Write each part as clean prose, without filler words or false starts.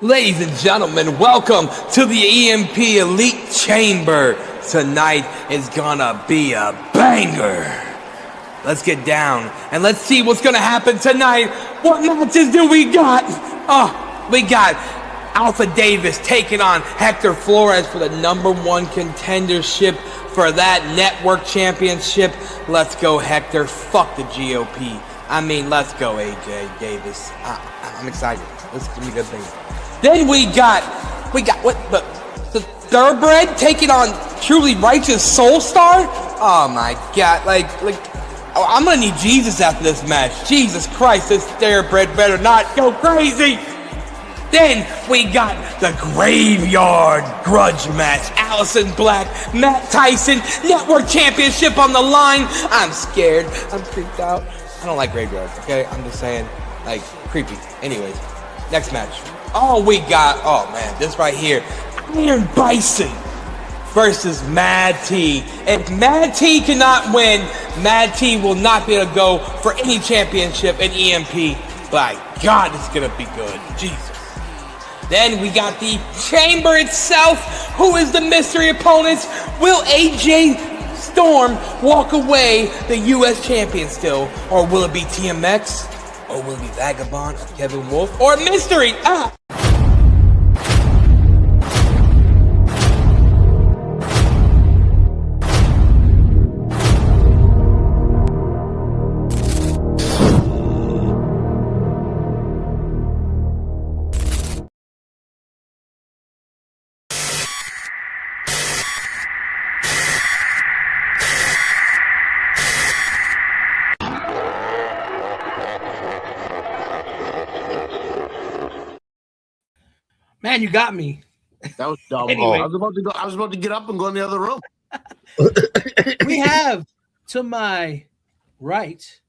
Ladies and gentlemen, welcome to the EMP Elite Chamber. Tonight is gonna be a banger. Let's get down and let's see what's gonna happen tonight. What matches do we got? We got Alpha Davis taking on Hector Flores for the #1 contendership for that network championship. Let's go, Hector. Fuck the GOP. I mean, let's go, AJ Davis. I'm excited. This is gonna be a good thing. Then we got what the Thoroughbred taking on Truly Righteous Soulstar. Oh my God! I'm gonna need Jesus after this match. Jesus Christ, this Thoroughbred better not go crazy. Then we got the Graveyard Grudge match. Allison Black, Matt Tyson, Network Championship on the line. I'm scared. I'm freaked out. I don't like graveyards, okay? I'm just saying, like, creepy. Anyways, next match. Oh man, this right here. Iron Bison versus Mad T. If Mad T cannot win, Mad T will not be able to go for any championship in EMP. By God, it's gonna be good. Jesus. Then we got the Chamber itself. Who is the mystery opponents? Will AJ Storm walk away the U.S. champion still? Or will it be TMX? Or will it be Vagabond or Kevin Wolf? Or Mystery? Man, you got me. That was dumb. Anyway. I was about to get up and go in the other room. We have to my right.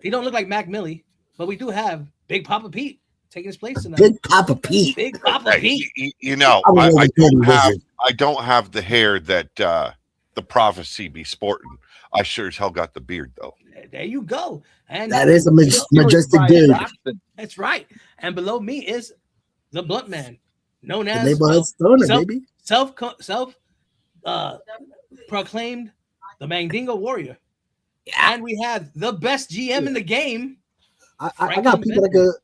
He don't look like Mac Millie, but we do have Big Papa Pete taking his place tonight. Big Papa Pete. Big Papa Pete. You know, I don't have the hair that the prophecy be sporting. I sure as hell got the beard though. There you go. And that is a majestic dude. That's right. And below me is the Blunt Man, known as neighborhood stoner, baby. Proclaimed the Mandingo Warrior. Yeah. And we have the best GM in the game. I got people that could.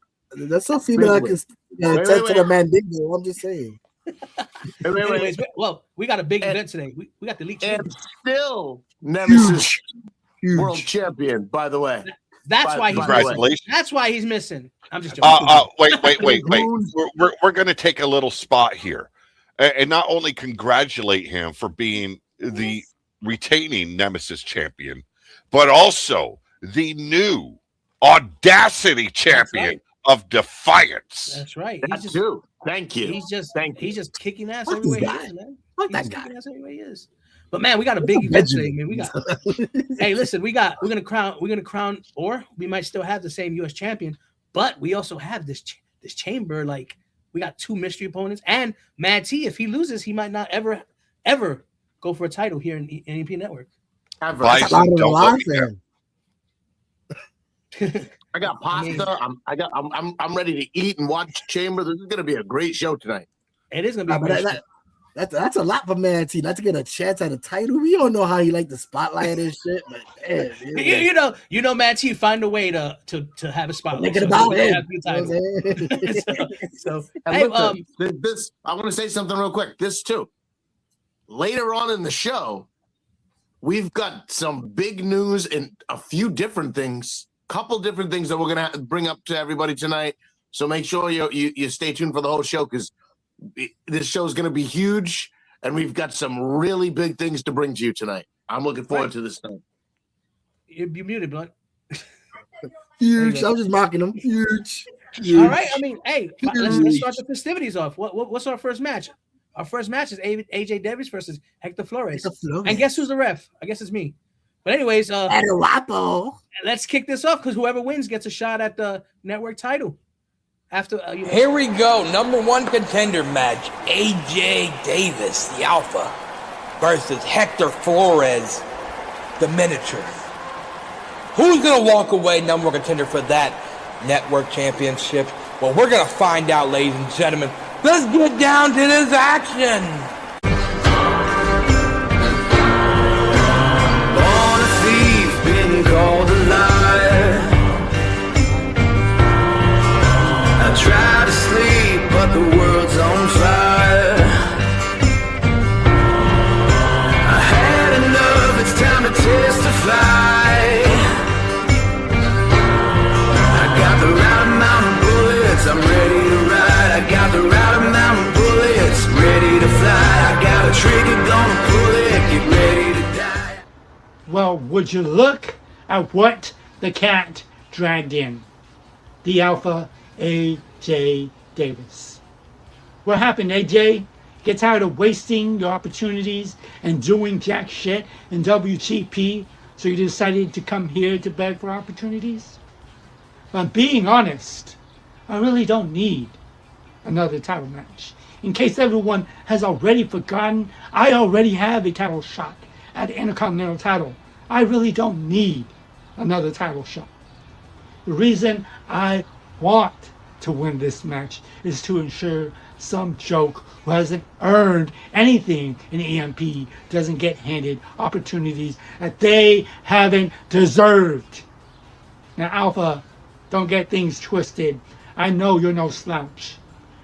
That's so female I can attest to the Mandingo. I'm just saying. Anyways, well, we got a big event today. We got the Elite Chamber. And still Nemesis World Champion, by the way. That's why he's congratulations. That's why he's missing. I'm just joking. Wait. We're going to take a little spot here, and not only congratulate him for being the retaining Nemesis champion, but also the new Audacity champion of Defiance. That's right. Thank you. He's just kicking ass everywhere he is, man. Kicking ass everywhere he is. But man, we got a big event today, man. We got. Hey, listen, we're gonna crown, or we might still have the same U.S. champion, but we also have this chamber. Like, we got 2 mystery opponents, and Mad T. If he loses, he might not ever go for a title here in EMP Network. I got pasta. I'm ready to eat and watch Chamber. This is gonna be a great show tonight. It is gonna be a great show. That's a lot for Mad T. Not to get a chance at a title. We don't know how he like the spotlight and shit, but man, you know, Mad T find a way to have a spotlight. Make it about him. This I want to say something real quick. This too. Later on in the show, we've got some big news and a few different things, couple different things that we're gonna bring up to everybody tonight. So make sure you stay tuned for the whole show, because this show is going to be huge, and we've got some really big things to bring to you tonight. I'm looking forward to this night. You muted, Blunt. Huge. I'm just mocking him. Huge. All right. I mean, hey, let's start the festivities off. What's our first match? Our first match is AJ Davis versus Hector Flores. And guess who's the ref? I guess it's me. But anyways, let's kick this off, because whoever wins gets a shot at the network title. Here we go, #1 contender match. AJ Davis, the Alpha, versus Hector Flores, the Miniature. Who's gonna walk away #1 contender for that Network Championship? Well, we're going to find out, ladies and gentlemen. Let's get down to this action. Born a thief, been called a liar. I try to sleep, but the world's on fire. I had enough, it's time to testify. I got the right amount of bullets, I'm ready to ride. I got the right amount of bullets, ready to fly. I got a trigger, gonna pull it, get ready to die. Well, would you look at what the cat dragged in? The Alpha AJ Davis. What happened, AJ? Get tired of wasting your opportunities and doing jack shit in WGP, so you decided to come here to beg for opportunities? If I'm being honest, I really don't need another title match. In case everyone has already forgotten, I already have a title shot at the Intercontinental title. I really don't need another title shot. The reason I want to win this match is to ensure some joke who hasn't earned anything in EMP doesn't get handed opportunities that they haven't deserved. Now, Alpha, don't get things twisted. I know you're no slouch.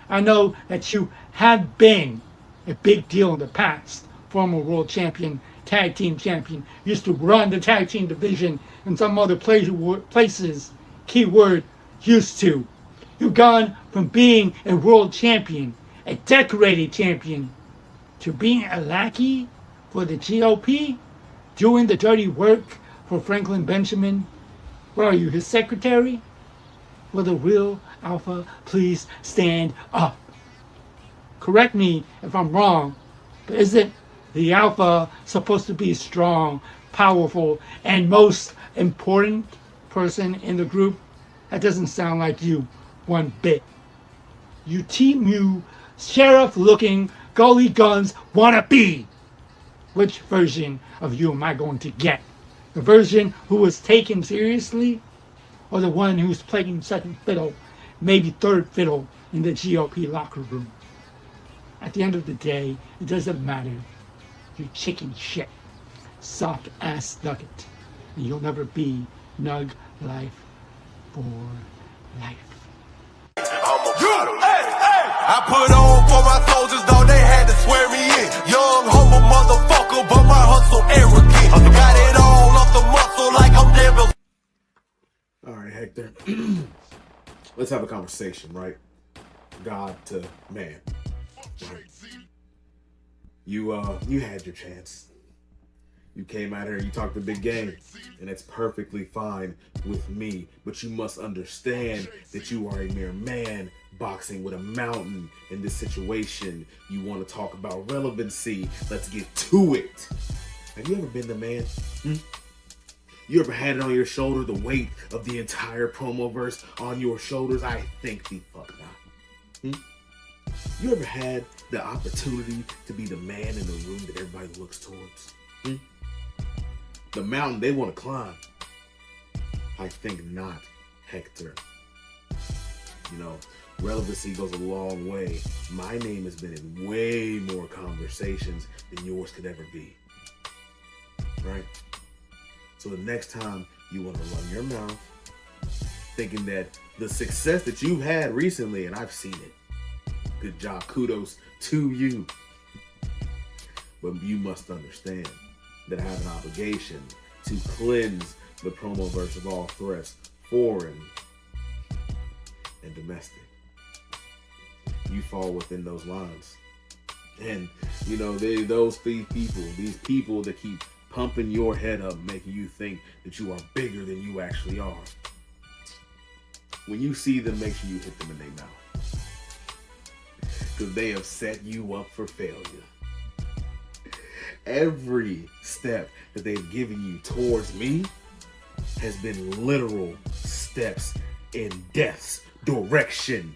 I know that you have been a big deal in the past. Former world champion, tag team champion, used to run the tag team division in some other places. Keyword, used to. You've gone from being a world champion, a decorated champion, to being a lackey for the GOP, doing the dirty work for Franklin Benjamin. What are you, his secretary? Will the real Alpha please stand up? Correct me if I'm wrong, but isn't the Alpha supposed to be strong, powerful, and most important person in the group? That doesn't sound like you one bit. You Team sheriff-looking, gully guns wannabe. Which version of you am I going to get? The version who was taken seriously? Or the one who's playing second fiddle, maybe third fiddle in the GOP locker room? At the end of the day, it doesn't matter. You're chicken shit, soft ass nugget, and you'll never be Nug Life for life. I put on for my soldiers, though they had to swear me in. Young, humble motherfucker, but my hustle arrogant. Got it all off the muscle like I'm devil. All right, Hector. Let's have a conversation, right? God to man. Right. You had your chance. You came out here, you talked a big game, and it's perfectly fine with me. But you must understand that you are a mere man boxing with a mountain in this situation. You want to talk about relevancy. Let's get to it. Have you ever been the man? You ever had it on your shoulder, the weight of the entire promo-verse on your shoulders? I think the fuck not. You ever had the opportunity to be the man in the room that everybody looks towards? The mountain they want to climb? I think not, Hector. You know, relevancy goes a long way. My name has been in way more conversations than yours could ever be. Right? So the next time you want to run your mouth, thinking that the success that you've had recently, and I've seen it, good job, kudos to you. But you must understand that I have an obligation to cleanse the promo verse of all threats, foreign and domestic. You fall within those lines. And, you know, these people that keep pumping your head up, making you think that you are bigger than you actually are. When you see them, make sure you hit them in their mouth. Because they have set you up for failure. Every step that they've given you towards me has been literal steps in death's direction.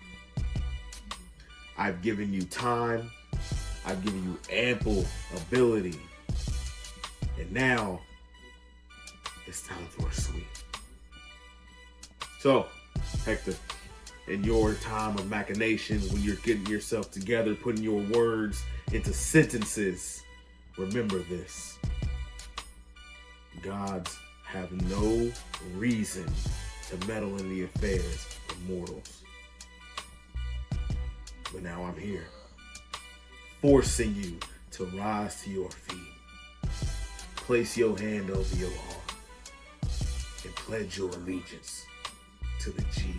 I've given you time. I've given you ample ability. And now it's time for a sweep. So Hector, in your time of machinations, when you're getting yourself together, putting your words into sentences, remember this. Gods have no reason to meddle in the affairs of mortals. But now I'm here, forcing you to rise to your feet. Place your hand over your heart and pledge your allegiance to the G.O.P.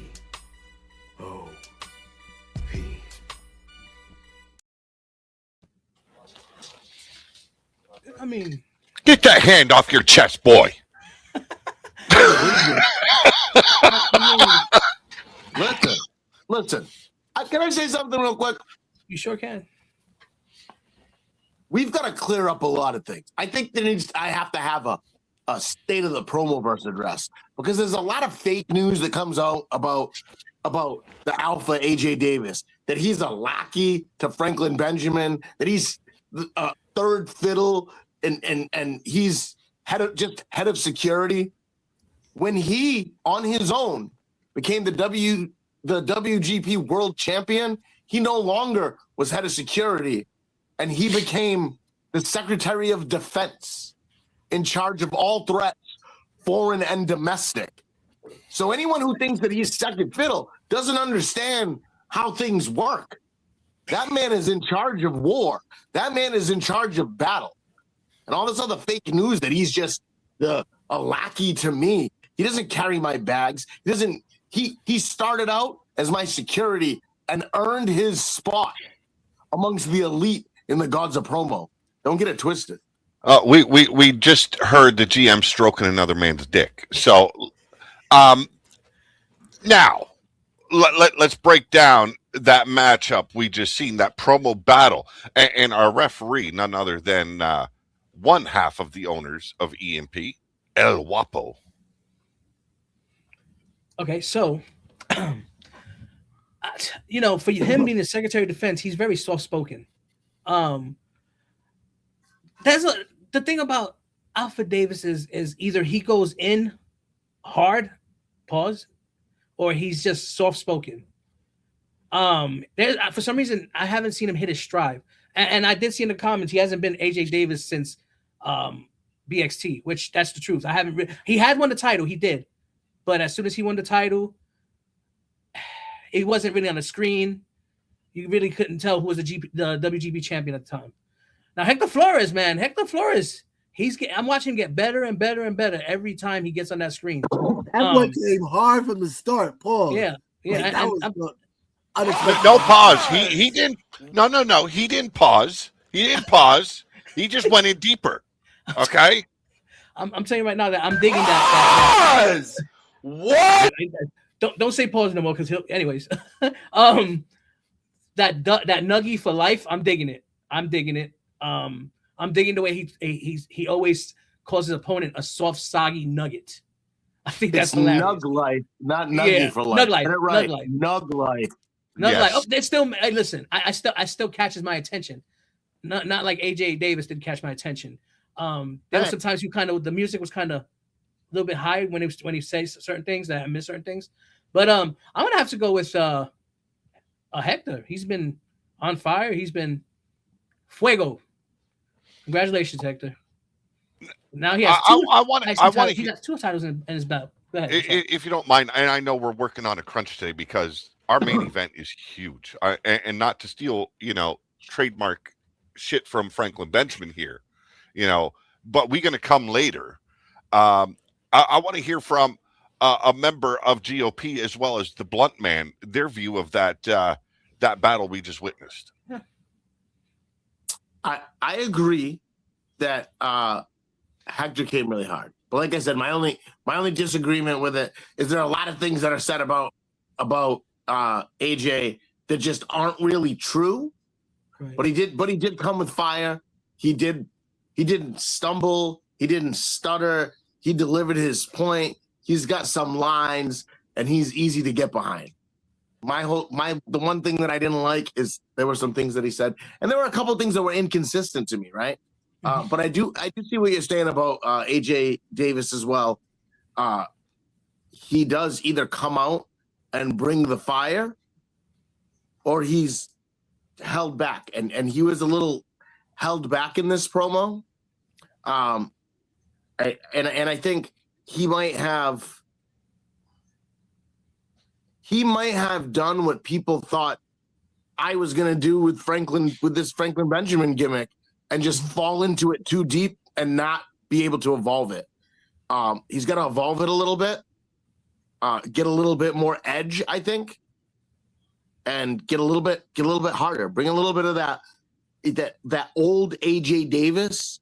I mean, Get that hand off your chest, boy. Listen. Can I say something real quick? you sure can. We've got to clear up a lot of things. I think I have to have a state of the promoverse address, because there's a lot of fake news that comes out about the Alpha AJ Davis, that he's a lackey to Franklin Benjamin, that he's a third fiddle, and he's head of security. When he on his own became the WGP World Champion, he no longer was head of security, and he became the Secretary of Defense, in charge of all threats, foreign and domestic. So anyone who thinks that he's second fiddle doesn't understand how things work. That man is in charge of war. That man is in charge of battle. And all this other fake news that he's just a lackey to me. He doesn't carry my bags. He started out as my security and earned his spot amongst the elite in the Gods of Promo. Don't get it twisted. We just heard the GM stroking another man's dick. So now let's break down that matchup we just seen, that promo battle, and our referee, none other than one half of the owners of EMP, El Guapo. Okay, so for him being the Secretary of Defense, he's very soft-spoken. The thing about Alpha Davis is either he goes in hard, pause, or he's just soft-spoken. For some reason, I haven't seen him hit his stride. And I did see in the comments, he hasn't been AJ Davis since BXT, which that's the truth. He had won the title, he did. But as soon as he won the title, it wasn't really on the screen. You really couldn't tell who was the WGP champion at the time. Now, Hector Flores, I'm watching him get better and better and better every time he gets on that screen. That one came hard from the start, Paul. Yeah. Like, No pause. He didn't. No. He didn't pause. He just went in deeper. Okay. I'm telling you right now that I'm digging that. Pause. What? Don't say pause no more, because anyways. that nuggy for life, I'm digging it. I'm digging the way he always calls his opponent a soft, soggy nugget. I think that's hilarious. Nug life, not nuggy for life. Nug life. Get it right. Nug life. Nug life. Nug life. Oh, they still. Hey, listen, I still catches my attention. Not like AJ Davis didn't catch my attention. There was sometimes the music was kind of a little bit high when he says certain things that I miss certain things. But I'm gonna have to go with Hector. He's been on fire. He's been fuego. Congratulations, Hector. Now he has he got two titles in his belt. Go ahead. If you don't mind, and I know we're working on a crunch today because our main event is huge. And not to steal, trademark shit from Franklin Benjamin here, but we're going to come later. I want to hear from a member of GOP as well as the Blunt Man, their view of that battle we just witnessed. Yeah. I agree that Hector came really hard, but like I said, my only disagreement with it is there are a lot of things that are said about AJ that just aren't really true. Right. But he did come with fire. He didn't stumble. He didn't stutter. He delivered his point. He's got some lines, and he's easy to get behind. The one thing that I didn't like is there were some things that he said, and there were a couple of things that were inconsistent to me, right? But I do see what you're saying about AJ Davis as well. He does either come out and bring the fire, or he's held back. And he was a little held back in this promo. And I think he might have done what people thought I was going to do with this Franklin Benjamin gimmick, and just fall into it too deep and not be able to evolve it. He's got to evolve it a little bit, get a little bit more edge, I think, and get a little bit harder. Bring a little bit of that old AJ Davis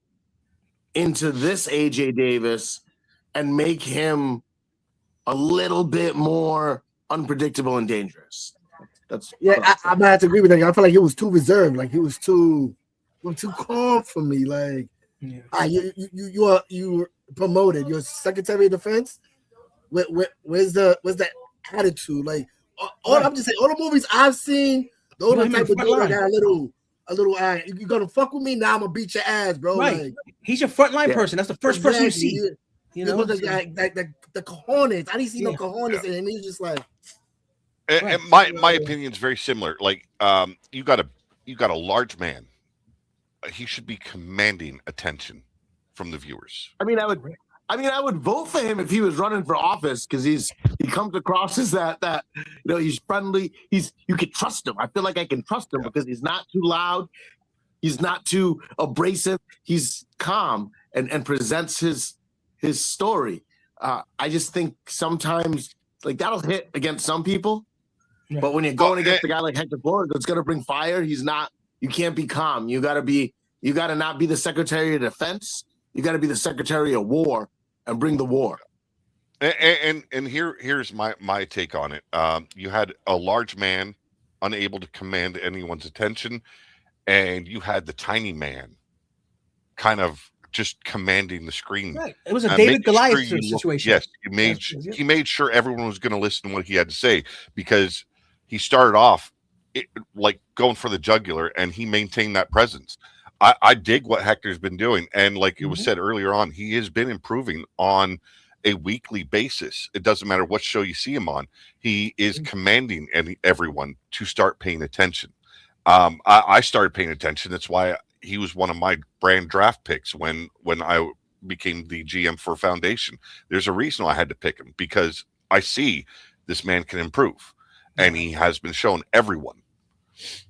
into this AJ Davis, and make him a little bit more unpredictable and dangerous. I might have to agree with that. I feel like it was too reserved. Like he was too calm for me. Like, you were promoted. You're Secretary of Defense. Where's that attitude? Like, I'm just saying, all the movies I've seen, the only type of dude that got a little you gonna fuck with me now? I'm gonna beat your ass, bro. Right. Like, he's your frontline person. That's the first person you see. You know, the cojones. I didn't see no cojones in him. He's just like. And my opinion is very similar. Like, you got a large man. He should be commanding attention from the viewers. I mean, I would vote for him if he was running for office, because he comes across as that he's friendly. You can trust him. I feel like I can trust him because he's not too loud. He's not too abrasive. He's calm and presents his story. I just think sometimes like that'll hit against some people. Yeah. But when you're going against a guy like Hector Flores that's going to bring fire, you can't be calm. You got to not be the Secretary of Defense. You got to be the Secretary of War and bring the war. And here's my take on it. You had a large man unable to command anyone's attention, and you had the tiny man kind of just commanding the screen. Right. It was a David Goliath situation. Yes, he made sure everyone was going to listen to what he had to say, because he started off like going for the jugular, and he maintained that presence. I dig what Hector's been doing, and like it was said earlier on, he has been improving on a weekly basis. It doesn't matter what show you see him on. He is commanding everyone to start paying attention. I started paying attention. That's why he was one of my brand draft picks when I became the GM for Foundation. There's a reason I had to pick him, because I see this man can improve, and he has been shown everyone.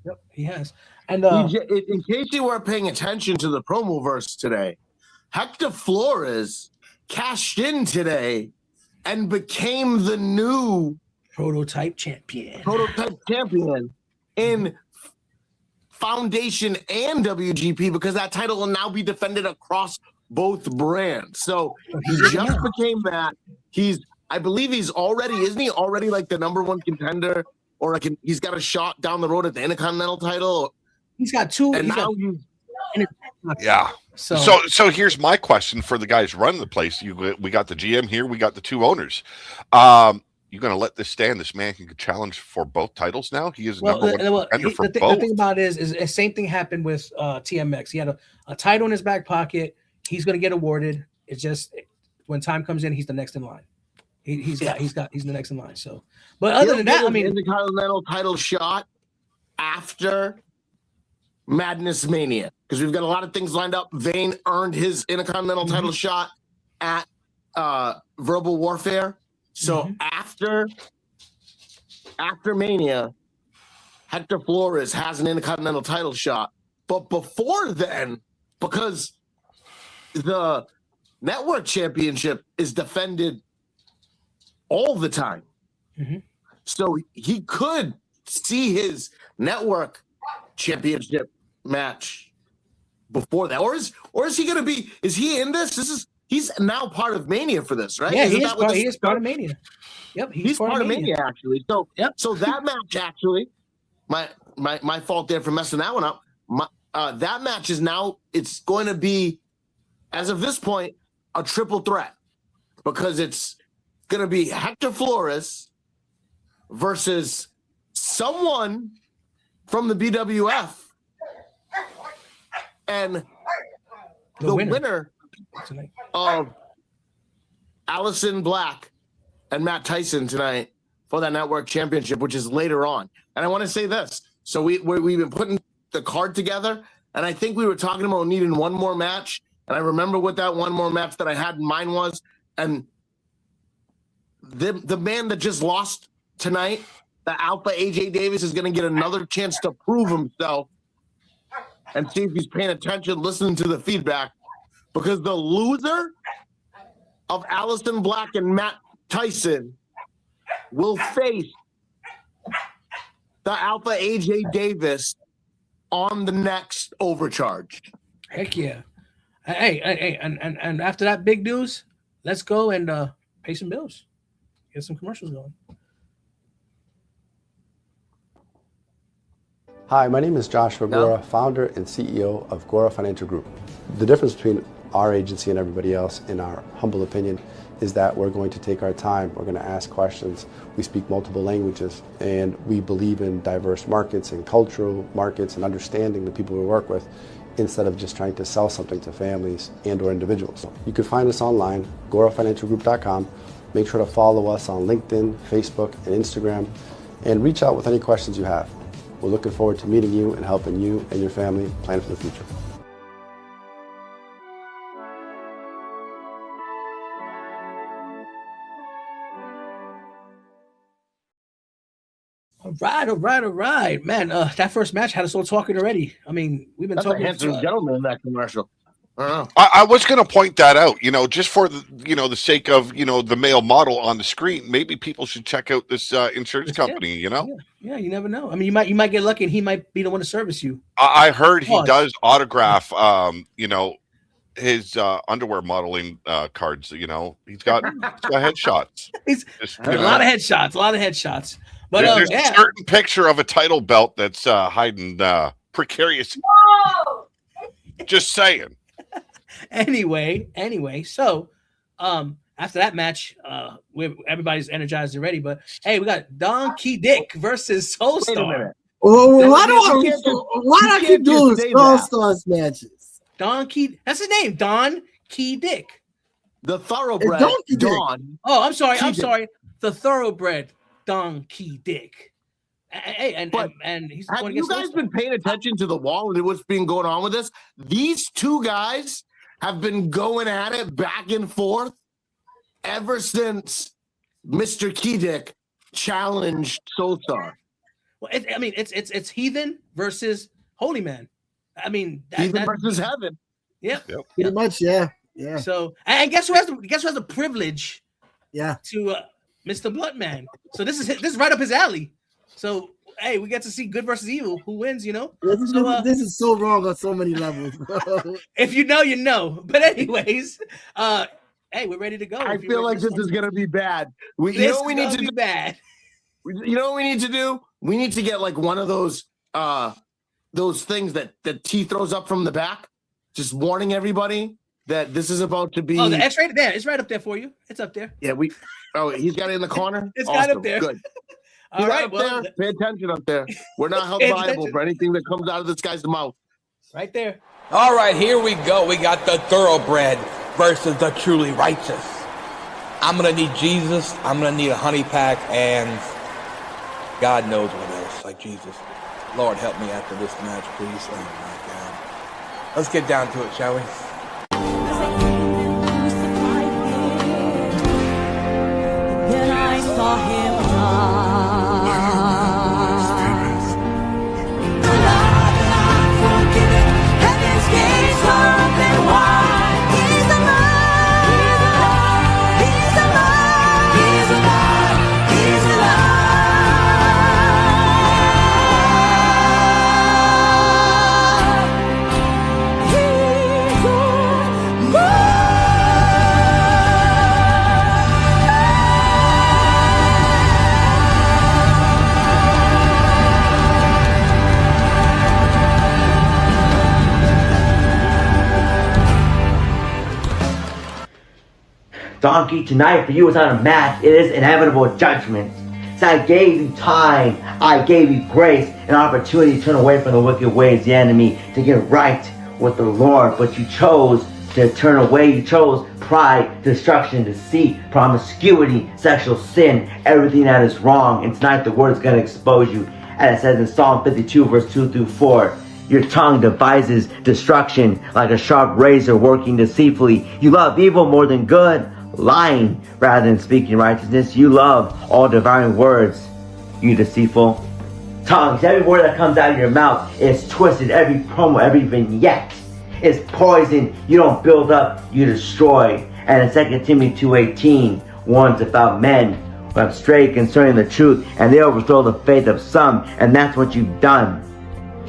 Yep, he has. And in case you weren't paying attention to the promo verse today, Hector Flores cashed in today and became the new prototype champion in Foundation and WGP, because that title will now be defended across both brands. So he just became that. I believe he's already, isn't he already like the number one contender, or like he's got a shot down the road at the Intercontinental title? He's got two. And now yeah. So here's my question for the guys running the place. We got the GM here. We got the two owners. You going to let this stand? This man can challenge for both titles now. He is number one contender for both. The thing about it is the same thing happened with TMX. He had a title in his back pocket. He's going to get awarded. It's just when time comes in, he's the next in line. He's the next in line. So, but other than that, I mean, the Intercontinental title shot after Madness Mania, because we've got a lot of things lined up. Vane earned his Intercontinental title shot at Verbal Warfare. So after Mania, Hector Flores has an Intercontinental title shot. But before then, because the Network Championship is defended all the time, so he could see his Network Championship match before that, or is he going to be? Is he in this? He's now part of Mania for this, right? Yeah, he is part of Mania. Yep, he's part of Mania actually. So, so that match actually, my fault there for messing that one up. That match is now, it's going to be, as of this point, a triple threat, because it's going to be Hector Flores versus someone from the BWF, and the winner of Allison Black and Matt Tyson tonight for that network championship, which is later on. And I want to say this. So we've been putting the card together, and I think we were talking about needing one more match. And I remember what that one more match that I had in mind was. And the man that just lost tonight, the Alpha AJ Davis, is going to get another chance to prove himself and see if he's paying attention, listening to the feedback. Because the loser of Allison Black and Matt Tyson will face the Alpha AJ Davis on the next Overcharge. Heck yeah. Hey, and after that big news, let's go and pay some bills. Get some commercials going. Hi, my name is Joshua Gora, founder and CEO of Gora Financial Group. The difference between our agency and everybody else, in our humble opinion, is that we're going to take our time. We're going to ask questions. We speak multiple languages, and we believe in diverse markets and cultural markets and understanding the people we work with, instead of just trying to sell something to families and or individuals. You can find us online, gorafinancialgroup.com. Make sure to follow us on LinkedIn, Facebook, and Instagram, and reach out with any questions you have. We're looking forward to meeting you and helping you and your family plan for the future. All right. Man, that first match had us all talking already. I mean, we've been talking. That's a handsome gentleman in that commercial. I was going to point that out, just for the sake of, the male model on the screen. Maybe people should check out this insurance company, Yeah, you never know. I mean, you might get lucky and he might be the one to service you. I heard he does autograph, his underwear modeling cards. He's got headshots. A lot of headshots. But there's a certain picture of a title belt that's hiding precarious. Whoa! Just saying. Anyway, so after that match, everybody's energized already. But hey, we got Donkey Dick versus Soulstar. Why do I keep doing Soulstar's matches? Donkey, that's his name, Don Key Dick. The thoroughbred Don. Oh, I'm sorry. The thoroughbred Donkey Dick. Hey, and he's have you guys been paying attention to the wall and what's been going on with this? These two guys have been going at it back and forth ever since Mr. Keydick challenged Soulstar. Well, it's Heathen versus Holy Man. I mean, Heathen versus Heaven. Yeah, pretty much. Yeah. So, and guess who has the privilege? Yeah, to Mr. Bloodman. So this is right up his alley. So hey, we get to see good versus evil. Who wins? This is so wrong on so many levels, bro. If you know, you know. But anyways, hey, we're ready to go. I feel like this is gonna be bad. We need to do bad. You know what we need to do? We need to get like one of those things that T throws up from the back, just warning everybody that this is about to be. Oh, the X-ray there. It's right up there for you. It's up there. Yeah, he's got it in the corner. It's got up there. Good. All right, well, pay attention up there. We're not held liable for anything that comes out of this guy's mouth. Right there. All right, here we go. We got the thoroughbred versus the truly righteous. I'm going to need Jesus. I'm going to need a honey pack, and God knows what else, like Jesus. Lord, help me after this match, please. Oh, my God. Let's get down to it, shall we? Then I saw him die. Heaven's gates are open wide. He's alive. He's alive. He's alive. He's alive. Donkey, tonight for you is not a match, it is inevitable judgment. So I gave you time, I gave you grace, an opportunity to turn away from the wicked ways of the enemy, to get right with the Lord, but you chose to turn away, you chose pride, destruction, deceit, promiscuity, sexual sin, everything that is wrong. And tonight the word is going to expose you. And it says in Psalm 52 verse 2 through 4, your tongue devises destruction like a sharp razor working deceitfully. You love evil more than good, lying rather than speaking righteousness. You love all devouring words, you deceitful tongues. Every word that comes out of your mouth is twisted. Every promo, every vignette is poison. You don't build up, you destroy. And in 2 Timothy 2:18 warns about men who have strayed concerning the truth, and they overthrow the faith of some, and that's what you've done.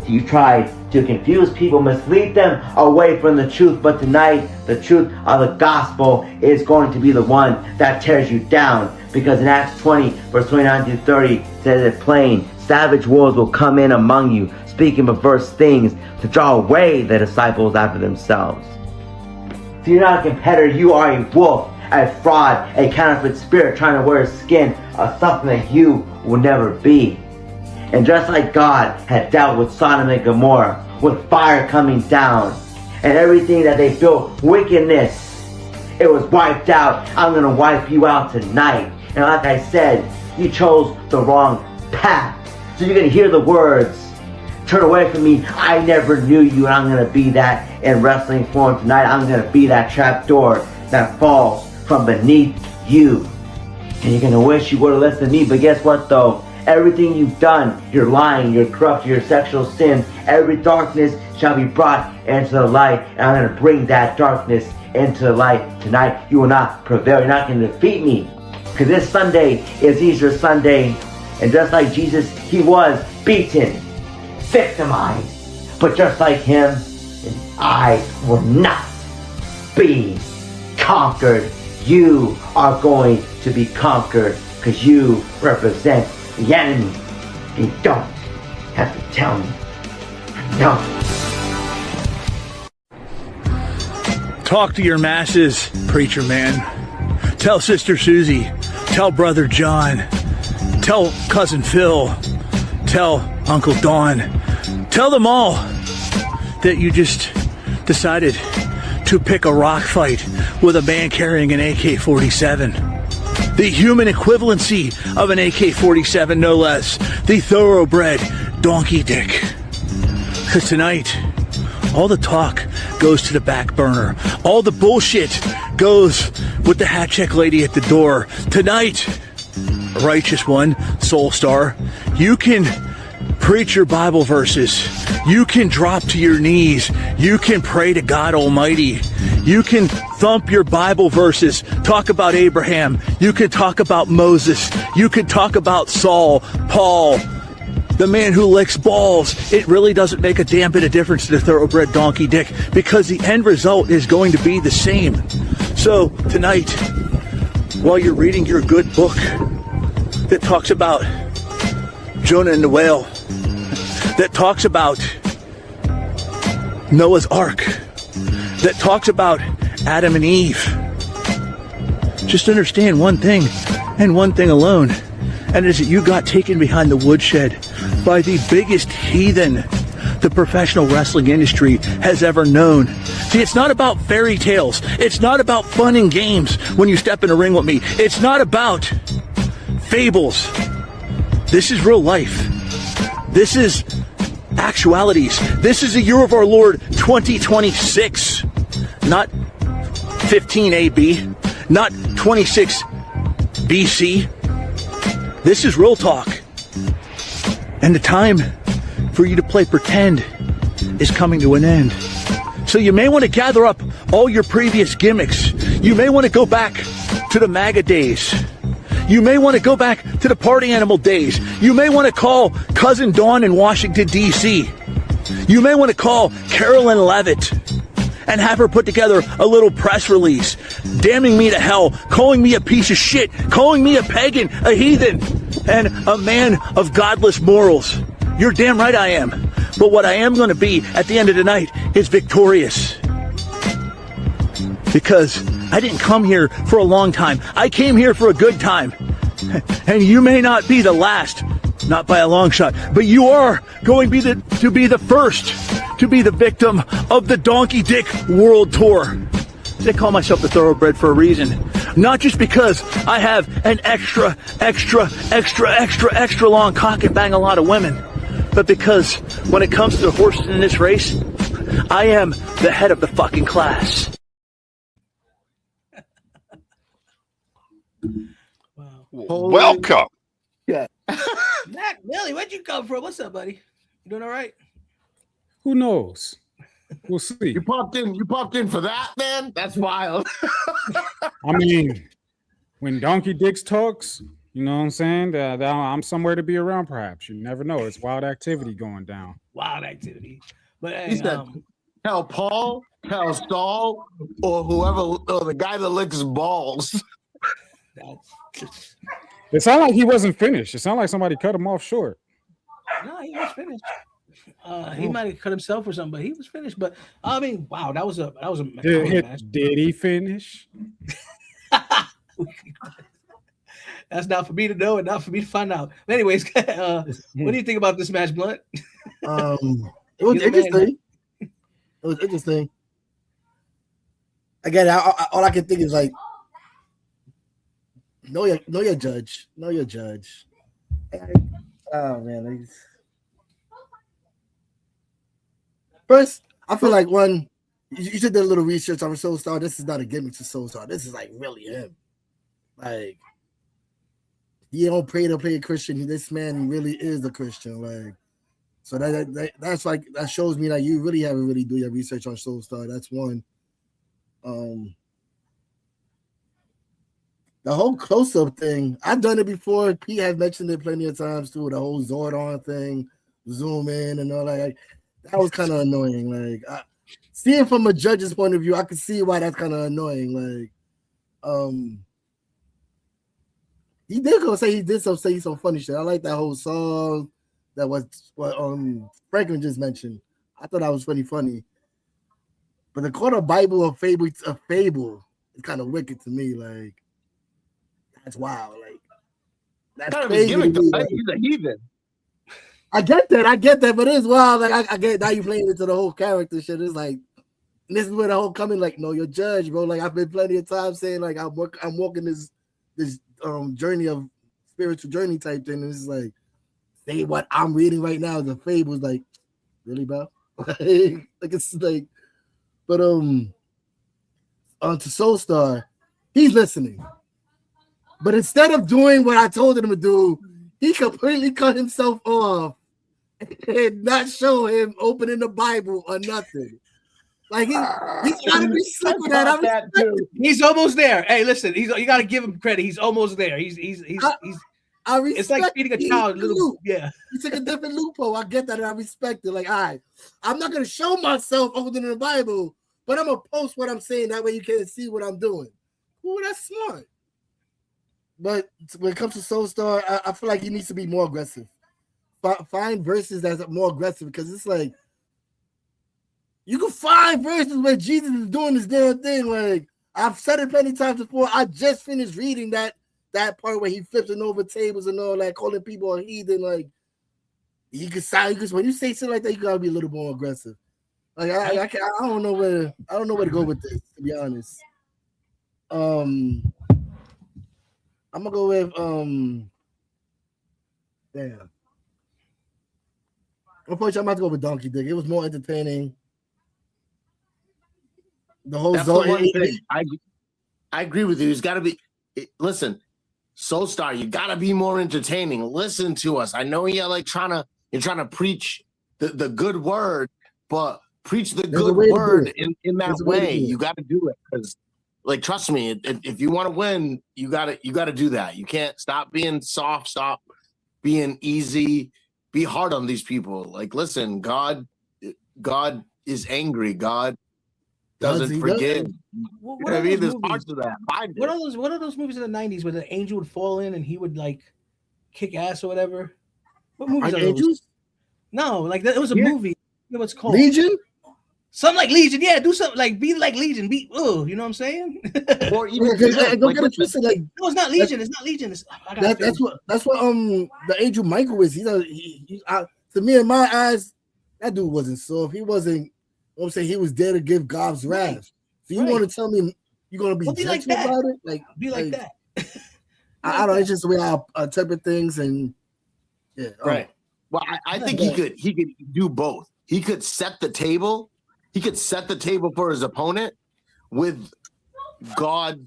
You tried to confuse people, mislead them away from the truth, but tonight the truth of the gospel is going to be the one that tears you down, because in Acts 20 verse 29 through 30 says it plain, savage wolves will come in among you, speaking perverse things to draw away the disciples after themselves. So you're not a competitor, you are a wolf, a fraud, a counterfeit spirit trying to wear a skin of something that you will never be. And just like God had dealt with Sodom and Gomorrah, with fire coming down, and everything that they built, wickedness, it was wiped out. I'm going to wipe you out tonight. And like I said, you chose the wrong path. So you're going to hear the words, turn away from me, I never knew you, and I'm going to be that in wrestling form tonight. I'm going to be that trapdoor that falls from beneath you. And you're going to wish you would have listened to me, but guess what though? Everything you've done, your lying, your corrupt, your sexual sins, every darkness shall be brought into the light. And I'm going to bring that darkness into the light tonight. You will not prevail. You're not going to defeat me. Because this Sunday is Easter Sunday. And just like Jesus, he was beaten, victimized. But just like him, I will not be conquered. You are going to be conquered because you represent the enemy. You don't have to tell me. No. Talk to your masses, preacher man. Tell Sister Susie. Tell Brother John. Tell Cousin Phil. Tell Uncle Don. Tell them all that you just decided to pick a rock fight with a man carrying an AK-47. The human equivalency of an AK-47, no less. The thoroughbred donkey dick. Because tonight, all the talk goes to the back burner. All the bullshit goes with the hat check lady at the door. Tonight, righteous one, Soul Star, you can preach your Bible verses. You can drop to your knees. You can pray to God Almighty. You can thump your Bible verses. Talk about Abraham. You can talk about Moses. You can talk about Saul, Paul, the man who licks balls. It really doesn't make a damn bit of difference to the thoroughbred donkey dick, because the end result is going to be the same. So tonight, while you're reading your good book that talks about Jonah and the whale, that talks about Noah's Ark, that talks about Adam and Eve, just understand one thing, and one thing alone, and it is that you got taken behind the woodshed by the biggest heathen the professional wrestling industry has ever known. See, it's not about fairy tales. It's not about fun and games when you step in a ring with me. It's not about fables. This is real life. This is actualities. This is the year of our Lord 2026, not 15 AB, not 26 BC. This is real talk. And the time for you to play pretend is coming to an end. So you may want to gather up all your previous gimmicks. You may want to go back to the MAGA days. You may want to go back to the party animal days. You may want to call Cousin Dawn in Washington, D.C. You may want to call Carolyn Levitt and have her put together a little press release damning me to hell, calling me a piece of shit, calling me a pagan, a heathen, and a man of godless morals. You're damn right I am. But what I am going to be at the end of the night is victorious. Because I didn't come here for a long time. I came here for a good time. And you may not be the last, not by a long shot, but you are going to be the first to be the victim of the Donkey Dick World Tour. They call myself the thoroughbred for a reason. Not just because I have an extra long cock and bang a lot of women, but because when it comes to horses in this race, I am the head of the fucking class. Welcome. Yeah. Mac, Billy, where'd you come from? What's up, buddy? You doing all right? Who knows? We'll see. You popped in for that, man? That's wild. I mean, when Donkey Dix talks, you know what I'm saying? I'm somewhere to be around, perhaps. You never know. It's wild activity going down. Wild activity. But hey, He said, tell Paul, tell Saul, or whoever, or the guy that licks balls. It sounded like he wasn't finished. It sounded like somebody cut him off short. No, he was finished. He might have cut himself or something, but he was finished. But I mean, wow, that was a Did he finish? That's not for me to know and not for me to find out. But anyways, what do you think about this match, Blunt? It was interesting. It was interesting. Again, all I can think is like, know your judge. Know your judge. Oh man. First, I feel like one, you should do a little research on Soulstar. This is not a gimmick to Soulstar. This is like really him. Like, he don't pray to play a Christian. This man really is a Christian. Like, so that's like, that shows me that you really haven't really do your research on Soulstar. That's one. The whole close-up thing, I've done it before. Pete has mentioned it plenty of times too. The whole Zordon thing, zoom in and all that. Like, that was kind of annoying. Like, seeing from a judge's point of view, I could see why that's kind of annoying. Like, he did go say some funny shit. I like that whole song that was what Franklin just mentioned. I thought that was funny. But the quarter Bible of fable is kind of wicked to me. Like, that's wild. Like, that's kind of crazy. his gimmick, though. He's a heathen. I get that, but it's wild. Like, I get now you playing into the whole character shit. It's like, this is where the whole coming, like, know your judge, bro. Like, I've been plenty of times saying, like, I'm walking this journey of spiritual journey type thing. And it's like, say what I'm reading right now, the fables, like, really, bro? Like, it's like, but on to Soulstar, he's listening. But instead of doing what I told him to do, he completely cut himself off and not show him opening the Bible or nothing. Like, he's got to be slick with that. He's almost there. Hey, listen, you got to give him credit. He's almost there. He's it's like feeding a child. Yeah. He took a different loophole. I get that and I respect it. Like, all right, I'm not going to show myself opening the Bible, but I'm going to post what I'm saying. That way you can't see what I'm doing. Ooh, that's smart. But when it comes to Soulstar, I feel like he needs to be more aggressive. Find verses that's more aggressive, because it's like, you can find verses where Jesus is doing this damn thing. Like, I've said it plenty times before. I just finished reading that part where he flipping over tables and all that, calling people a heathen. Like, you can sound, because when you say shit like that, you gotta be a little more aggressive. Like, I don't know where to go with this, to be honest. I'm gonna go with damn. Unfortunately, I'm about to go with Donkey Dick. It was more entertaining. The whole zone. I agree with you. It's got to be. Listen, Soulstar, you got to be more entertaining. Listen to us. I know you're trying to preach the good word, but preach the good word in that way. You got to do it, because, like, trust me, if you want to win, you gotta do that. You can't stop being soft, stop being easy, be hard on these people. Like, listen, God is angry. God doesn't forgive. What I mean, there's parts of that. What are those movies in the 90s where the angel would fall in and he would, like, kick ass or whatever? What movies are those? No, like, it was a movie. You know what's called? Legion? Something like Legion, yeah. Do something like, be like Legion, you know what I'm saying? Or even don't get it twisted. Like, no, it's not Legion. It's not Legion. That's what the angel Michael is. To me, in my eyes, that dude wasn't soft. He wasn't. You know what I'm saying, he was there to give God's wrath. So you want to tell me you're gonna be Well, be like gentle that. about it? Like Be like that. I don't know. It's just the way I interpret things, and yeah, right. Well, I think he could do both. He could set the table. He could set the table for his opponent with God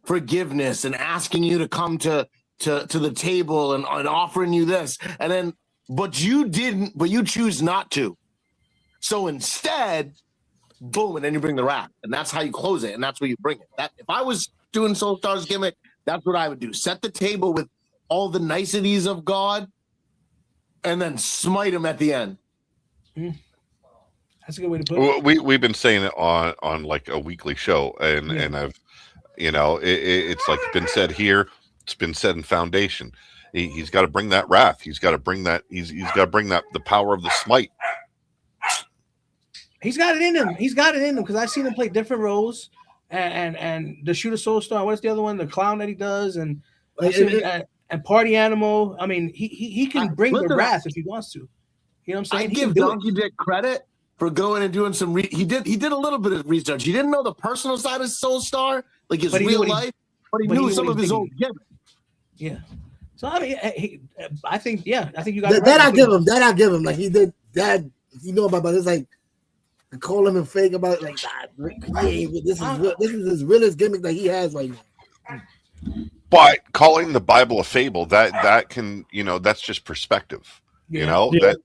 forgiveness and asking you to come to the table and offering you this, and then but you choose not to. So instead, boom, and then you bring the wrath, and that's how you close it, and that's where you bring it. That if I was doing Soul Star's gimmick, that's what I would do. Set the table with all the niceties of God, and then smite him at the end. That's a good way to put it. We've been saying it on like a weekly show, and I've, it's like been said here. It's been said in Foundation. He's got to bring that wrath. He's got to bring that. He's got to bring that the power of the smite. He's got it in him. He's got it in him because I've seen him play different roles, and the Shooter Soul Star. What's the other one? The clown that he does, and Party Animal. I mean, he can bring the wrath if he wants to. You know what I'm saying? I give Donkey Dick credit for going and doing some. He did a little bit of research. He didn't know the personal side of Soul Star, like his real life, but he knew some of his own gimmick. Yeah. So I mean, I think you got that. I give him. That I give him. Like he did that. You know about, but it's like to call him and fake about it, like this is his realest gimmick that he has right now. But calling the Bible a fable, that can, that's just perspective. That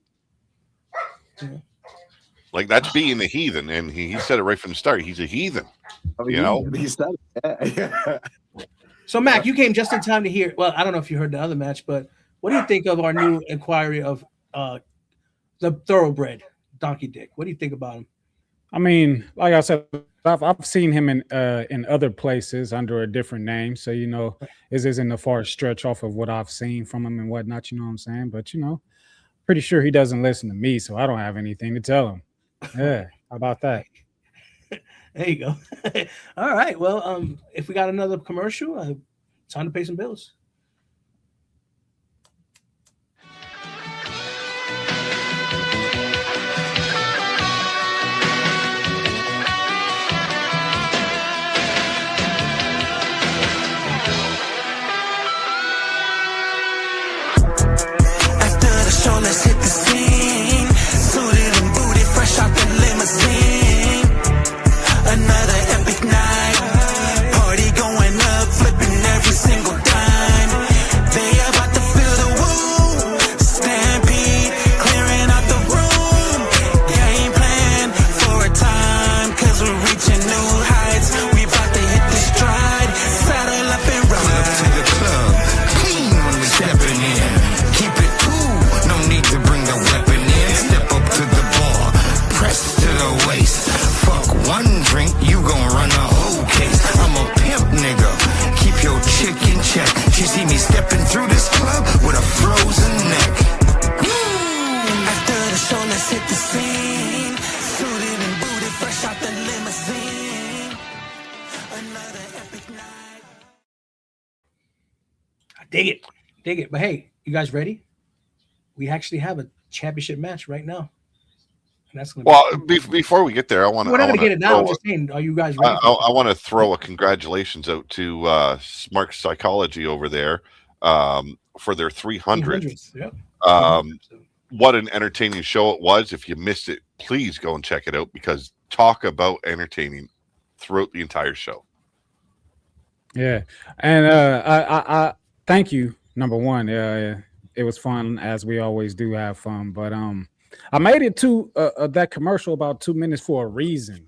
like that's being a heathen, and he said it right from the start. He's a heathen. He said it. So Mac, you came just in time to hear. Well, I don't know if you heard the other match, but what do you think of our new inquiry of the Thoroughbred Donkey Dick? What do you think about him? I mean, like I said, I've seen him in other places under a different name, so this isn't a far stretch off of what I've seen from him and whatnot. You know what I'm saying? But pretty sure he doesn't listen to me, so I don't have anything to tell him. Yeah, how about that? There you go. All right. Well, if we got another commercial, time to pay some bills. After the show, let's hit the scene. Suited and booted, fresh out the limousine. Another epic night. Party going up, flipping every single dime. They about to feel the woo. Stampede, clearing out the room. Game plan for a time, cause we're reaching new heights. We about to hit the stride. Saddle up and run up to the club. Clean when we stepping in. Keep it cool, no need to bring the weapon in. Step up to the bar, press to the waist. Fuck one drink, you gon' run a whole case. I'm a pimp nigga, keep your chick in check. She see me stepping through this club with a frozen neck. After the show, let's hit the scene. Suited and booted, fresh out the limousine. Another epic night. I dig it. But hey, you guys ready? We actually have a championship match right now. And that's before we get there, I want to. We're not going to get it now. I'm just saying, are you guys ready? I want to throw a congratulations out to Smart Psychology over there for their 300th. Yep. What an entertaining show it was. If you missed it, please go and check it out, because talk about entertaining throughout the entire show. Yeah, and I thank you. Number one, it was fun, as we always do have fun. But I made it to that commercial about 2 minutes for a reason,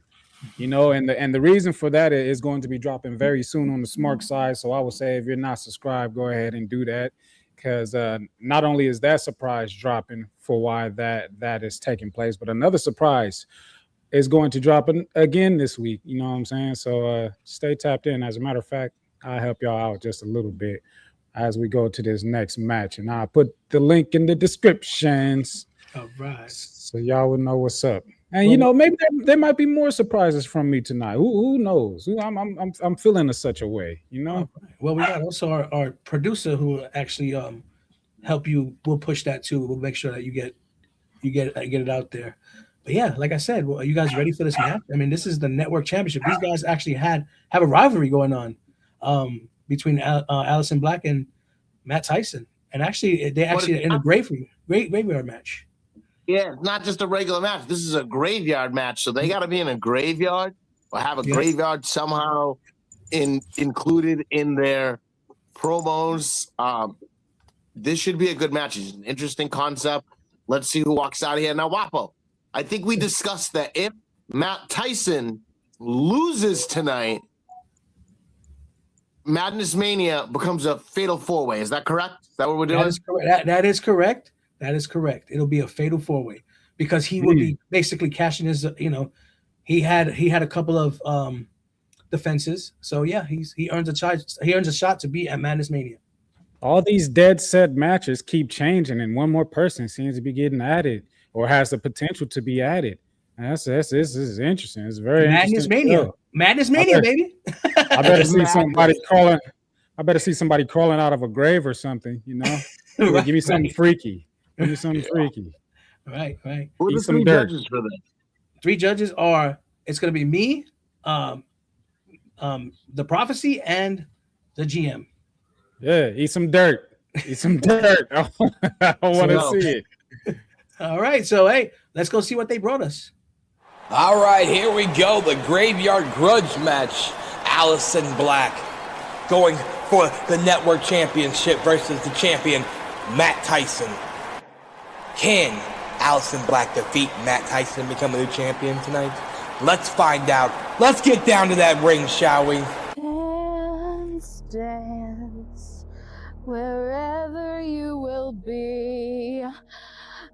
and the reason for that is going to be dropping very soon on the Smart side. So I would say, if you're not subscribed, go ahead and do that, because not only is that surprise dropping for why that is taking place, but another surprise is going to drop again this week. You know what I'm saying? So stay tapped in. As a matter of fact, I'll help y'all out just a little bit as we go to this next match, and I'll put the link in the descriptions. All right. So y'all would know what's up. And maybe there might be more surprises from me tonight. Who knows? I'm feeling in such a way, Right. Well, we got also our producer who will actually help you. We'll push that too. We'll make sure that you get it out there. But yeah, like I said, well, are you guys ready for this match? I mean, this is the network championship. These guys actually have a rivalry going on between Allison Black and Matt Tyson, and actually they actually in a graveyard match. Yeah, not just a regular match. This is a graveyard match, so they got to be in a graveyard or have a graveyard somehow included in their promos. This should be a good match. It's an interesting concept. Let's see who walks out of here. Now, Wapo, I think we discussed that if Matt Tyson loses tonight, Madness Mania becomes a fatal four-way. Is that correct? Is that what we're doing? That is correct. That is correct. That is correct. It'll be a fatal four-way because he will be basically cashing his. He had a couple of defenses. So yeah, he earns a charge. He earns a shot to be at Madness Mania. All these dead set matches keep changing, and one more person seems to be getting added or has the potential to be added. And this is interesting. It's very Madness Mania. Madness Mania, baby. I better see somebody crawling. I better see somebody crawling out of a grave or something. Right, give me something freaky. Give me something freaky. Right. Who are the three judges for this? 3 judges are. It's going to be me, the Prophecy, and the GM. Yeah, eat some dirt. Eat some dirt. I want to see it. All right, so hey, let's go see what they brought us. All right, here we go. The Graveyard Grudge match. Allison Black going for the network championship versus the champion, Matt Tyson. Can Allison Black defeat Matt Tyson and become a new champion tonight? Let's find out. Let's get down to that ring, shall we? Dance wherever you will be.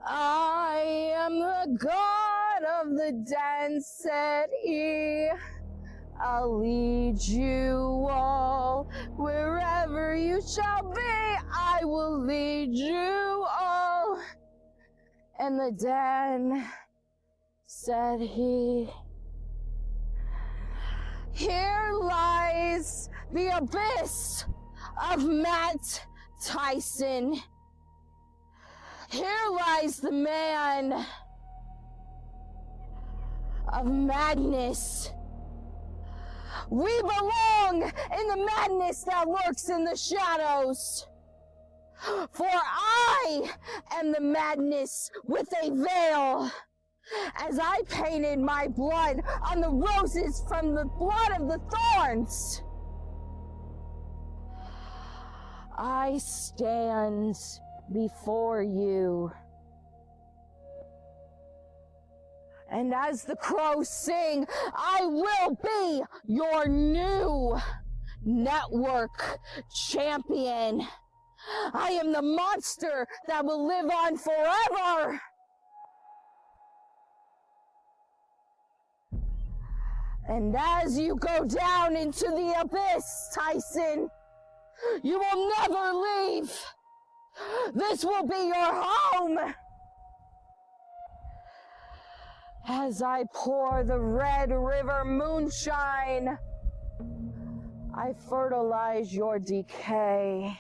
I am the god of the dance set E. I'll lead you all wherever you shall be. I will lead you all. And the Dan said he. Here lies the abyss of Matt Tyson. Here lies the man of madness. We belong in the madness that lurks in the shadows. For I am the madness with a veil. As I painted my blood on the roses from the blood of the thorns. I stand before you. And as the crows sing, I will be your new network champion. I am the monster that will live on forever. And as you go down into the abyss, Tyson, you will never leave. This will be your home. As I pour the Red River moonshine, I fertilize your decay.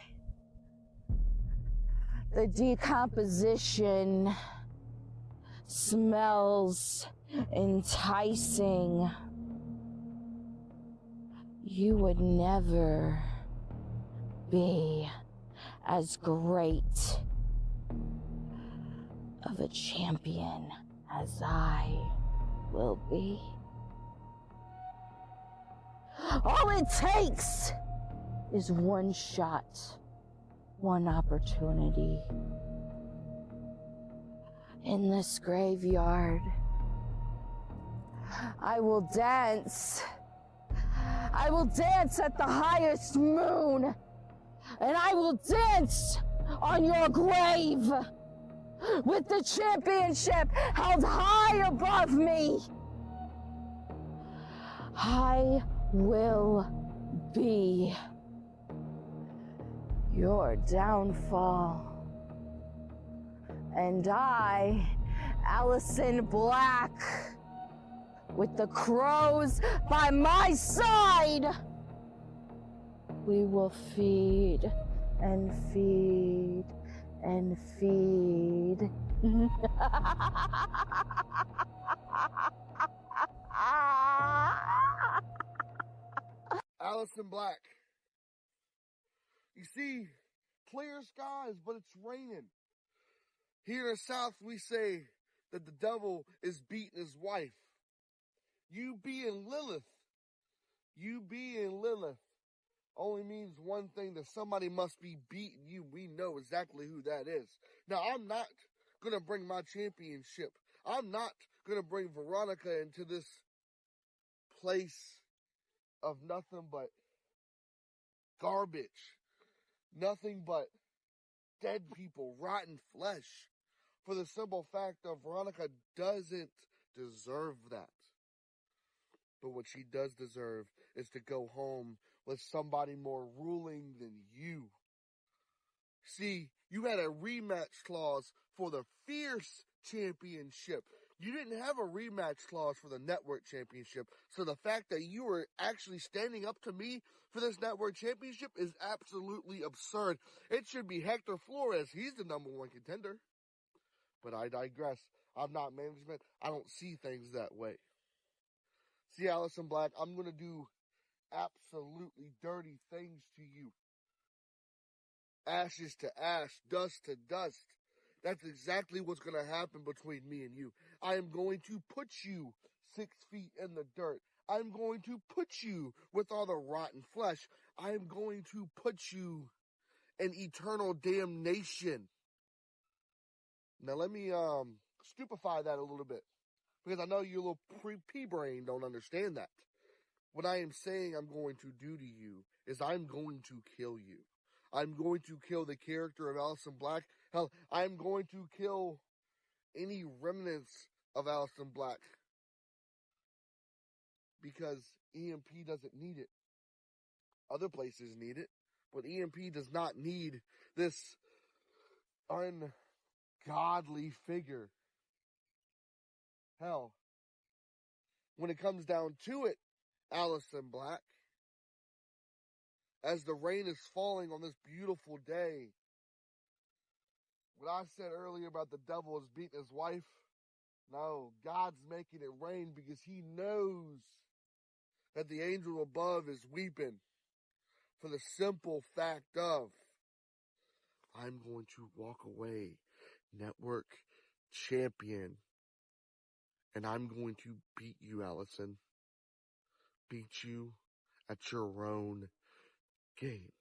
The decomposition smells enticing. You would never be as great of a champion as I will be. All it takes is one shot, one opportunity. In this graveyard, I will dance. I will dance at the highest moon, and I will dance on your grave with the championship held high above me. I will be your downfall. And I, Allison Black, with the crows by my side, we will feed and feed and feed Aleister Black. You see, clear skies, but it's raining. Here in the South, we say that the devil is beating his wife. You being Lilith only means one thing, that somebody must be beating you. We know exactly who that is. Now, I'm not going to bring my championship. I'm not going to bring Veronica into this place of nothing but garbage. Nothing but dead people, rotten flesh. For the simple fact of Veronica doesn't deserve that. But what she does deserve is to go home with somebody more ruling than you. See, you had a rematch clause for the Fierce Championship. You didn't have a rematch clause for the Network Championship. So the fact that you were actually standing up to me for this Network Championship is absolutely absurd. It should be Hector Flores. He's the #1 contender. But I digress. I'm not management. I don't see things that way. See, Aleister Black, I'm going to do absolutely dirty things to you. Ashes to ash, dust to dust. That's exactly what's going to happen between me and you. I am going to put you 6 feet in the dirt. I'm going to put you with all the rotten flesh. I am going to put you in eternal damnation. Now let me stupefy that a little bit, because I know you little pea-brain don't understand that. What I am saying I'm going to do to you is I'm going to kill you. I'm going to kill the character of Aleister Black. Hell, I'm going to kill any remnants of Aleister Black, because EMP doesn't need it. Other places need it, but EMP does not need this ungodly figure. Hell, when it comes down to it, Aleister Black, as the rain is falling on this beautiful day, what I said earlier about the devil is beating his wife, no, God's making it rain because he knows that the angel above is weeping for the simple fact of, I'm going to walk away Network Champion, and I'm going to beat you, Allison. Beat you at your own game.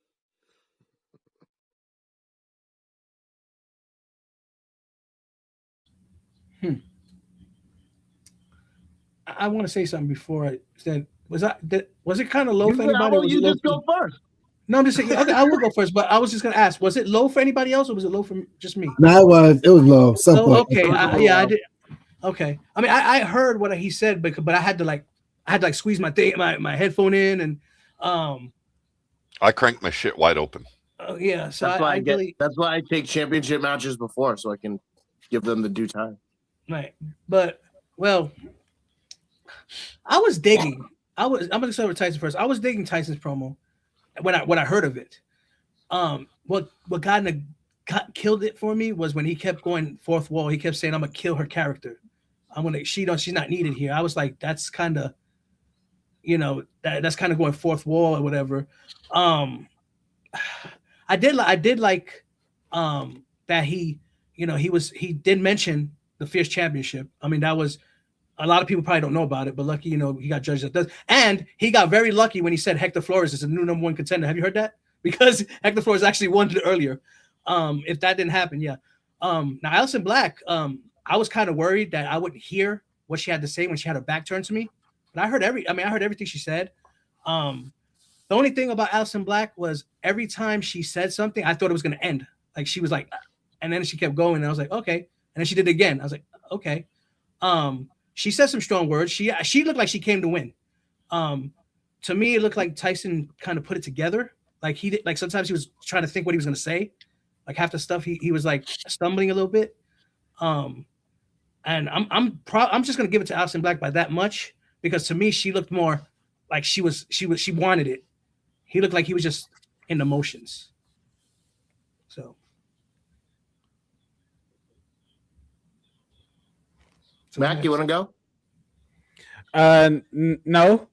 I want to say something before I said. Was it kind of low for anybody? How about you just go first? No, I'm just saying. Okay, I will go first, but I was just gonna ask: was it low for anybody else, or was it low for just me? No, it was low. Oh, okay, yeah, I did. Okay, I mean, I heard what he said, but I had to squeeze my headphone in, and I cranked my shit wide open. Yeah, so that's why I take championship matches before, so I can give them the due time. Right, but well, I was digging. I'm gonna start with Tyson first. I was digging Tyson's promo when I heard of it. What killed it for me was when he kept going fourth wall. He kept saying, "I'm gonna kill her character. She's not needed here." I was like, that's kind of, that's kind of going fourth wall or whatever. I did like that he did mention the Fierce Championship. I mean, that was, a lot of people probably don't know about it, but lucky, he got judged that does. And he got very lucky when he said Hector Flores is a new #1 contender. Have you heard that? Because Hector Flores actually won it earlier. If that didn't happen, yeah. Now Aleister Black, I was kind of worried that I wouldn't hear what she had to say when she had her back turned to me. But I heard everything she said. The only thing about Aleister Black was every time she said something, I thought it was going to end. Like she was like, and then she kept going, and I was like, okay. And then she did it again. I was like, okay. She said some strong words. She looked like she came to win. To me, it looked like Tyson kind of put it together. Like he did. Like sometimes he was trying to think what he was going to say. Like half the stuff he was like stumbling a little bit. And I'm just going to give it to Aleister Black by that much, because to me she looked more like she wanted it. He looked like he was just in the motions. So Mac, you want to go? No.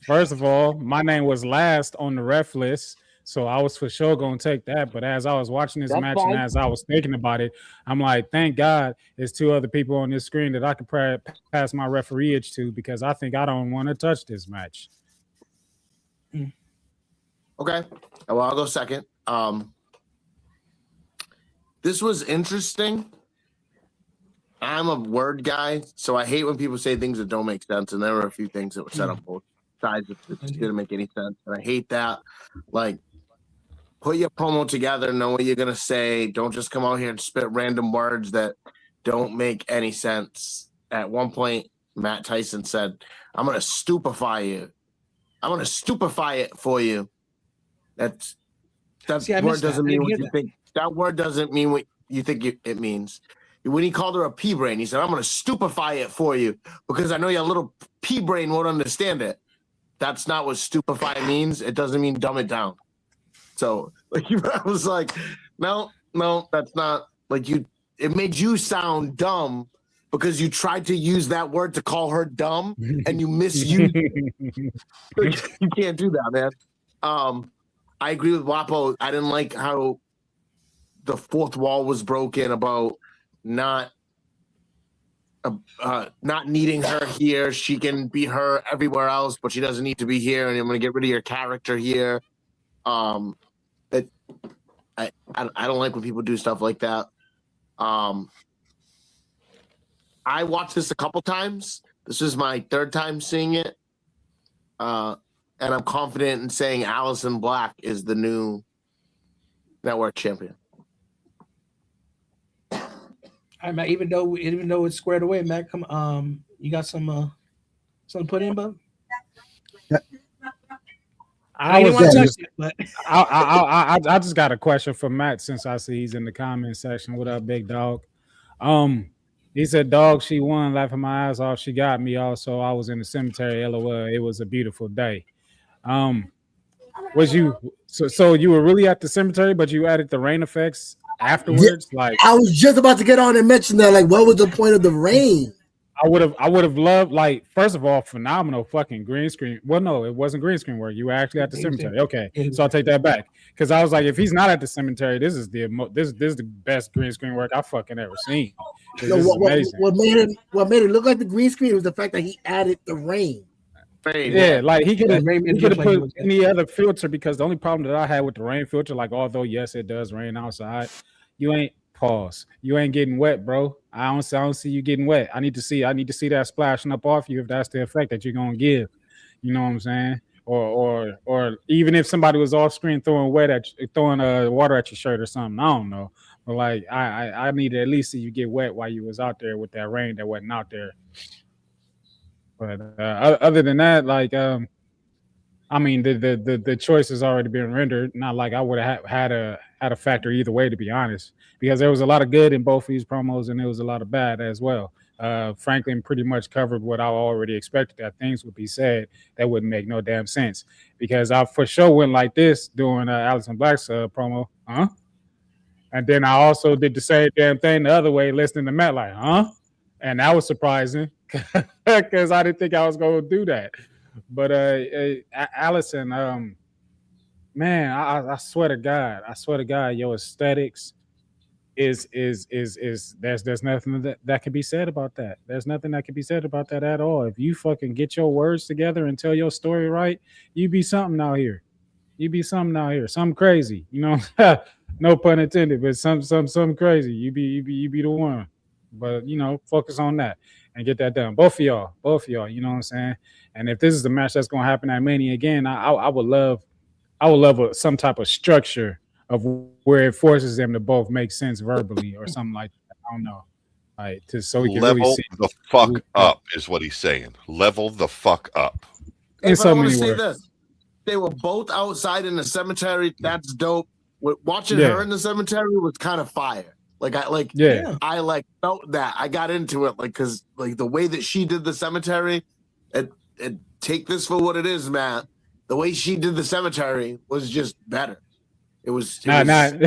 First of all, my name was last on the ref list, so I was for sure gonna take that. But as I was watching this match and as I was thinking about it, I'm like, thank God there's two other people on this screen that I could pass my refereeage to, because I think I don't want to touch this match. Okay. Well, I'll go second. This was interesting. I'm a word guy, so I hate when people say things that don't make sense. And there were a few things that were said on both sides that didn't make any sense. And I hate that. Like, put your promo together, know what you're going to say. Don't just come out here and spit random words that don't make any sense. At one point, Matt Tyson said, I'm going to stupefy you. I'm going to stupefy it for you. That word doesn't mean what you think. That word doesn't mean what you think it means. When he called her a pea brain, he said, I'm going to stupefy it for you because I know your little pea brain won't understand it. That's not what stupefy means. It doesn't mean dumb it down. So like, I was like, no, that's not like you. It made you sound dumb because you tried to use that word to call her dumb and you misused it. You can't do that, man. I agree with Wapo. I didn't like how the fourth wall was broken about not needing her here. She can be her everywhere else, but she doesn't need to be here. And I'm going to get rid of your character here. I don't like when people do stuff like that. I watched this a couple times. This is my third time seeing it. And I'm confident in saying Allison Black is the new network champion. All right, Matt, even though it's squared away, Matt, come you got something to put in, bud? I just got a question for Matt since I see he's in the comment section. What up, big dog? He said, dog, she won, laughing my ass off. She got me also. I was in the cemetery, LOL. It was a beautiful day. Was you so you were really at the cemetery, but you added the rain effects afterwards? Yeah, like I was just about to get on and mention that. Like, what was the point of the rain? I would have loved, like, first of all, phenomenal fucking green screen. Well, no, it wasn't green screen work. You were actually at the cemetery. Okay, so I'll take that back, because I was like, if he's not at the cemetery, this is the best green screen work I've fucking ever seen. No, what made it look like the green screen was the fact that he added the rain. Yeah, like he could have put any other filter, because the only problem that I had with the rain filter, like, although yes, it does rain outside, you ain't getting wet, bro. I don't see you getting wet. I need to see that splashing up off you if that's the effect that you're gonna give. You know what I'm saying? Or even if somebody was off screen throwing water at your shirt or something, I don't know. But like I need to at least see you get wet while you was out there with that rain that wasn't out there. But other than that, like I mean, the choice has already been rendered. Not like I would have had a factor either way, to be honest, because there was a lot of good in both of these promos and there was a lot of bad as well. Franklin pretty much covered what I already expected, that things would be said that wouldn't make no damn sense, because I for sure went like this doing Allison Black's promo, and then I also did the same damn thing the other way, listening to Matt like, and that was surprising because I didn't think I was going to do that. But Allison, man, I swear to God, your aesthetics is there's nothing that can be said about that. There's nothing that can be said about that at all. If you fucking get your words together and tell your story right, you be something out here. Something crazy, you know. No pun intended, but some crazy. You be the one. But you know, focus on that and get that done. Both of y'all, you know what I'm saying? And if this is the match that's gonna happen at Mania again, I would love some type of structure of where it forces them to both make sense verbally or something like that. I don't know. Like, so we can level really see the fuck up is what he's saying. Level the fuck up. In so many words. This. They were both outside in the cemetery. That's dope. Watching her in the cemetery was kind of fire. I felt that. I got into it, like, because like the way that she did the cemetery, and take this for what it is, Matt. The way she did the cemetery was just better. It was better.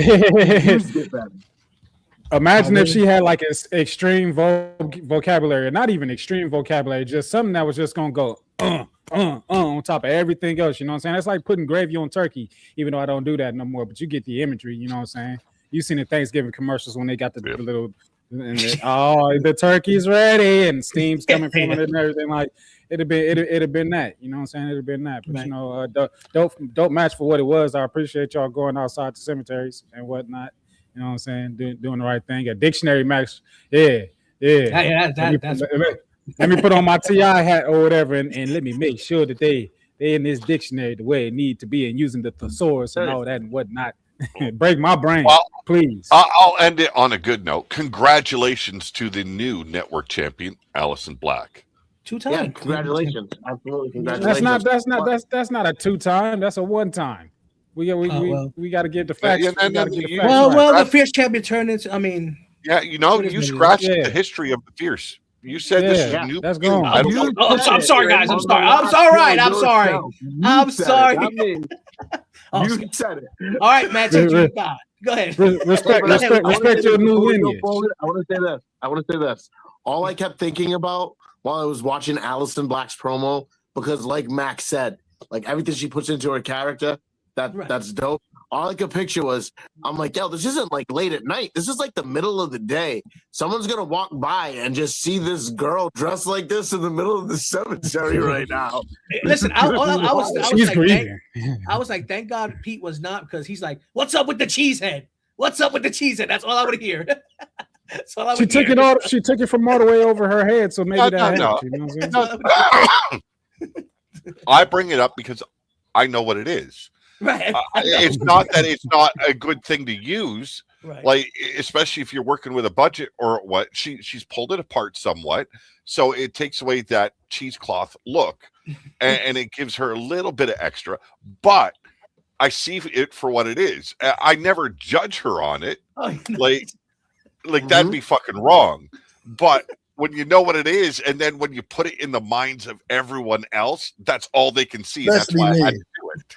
Imagine if she had like an extreme vocabulary, not even extreme vocabulary, just something that was just gonna go on top of everything else. You know what I'm saying? It's like putting gravy on turkey, even though I don't do that no more. But you get the imagery. You know what I'm saying? You seen the Thanksgiving commercials when they got the little, and the turkey's ready and steam's coming from it and everything. Like it'd have been that. You know what I'm saying? It'd have been that. But Right. you know, don't match for what it was. I appreciate y'all going outside the cemeteries and whatnot. You know what I'm saying? Doing the right thing. A dictionary match. Yeah. Let me put on my TI hat or whatever, and let me make sure that they in this dictionary the way it need to be, and using the thesaurus and all that and whatnot. Break my brain, please. I'll end it on a good note. Congratulations to the new network champion, Allison Black. 2 times. Yeah, congratulations. Absolutely, congratulations. That's not a 2-time. That's a 1-time. We got to get the facts. The fierce champion turned into. I mean, yeah, you scratched the history of the fierce. You said this is new. That's gone. I'm sorry, guys. I'm sorry. I'm sorry. You said it. All right, Matt. Go ahead. Respect your new lineage. I want to say this. All I kept thinking about while I was watching Allison Black's promo, because like Max said, like everything she puts into her character, that's dope. All I could picture was, I'm like, yo, this isn't like late at night. This is like the middle of the day. Someone's gonna walk by and just see this girl dressed like this in the middle of the cemetery right now. Listen, I was like, thank God Pete was not, because he's like, what's up with the cheesehead? What's up with the cheesehead? That's all I would hear. She took it from all the way over her head, so maybe that helped. You know what I'm saying? I bring it up because I know what it is. Right. It's not that it's not a good thing to use, right. Like especially if you're working with a budget or what. She's pulled it apart somewhat, so it takes away that cheesecloth look, and it gives her a little bit of extra. But I see it for what it is. I never judge her on it. Like that'd be fucking wrong. But when you know what it is, and then when you put it in the minds of everyone else, that's all they can see. That's why I had to do it.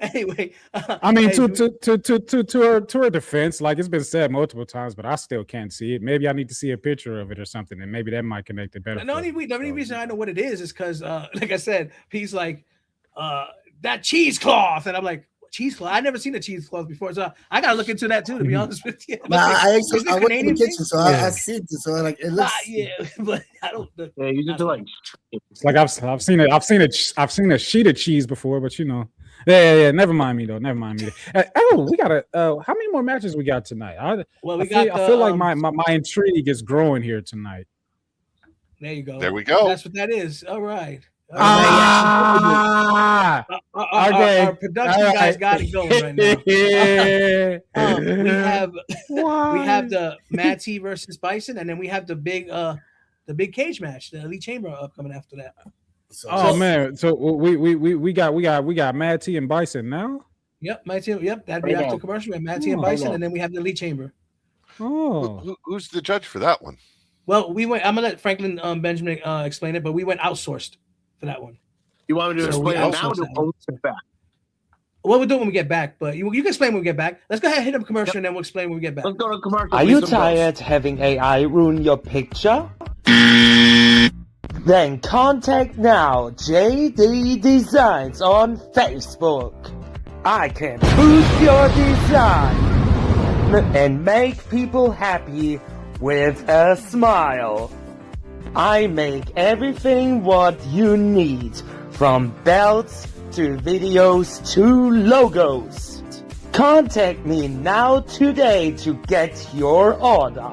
Anyway, I mean, to her defense, like it's been said multiple times, but I still can't see it. Maybe I need to see a picture of it or something, and maybe that might connect it better. The only reason I know what it is because, like I said, Pete's like that cheesecloth, and I'm like, cheesecloth? I never seen a cheesecloth before, so I gotta look into that too. To be honest with you, I went in the kitchen, so I see it. So like it looks. But I don't. Yeah, you just like. It's like I've seen a sheet of cheese before, but you know, yeah. Never mind me though. We got how many more matches we got tonight? I feel like my intrigue is growing here tonight. There you go. There we go. That's what that is. All right. Our production guys got it going right now. We have the Mad T versus Bison, and then we have the big cage match, the Elite Chamber upcoming after that. Man, so we got Mad T and Bison now. Yep, Mad T. Yep, that'd be after commercial. We have Mad T and Bison, and then we have the Elite Chamber. Who's the judge for that one? Well, I'm gonna let Franklin Benjamin explain it, but we went outsourced for that one. You want me to explain it now? Well, we'll do it when we get back, but you can explain when we get back. Let's go ahead and hit up commercial, and then we'll explain when we get back. Let's go to commercial. Are you tired having AI ruin your picture? Then contact now JD Designs on Facebook. I can boost your design and make people happy with a smile. I make everything what you need, from belts to videos to logos. Contact me now today to get your order.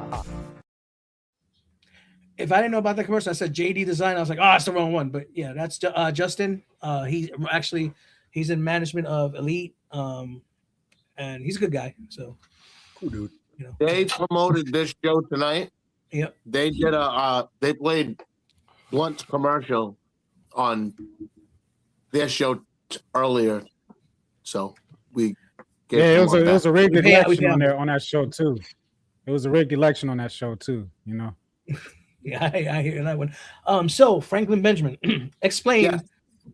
If I didn't know about that commercial, I said JD Design. I was like, oh, that's the wrong one. But yeah, that's Justin. He's in management of Elite, and he's a good guy. So cool, dude. You know, they promoted this show tonight. Yep. They did they played Blunt's commercial on their show earlier, so we. It was a rigged election on that show too. It was a rigged election on that show too. You know. Yeah, I hear that one. So Franklin Benjamin, explain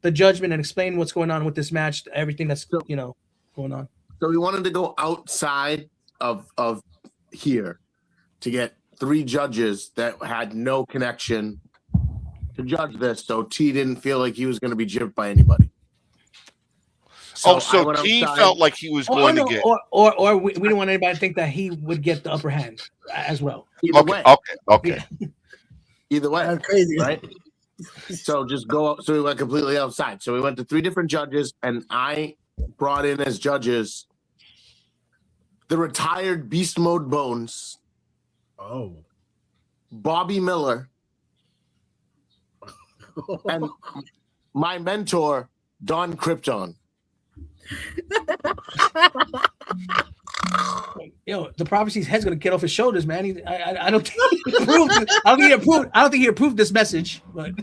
the judgment and explain what's going on with this match, everything that's going on. So we wanted to go outside of here to get 3 judges that had no connection to judge this, so T didn't feel like he was going to be gypped by anybody. So T felt like he was going to get, or we didn't want anybody to think that he would get the upper hand as well. Either way. Okay. Either way, That's crazy, right? So just go up. So we went completely outside. So we went to 3 different judges, and I brought in as judges the retired Beast Mode Bones. Oh. Bobby Miller. And my mentor, Don Krypton. Yo, the prophecy's head's gonna get off his shoulders, man. I don't think he approved. I don't think he approved this message. But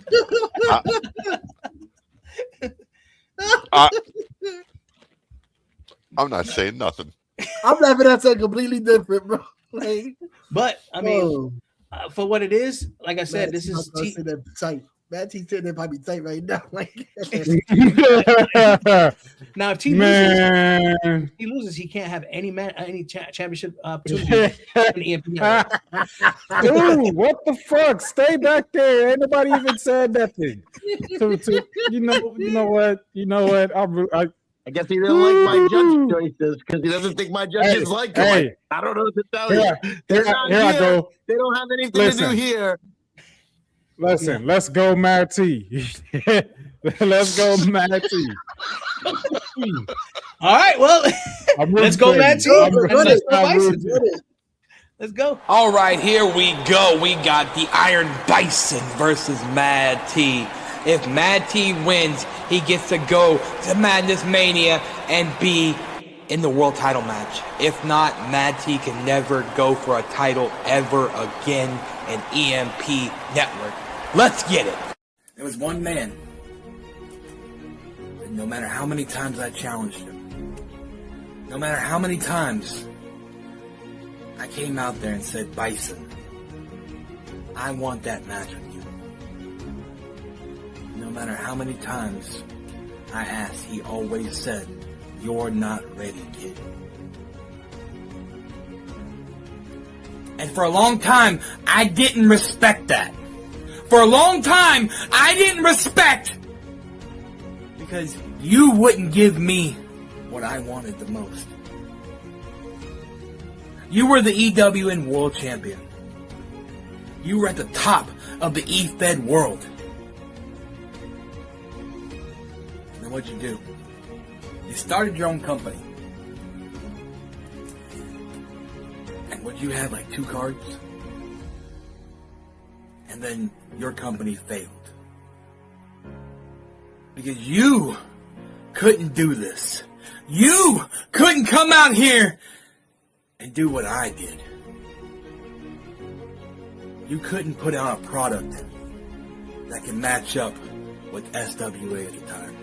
I'm not saying nothing. I'm laughing at something completely different, bro. Like, but I mean, for what it is, like I said, this is tight. Matt T sitting there probably tight right now. Like, now if T loses, he can't have any championship opportunity. Dude, what the fuck? Stay back there. Ain't nobody even said nothing. You know what? I guess he didn't like my judge choices because he doesn't think my judges like him. I don't know what to tell you. They're not here. I go. They don't have anything to do here. Listen, let's go, Matt T. Let's go, Matt T. All right, well, let's go, Matt T. Let's go. All right, here we go. We got the Iron Bison versus Mad T. If Mad T wins, he gets to go to Madness Mania and be in the world title match. If not, Mad T can never go for a title ever again in EMP Network. Let's get it. There was one man, and no matter how many times I challenged him, no matter how many times I came out there and said, Bison, I want that match with you. No matter how many times I asked, he always said, you're not ready, kid. And for a long time, I didn't respect that. For a long time, I didn't respect because you wouldn't give me what I wanted the most. You were the EWN World Champion. You were at the top of the E-Fed world. And then what'd you do? You started your own company. And what you had, like 2 cards? And then your company failed. Because you couldn't do this. You couldn't come out here and do what I did. You couldn't put out a product that can match up with SWA at the time.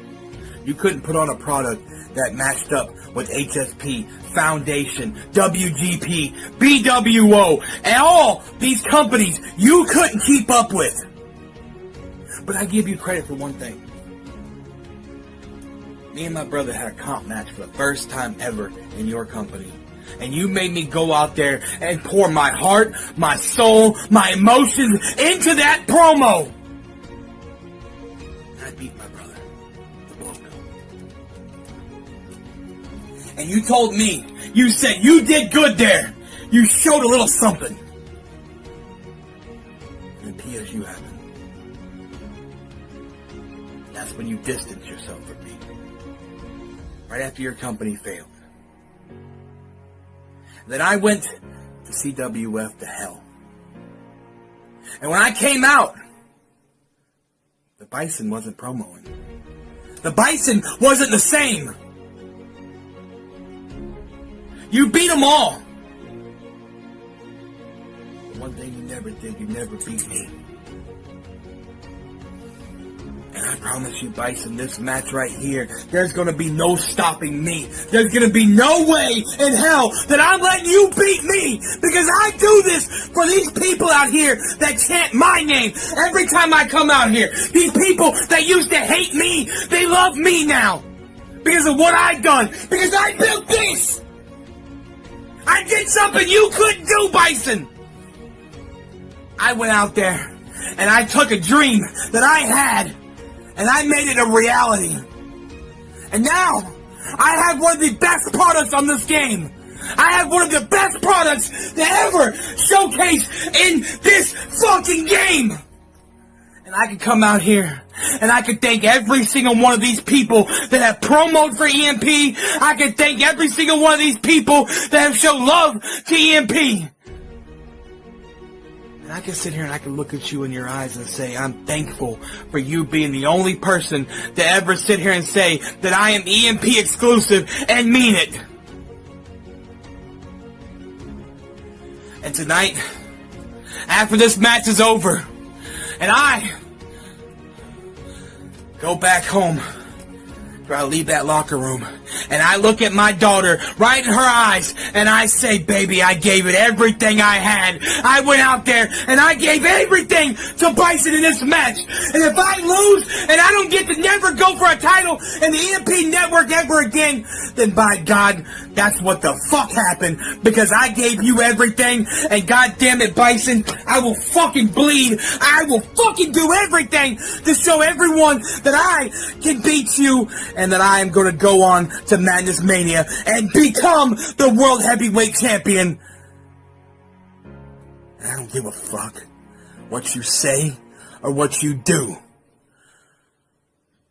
You couldn't put on a product that matched up with HSP, Foundation, WGP, BWO, and all these companies you couldn't keep up with. But I give you credit for one thing. Me and my brother had a comp match for the first time ever in your company. And you made me go out there and pour my heart, my soul, my emotions into that promo. And I beat my brother. And you told me, you said you did good there. You showed a little something. And PSU happened. That's when you distanced yourself from me. Right after your company failed. Then I went to CWF to hell. And when I came out, the Bison wasn't promoing. The Bison wasn't the same. You beat them all. But one thing you never did, you never beat me. And I promise you, Bison, this match right here, there's going to be no stopping me. There's going to be no way in hell that I'm letting you beat me. Because I do this for these people out here that chant my name every time I come out here. These people that used to hate me, they love me now. Because of what I've done. Because I built this. I did something you couldn't do, Bison. I went out there and I took a dream that I had and I made it a reality. And now I have one of the best products on this game. I have one of the best products to ever showcase in this fucking game. And I could come out here and I could thank every single one of these people that have promoted for EMP. I could thank every single one of these people that have shown love to EMP. And I can sit here and I can look at you in your eyes and say, I'm thankful for you being the only person to ever sit here and say that I am EMP exclusive and mean it. And tonight, after this match is over, and I go back home, or I leave that locker room, and I look at my daughter right in her eyes, and I say, baby, I gave it everything I had. I went out there, and I gave everything to Bison in this match. And if I lose, and I don't get to never go for a title in the EMP network ever again, then by God, that's what the fuck happened. Because I gave you everything, and God damn it, Bison, I will fucking bleed. I will fucking do everything to show everyone that I can beat you, and that I am going to go on to Madness Mania and become the World Heavyweight Champion. And I don't give a fuck what you say or what you do.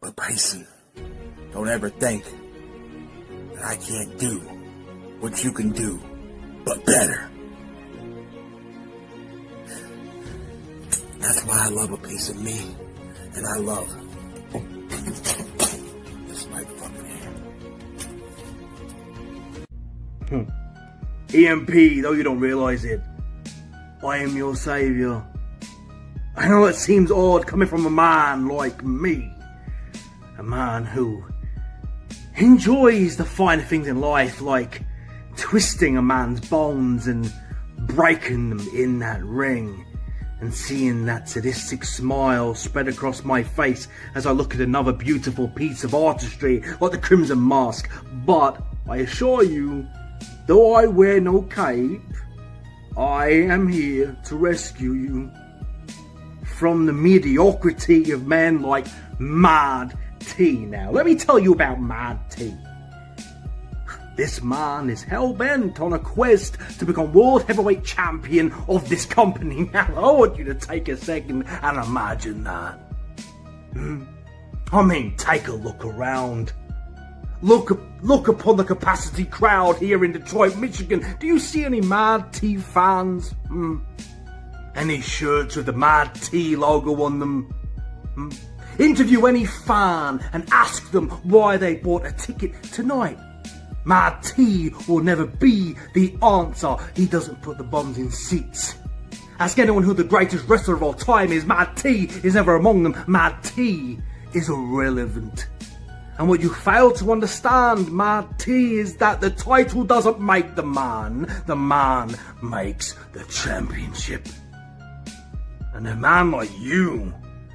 But Bison, don't ever think that I can't do what you can do, but better. That's why I love a piece of me, and I love this microphone here. EMP, though you don't realise it, I am your saviour. I know it seems odd coming from a man like me. A man who enjoys the finer things in life, like twisting a man's bones and breaking them in that ring. And seeing that sadistic smile spread across my face as I look at another beautiful piece of artistry like the Crimson Mask. But I assure you, though I wear no cape, I am here to rescue you from the mediocrity of men like Mad T. Now, let me tell you about Mad T. This man is hell-bent on a quest to become World Heavyweight Champion of this company. Now, I want you to take a second and imagine that. I mean, take a look around. Look upon the capacity crowd here in Detroit, Michigan. Do you see any Mad T fans? Any shirts with the Mad T logo on them? Interview any fan and ask them why they bought a ticket tonight. Mad T will never be the answer. He doesn't put the bombs in seats. Ask anyone who the greatest wrestler of all time is. Mad T is never among them. Mad T is irrelevant. And what you fail to understand, Mad T, is that the title doesn't make the man makes the championship. And a man like you,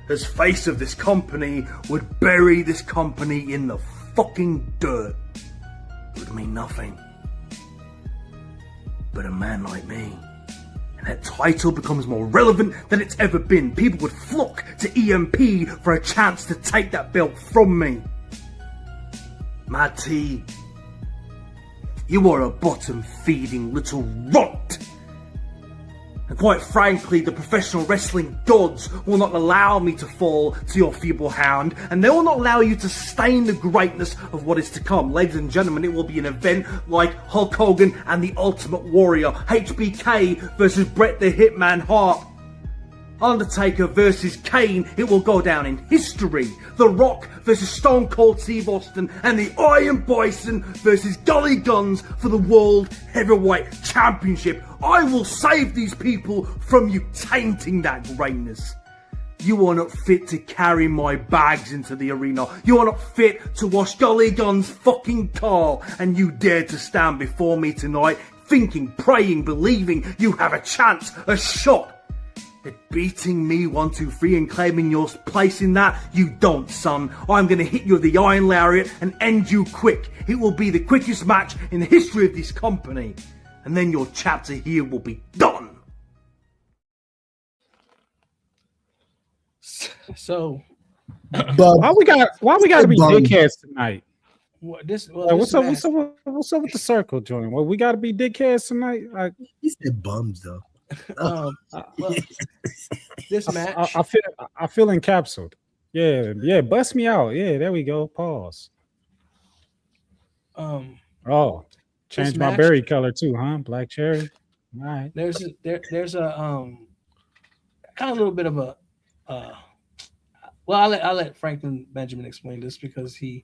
as face of this company, would bury this company in the fucking dirt. It would mean nothing. But a man like me, and that title becomes more relevant than it's ever been. People would flock to EMP for a chance to take that belt from me. Mad T, you are a bottom-feeding little runt. And quite frankly, the professional wrestling gods will not allow me to fall to your feeble hand, and they will not allow you to stain the greatness of what is to come. Ladies and gentlemen, it will be an event like Hulk Hogan and the Ultimate Warrior, HBK versus Bret the Hitman Hart, Undertaker versus Kane. It will go down in history. The Rock versus Stone Cold Steve Austin, and the Iron Bison versus Gully Guns for the World Heavyweight Championship. I will save these people from you tainting that greatness. You are not fit to carry my bags into the arena. You are not fit to wash Gully Gun's fucking car, and you dare to stand before me tonight thinking, praying, believing you have a chance, a shot at beating me 1, 2, 3 and claiming your place in that. You don't, son. I'm going to hit you with the Iron Lariat and end you quick. It will be the quickest match in the history of this company. and then your chapter here will be done. So, why we got to be dickheads tonight? What's up with the circle joint? Well, we got to be dickheads tonight. He said bums though. This match, I feel encapsulated. Yeah, bust me out. Yeah, there we go. Pause. Change my berry color too, huh? Black cherry. All right. There's a kind of a little bit of a well, I'll let Franklin Benjamin explain this because he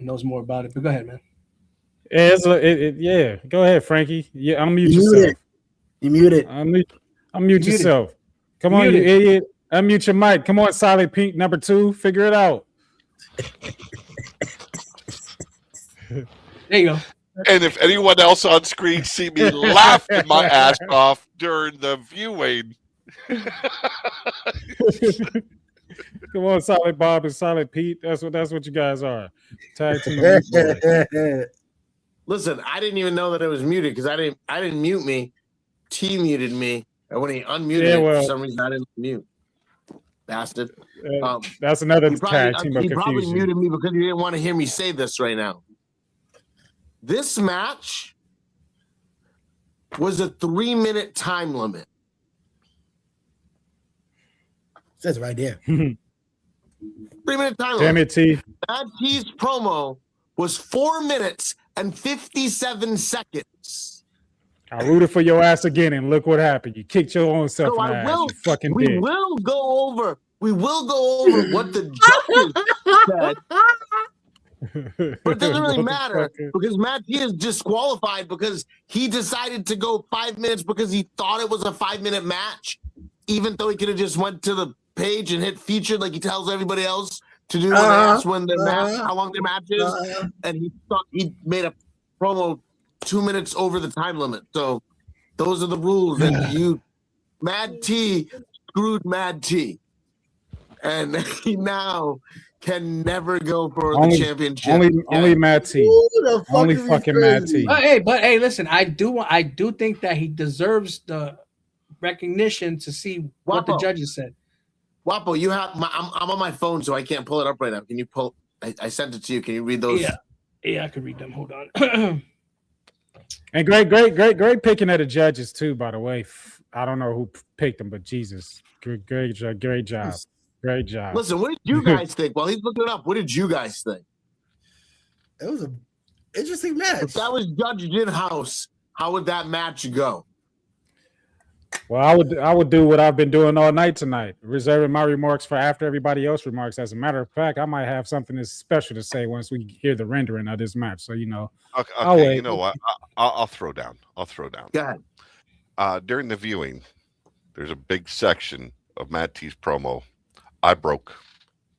knows more about it. But go ahead, man. Yeah, go ahead, Frankie. Yeah, unmute yourself. You muted. Unmute yourself. Come on, you idiot. Unmute your mic. Come on, Solid Pink number 2. Figure it out. There you go. And if anyone else on screen see me laughing my ass off during the viewing. Come on, Solid Bob and Solid Pete. That's what you guys are. Tag team. Listen, I didn't even know that it was muted because I didn't mute me. T muted me, and when he unmuted for some reason I didn't mute. Bastard. That's another tag team of He confusion. probably muted me because he didn't want to hear me say this right now. This match was a 3-minute time limit. It says right there. 3-minute time Damn limit. it, T. Mad T's promo was 4 minutes and 57 seconds. I rooted for your ass again, and look what happened. You kicked your own self in the ass. You fucking we did. will go over what the judges said. But it doesn't really matter because Matt T is disqualified because he decided to go 5 minutes because he thought it was a 5-minute match, even though he could have just went to the page and hit featured like he tells everybody else to do when they ask when the match, how long their match is, and he thought he made a promo 2 minutes over the time limit. So those are the rules, and Mad T screwed Mad T, and he now can never go for the championship. Only Mad T. Only fucking Mad T. But hey, listen, I do think that he deserves the recognition to see what the judges said. Wapo, you have I'm on my phone, so I can't pull it up right now. Can you pull? I sent it to you. Can you read those? Yeah, I can read them. Hold on. And great picking of the judges too. By the way, I don't know who picked them, but Jesus, great job. Great job. Listen, what did you guys think? While he's looking it up, what did you guys think? It was an interesting match. If that was judged in house, how would that match go? Well, I would do what I've been doing all night tonight, reserving my remarks for after everybody else remarks. As a matter of fact, I might have something special to say once we hear the rendering of this match. So Okay, you know what? I'll throw down. Go ahead. During the viewing, there's a big section of Matt T's promo. I broke.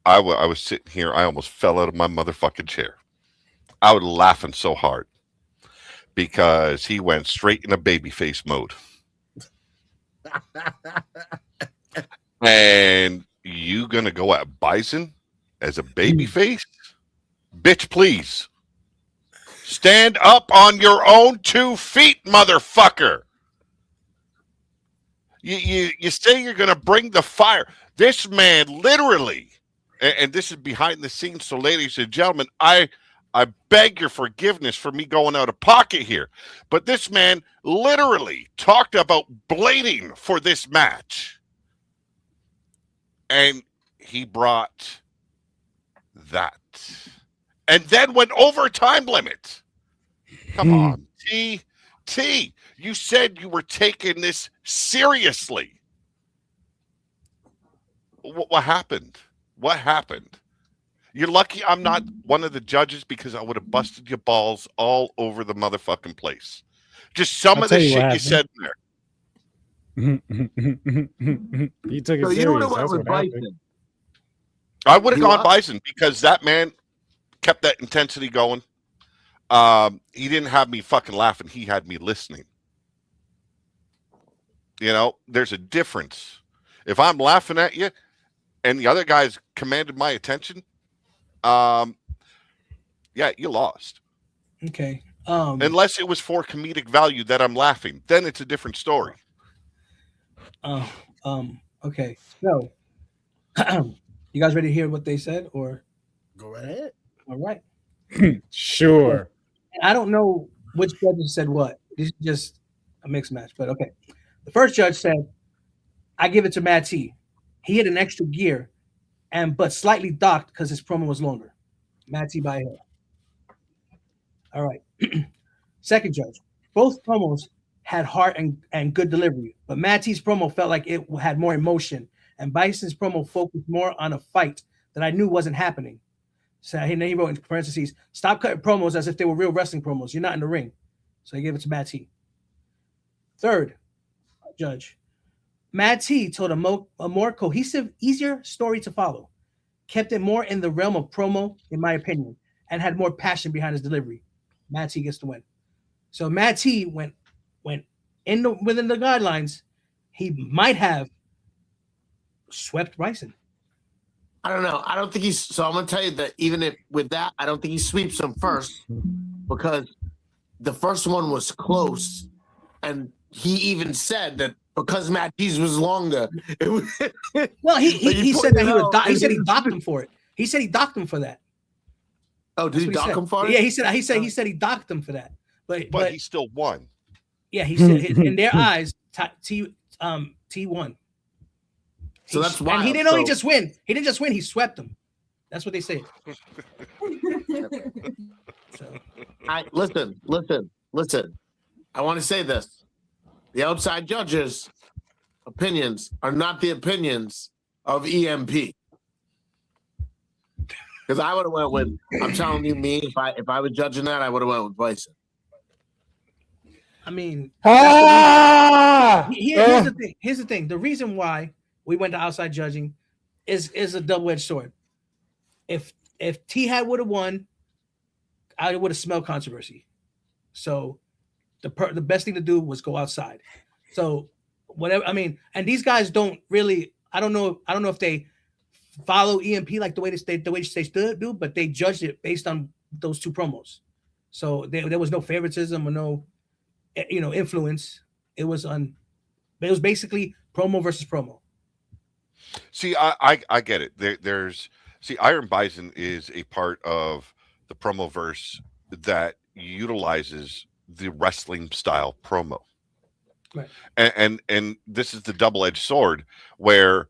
I was sitting here. I almost fell out of my motherfucking chair. I was laughing so hard because he went straight into babyface mode. And you gonna go at Bison as a babyface? Bitch, please. Stand up on your own 2 feet, motherfucker. You say you're gonna bring the fire. This man literally, and this is behind the scenes, so ladies and gentlemen, I beg your forgiveness for me going out of pocket here, but this man literally talked about blading for this match, and he brought that, and then went over time limit. Come on, T, you said you were taking this seriously. What happened? What happened? You're lucky I'm not one of the judges because I would have busted your balls all over the motherfucking place. Just some of the shit you said in there. You took it So serious. you know what That's was what happened. Bison? I would have You gone up? Bison because that man kept that intensity going. He didn't have me fucking laughing. He had me listening. You know, there's a difference. If I'm laughing at you and the other guys commanded my attention, yeah, you lost. Okay. Unless it was for comedic value that I'm laughing, then it's a different story. Okay. So, you guys ready to hear what they said, or go right ahead? All right. Sure. I don't know which judges said what. This is just a mixed match, but okay. The first judge said, "I give it to Matt T. He hit an extra gear, but slightly docked because his promo was longer." Matt T by hair. All right. Second judge. Both promos had heart and good delivery, but Matt T's promo felt like it had more emotion, and Bison's promo focused more on a fight that I knew wasn't happening. So he wrote in parentheses, "Stop cutting promos as if they were real wrestling promos. You're not in the ring." So he gave it to Matt T. Third judge. Matt T told a more cohesive, easier story to follow. Kept it more in the realm of promo, in my opinion, and had more passion behind his delivery. Matt T gets the win. So Matt T went within the guidelines. He might have swept Bison. I don't know. I don't think he's. So I'm gonna tell you that even with that, I don't think he sweeps him first because the first one was close, and he even said that because Matt T's was longer. It was, well, he said that he said he docked him for it. He said he docked him for that. Oh, did he dock him for it? Yeah, he said he docked him for that. But he still won. Yeah, he said in their eyes, T won. So that's why he didn't only just win. He didn't just win. He swept them. That's what they say. Listen. I want to say this: the outside judges' opinions are not the opinions of EMP. Because I would have went with. I'm telling you, if I was judging that, I would have went with Bison. I mean, Ah! Here's the thing. The reason why we went to outside judging is a double-edged sword. If T had would have won, I would have smelled controversy. So the best thing to do was go outside. So whatever. I mean, and these guys don't really. I don't know if they follow EMP like the way they do, but they judged it based on those two promos. So there was no favoritism or no, influence. It was basically promo versus promo. See, I get it. There's Iron Bison is a part of the promo verse that utilizes the wrestling style promo. Right. And this is the double-edged sword where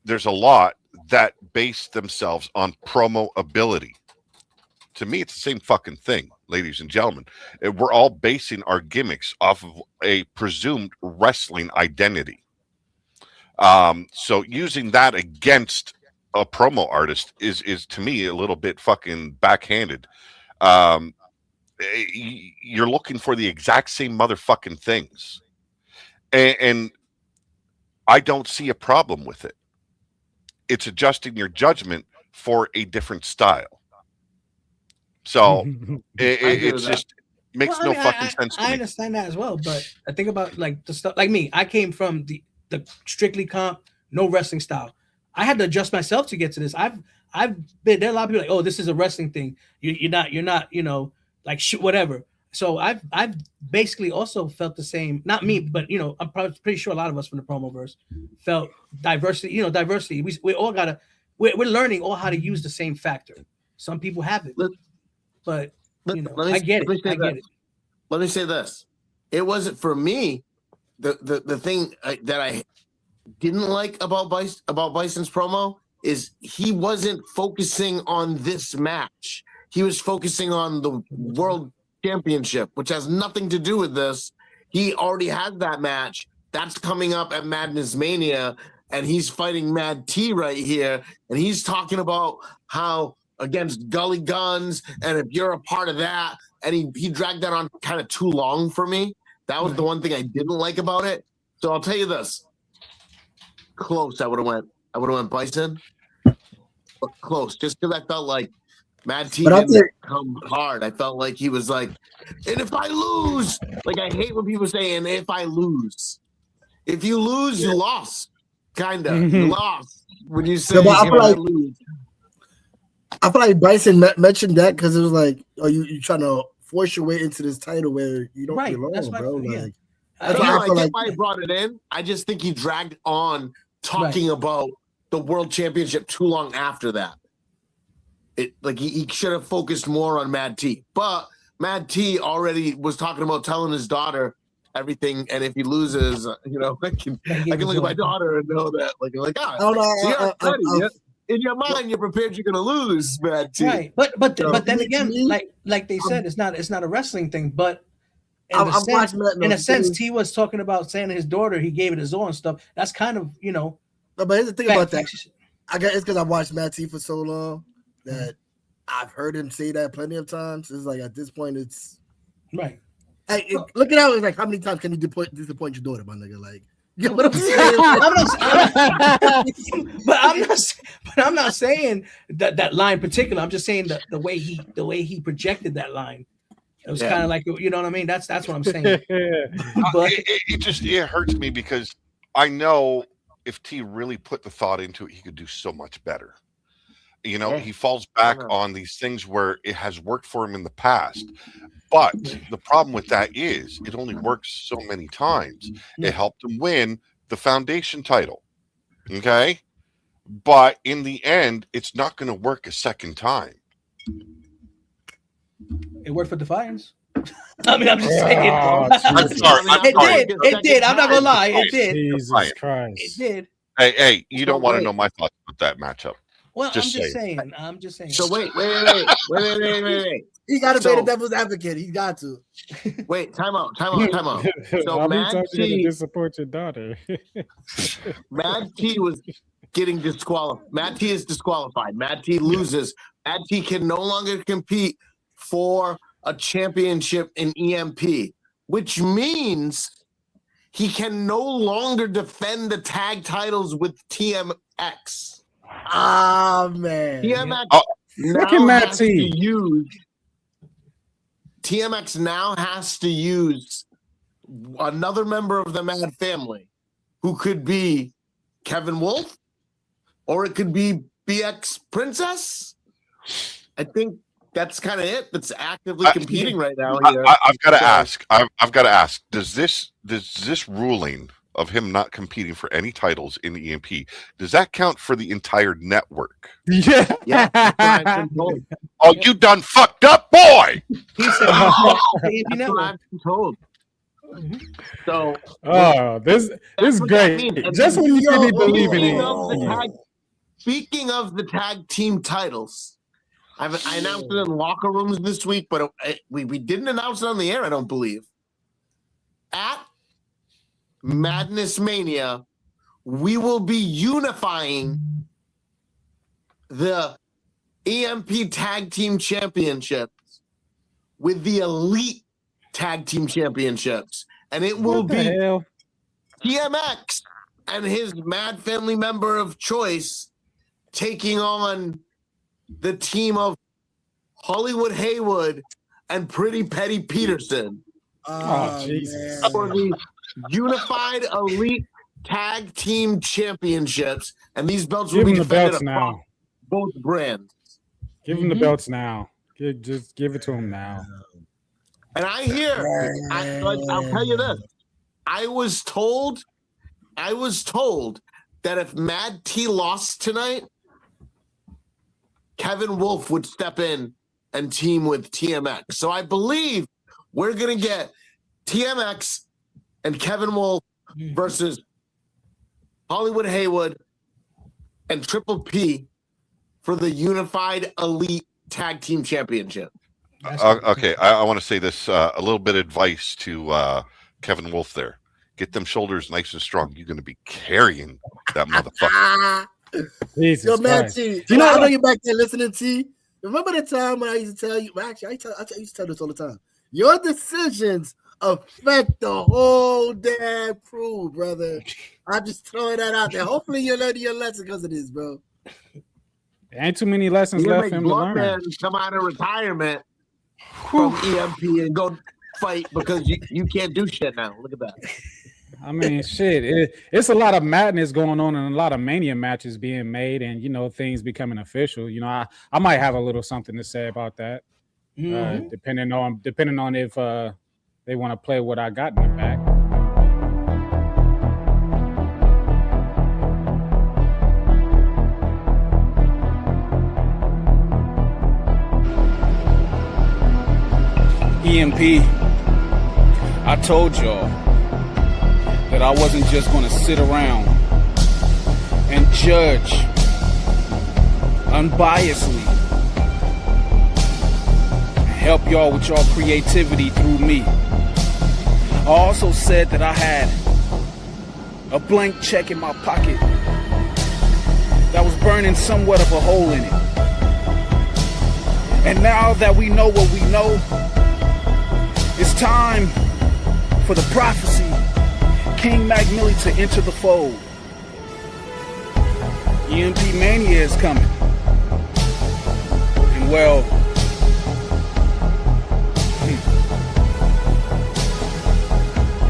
there's a lot that base themselves on promo ability. To me, it's the same fucking thing, ladies and gentlemen. We're all basing our gimmicks off of a presumed wrestling identity. So using that against a promo artist is to me a little bit fucking backhanded. You're looking for the exact same motherfucking things. And I don't see a problem with it. It's adjusting your judgment for a different style. So it's just makes no fucking sense to me. I understand that as well, but I think about like the stuff like me. I came from the strictly comp, no wrestling style. I had to adjust myself to get to this. I've been there. A lot of people like, oh, this is a wrestling thing. You're not, like shoot whatever. So I've basically also felt the same. Not me, but I'm probably pretty sure a lot of us from the promoverse felt diversity. Diversity. We all we're learning all how to use the same factor. Some people have it, but I get it. Let me say this: it wasn't for me. The thing that I didn't like about Bison's promo is he wasn't focusing on this match. He was focusing on the world championship, which has nothing to do with this. He already had that match. That's coming up at Madness Mania, and he's fighting Mad T right here, and he's talking about how against Gully Guns, and if you're a part of that, and he dragged that on kind of too long for me. That was the one thing I didn't like about it. So I'll tell you this: close. I would have went Bison, but close, just because I felt like Mad T didn't come hard. I felt like he was like, and if I lose, like I hate when people say, and if I lose. If you lose, you lost. Kinda. You lost. When you say I feel like Bison mentioned that because it was like, oh, you trying to force your way into this title where you don't belong, bro. Like, I that's why I feel get like why he brought it in. I just think he dragged on talking about the world championship too long after that. It like he should have focused more on Mad T. But Mad T already was talking about telling his daughter everything, and if he loses, I can look at my daughter and know that, in your mind, you're prepared you're gonna lose, Mad T. Right, but then again, like they said, it's not a wrestling thing, but in a sense, T was talking about saying to his daughter he gave it his all and stuff. That's kind of No, but here's the thing about that. I guess it's because I watched Mad T for so long that I've heard him say that plenty of times. It's like at this point, it's right. Hey, look at how it's like how many times can you disappoint your daughter, my nigga? Like, you know what I'm saying? I'm not saying that line in particular. I'm just saying the way he projected that line. It was kind of like, you know what I mean? That's what I'm saying. But it hurts me because I know if T really put the thought into it, he could do so much better. He falls back on these things where it has worked for him in the past. But the problem with that is it only works so many times. It helped him win the foundation title. Okay? But in the end, it's not going to work a second time. It worked for Defiance. I mean, I'm just saying. I'm sorry. It did. I'm not going to lie. It did. Jesus Christ. It did. Hey, you don't want to know my thoughts about that matchup. Well, I'm just saying. So wait. He got to play the devil's advocate. He got to. Wait, time out. So Mad T disappoint your daughter. Mad T was getting disqualified. Mad T is disqualified. Mad T loses. Mad T can no longer compete for a championship in EMP, which means he can no longer defend the tag titles with TMX. Ah, man. TMX now has to use another member of the Mad family who could be Kevin Wolf or it could be BX Princess. I think that's kind of it that's actively competing right now here. I've got to ask. I've got to ask. Does this ruling of him not competing for any titles in the EMP, does that count for the entire network? Yeah. Oh, you done fucked up, boy. He said that's what I've been told. So this is great. Just when you should be believing it. Speaking of the tag team titles, I announced it in locker rooms this week, but we didn't announce it on the air, I don't believe. At Madness Mania, we will be unifying the EMP Tag Team Championships with the Elite Tag Team Championships. And it will be TMX and his Mad family member of choice taking on the team of Hollywood Haywood and Pretty Petty Peterson. Oh, Jesus. For the Unified Elite Tag Team Championships, and these belts will be defended across both brands. Give him the belts now. Just give it to him now. And I hear, I'll tell you this: I was told that if Mad T lost tonight, Kevin Wolf would step in and team with TMX. So I believe we're gonna get TMX and Kevin Wolf versus Hollywood Haywood and Triple P for the Unified Elite Tag Team Championship. Okay, I want to say this a little bit of advice to Kevin Wolf there. Get them shoulders nice and strong. You're going to be carrying that motherfucker. Jesus Yo, man, Christ. T. I know you're back there listening, T. Remember the time when I used to tell you? Well, actually, I used to tell this all the time. Your decisions affect the whole damn crew, brother. I'm just throwing that out there. Hopefully, you learn your lesson because of this, bro. There ain't too many lessons left for him to learn. Man come out of retirement from EMP and go fight because you can't do shit now. Look at that. I mean, shit. It's a lot of madness going on and a lot of Mania matches being made, and things becoming official. I might have a little something to say about that. Depending on if they want to play what I got in the back. EMP, I told y'all that I wasn't just going to sit around and judge unbiasedly, help y'all with y'all creativity through me. I also said that I had a blank check in my pocket that was burning somewhat of a hole in it. And now that we know what we know, it's time for the prophecy, King Mac Millie, to enter the fold. EMP Mania is coming. And well,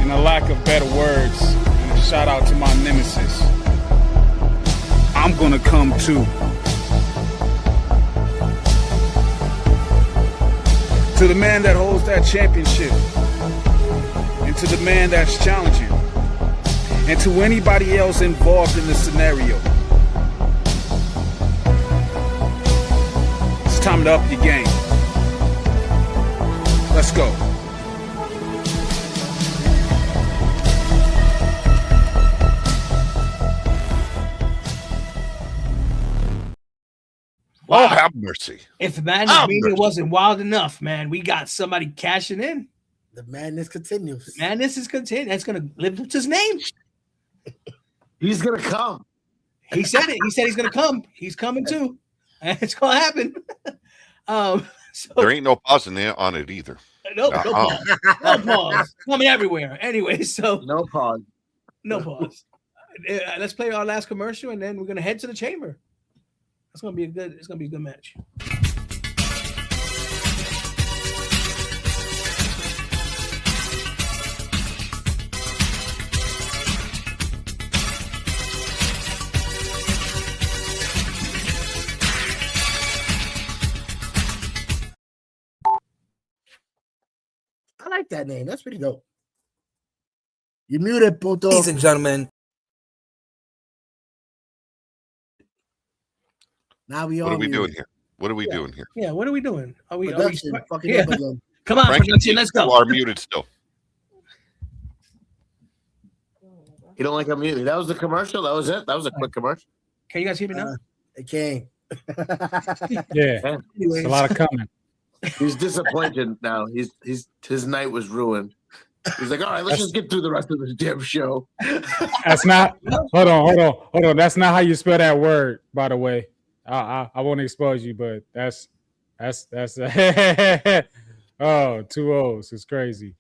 in a lack of better words, and a shout out to my nemesis, I'm gonna come too. To the man that holds that championship, and to the man that's challenging, and to anybody else involved in the scenario, it's time to up your game. Let's go. Wow. Oh, have mercy. If Madness Mania wasn't wild enough, man, we got somebody cashing in. The madness continues. Madness is continuing. That's going to live up to his name. He's going to come. He said it. He said he's going to come. He's coming too. And it's going to happen. So, there ain't no pause on it either. No pause. No pause. Coming everywhere. Anyway, so no pause. No pause. Let's play our last commercial, and then we're going to head to the chamber. It's gonna be a good match. I like that name. That's pretty dope. You muted, Puto. Ladies and gentlemen. Now we what are we doing here? What are we doing here? Yeah, what are we doing? Are we fucking up again? Come on, Frank, production, let's go. You are muted still. You don't like unmuted. That was the commercial. That was it. That was a quick commercial. Can you guys hear me now? It came. Yeah, it's a lot of coming. He's disappointed now. His night was ruined. He's like, all right, let's just get through the rest of this damn show. That's not. Hold on. That's not how you spell that word, by the way. I won't expose you, but that's oh, 2 O's. It's crazy.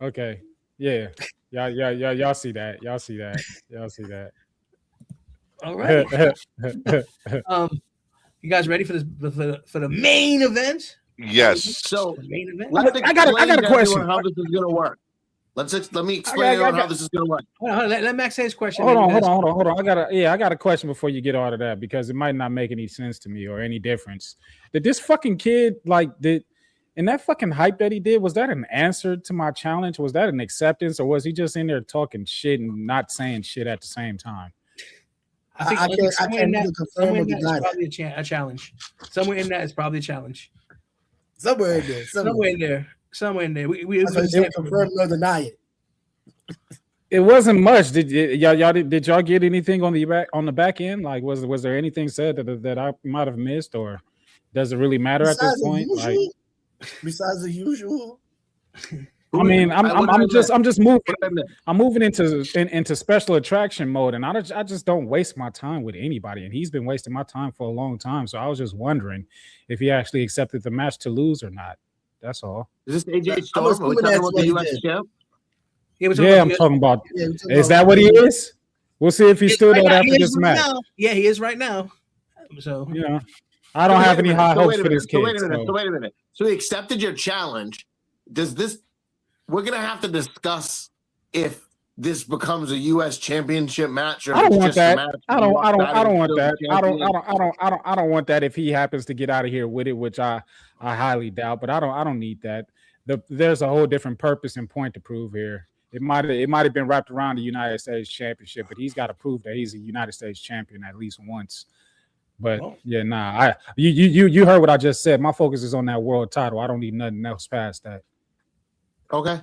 Okay. Yeah. Y'all see that. Y'all see that. All right. You guys ready for the main event? Yes. So main event. I got a question. How this is gonna work? Let me explain how this is gonna work. Hold on, let Max say his question. Hold on. I got a question before you get out of that, because it might not make any sense to me or any difference. Did this fucking kid and that fucking hype that he did, was that an answer to my challenge? Was that an acceptance, or was he just in there talking shit and not saying shit at the same time? I think somewhere in that is probably a challenge. Somewhere in that is probably a challenge. Somewhere in there. Somewhere in there. We confirm or deny it. It wasn't much. Did y'all get anything on the back end? Like, was there anything said that I might have missed, or does it really matter at this point? Like, besides the usual. I mean, I'm just moving. I'm moving into special attraction mode, and I just don't waste my time with anybody. And he's been wasting my time for a long time. So I was just wondering if he actually accepted the match to lose or not. That's all. Is this AJ Storm? Are we talking about the US champ? Yeah, I'm talking about. Is that what he is? We'll see if he stood out after this match. Yeah, he is right now. So I don't have any high hopes for this kid. Wait a minute. So he accepted your challenge. Does this? We're gonna have to discuss if this becomes a U.S. championship match. Or I don't it's want just a that. match I don't walk want out of the that. champion. I don't want that if he happens to get out of here with it, which I highly doubt. But I don't need that. There's a whole different purpose and point to prove here. It might have been wrapped around the United States Championship, but he's got to prove that he's a United States champion at least once. But yeah, nah. You heard what I just said. My focus is on that world title. I don't need nothing else past that. Okay.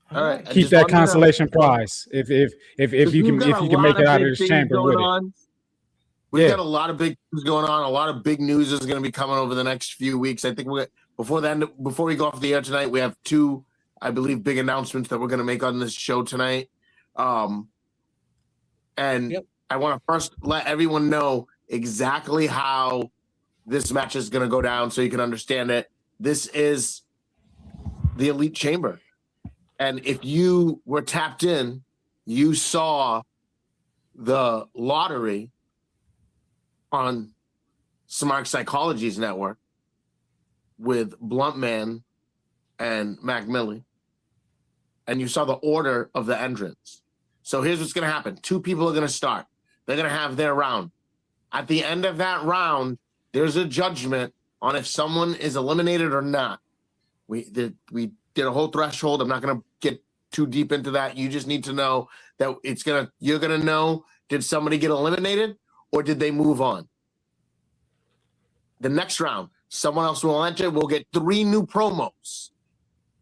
All right. Keep that consolation prize if you can make it out of this chamber with it. We've got a lot of big things going on. A lot of big news is going to be coming over the next few weeks. I think before we go off the air tonight, we have two, I believe, big announcements that we're going to make on this show tonight. I want to first let everyone know exactly how this match is going to go down so you can understand it. This is the Elite Chamber. And if you were tapped in, you saw the lottery on Smart Psychology's network with Bluntman and Mac Millie. And you saw the order of the entrants. So here's what's going to happen. Two people are going to start. They're going to have their round. At the end of that round, there's a judgment on if someone is eliminated or not. We did a whole threshold. I'm not going to get too deep into that. You just need to know that you're going to know, did somebody get eliminated or did they move on? The next round, someone else will enter. We'll get 3 new promos.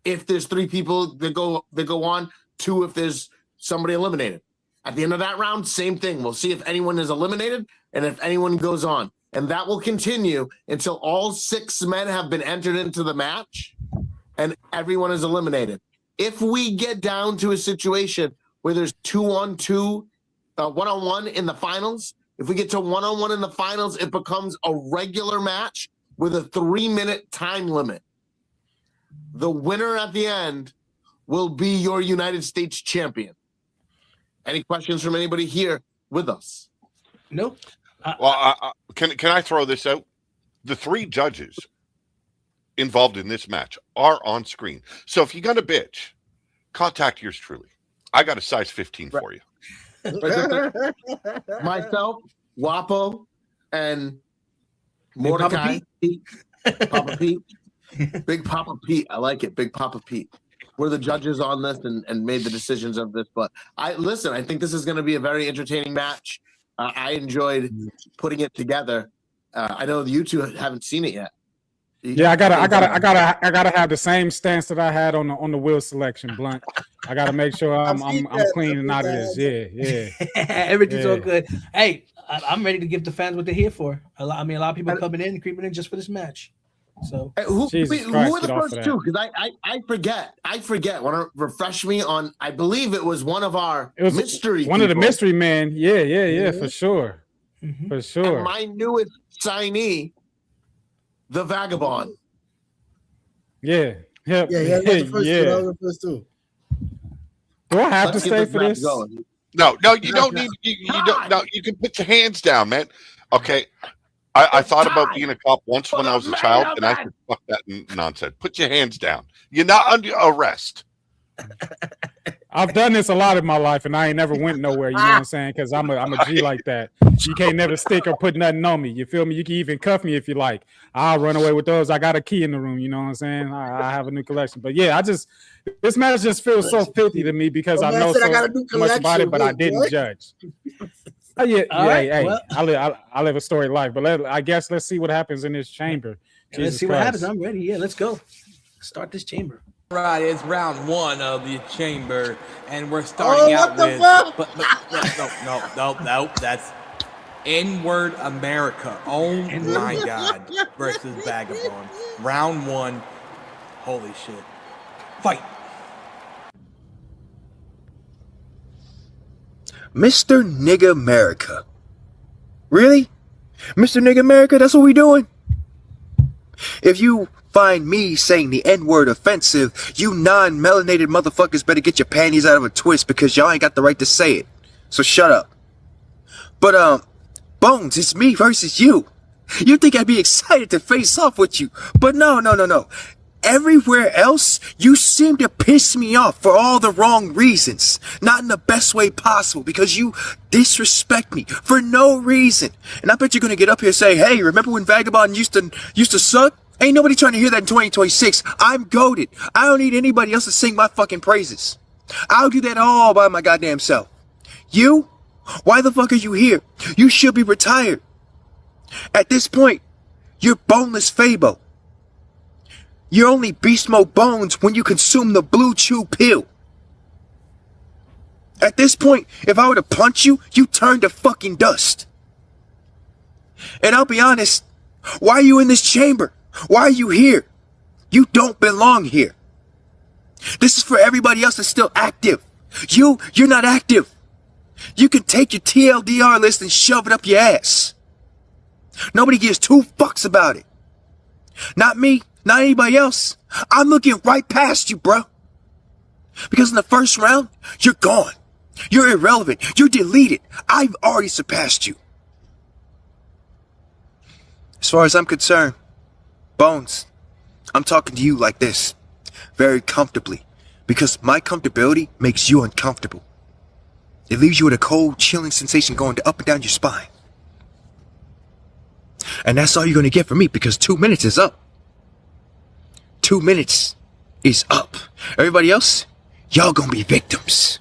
If there's 3 people that go on, 2 if there's somebody eliminated. At the end of that round, same thing. We'll see if anyone is eliminated and if anyone goes on. And that will continue until all 6 men have been entered into the match and everyone is eliminated. If we get down to a situation where there's 2-on-2, 1-on-1 in the finals, if we get to 1-on-1 in the finals, it becomes a regular match with a 3-minute time limit. The winner at the end will be your United States champion. Any questions from anybody here with us? Nope. Can I throw this out? The 3 judges involved in this match are on screen. So if you're going to bitch, contact yours truly. I got a size 15 for you. Myself, Wapo, and Mordecai. Papa Pete. Big Papa Pete. I like it. Big Papa Pete. We're the judges on this and made the decisions of this. But I think this is going to be a very entertaining match. I enjoyed putting it together. I know you two haven't seen it yet. Yeah, I gotta have the same stance that I had on the wheel selection, Blunt. I gotta make sure I'm cleaning out of this. Yeah. Everything's all good. Hey, I'm ready to give the fans what they're here for. A lot of people coming in and creeping in just for this match. So who are the first 2? Because I forget. Want to refresh me on? I believe it was one of our mystery. One of the mystery men. Yeah, for sure. Mm-hmm. For sure. And my newest signee, the Vagabond. Yeah. Yeah, that was the first two. Do I have to stay for this? No, you don't need. You don't. No, you can put your hands down, man. Okay. I thought about being a cop once when I was a child, and I said, "Fuck that nonsense." Put your hands down. You're not under arrest. I've done this a lot in my life, and I ain't never went nowhere. You know what I'm saying? Because I'm a G like that. You can't never stick or put nothing on me. You feel me? You can even cuff me if you like. I'll run away with those. I got a key in the room. You know what I'm saying? I have a new collection. But yeah, this match just feels so filthy to me because I know so much about it, but I didn't judge. Hey, well, I live a story life, but I guess let's see what happens in this chamber. Let's see what happens. I'm ready. Yeah, let's go. Start this chamber. Right, it's round 1 of the chamber, and we're starting out with. No, that's N-word America. Oh my God, versus Vagabond. Round 1. Holy shit! Fight. Mr. Nigga America. Really? Mr. Nigga America, that's what we doing? If you find me saying the N-word offensive, you non-melanated motherfuckers better get your panties out of a twist because y'all ain't got the right to say it. So shut up. But, Bones, it's me versus you. You think I'd be excited to face off with you. But no. Everywhere else, you seem to piss me off for all the wrong reasons. Not in the best way possible, because you disrespect me for no reason. And I bet you're gonna get up here and say, hey, remember when Vagabond used to suck? Ain't nobody trying to hear that in 2026. I'm goated. I don't need anybody else to sing my fucking praises. I'll do that all by my goddamn self. You? Why the fuck are you here? You should be retired. At this point, you're boneless Fabo. You're only beast mode bones when you consume the blue chew pill. At this point, if I were to punch you, you turn to fucking dust. And I'll be honest, why are you in this chamber? Why are you here? You don't belong here. This is for everybody else that's still active. You're not active. You can take your TLDR list and shove it up your ass. Nobody gives two fucks about it. Not me, not anybody else. I'm looking right past you, bro. Because in the first round, you're gone. You're irrelevant. You're deleted. I've already surpassed you. As far as I'm concerned, Bones, I'm talking to you like this, very comfortably, because my comfortability makes you uncomfortable. It leaves you with a cold, chilling sensation going up and down your spine. And that's all you're going to get from me, because 2 minutes is up. 2 minutes is up. Everybody else, y'all gonna be victims.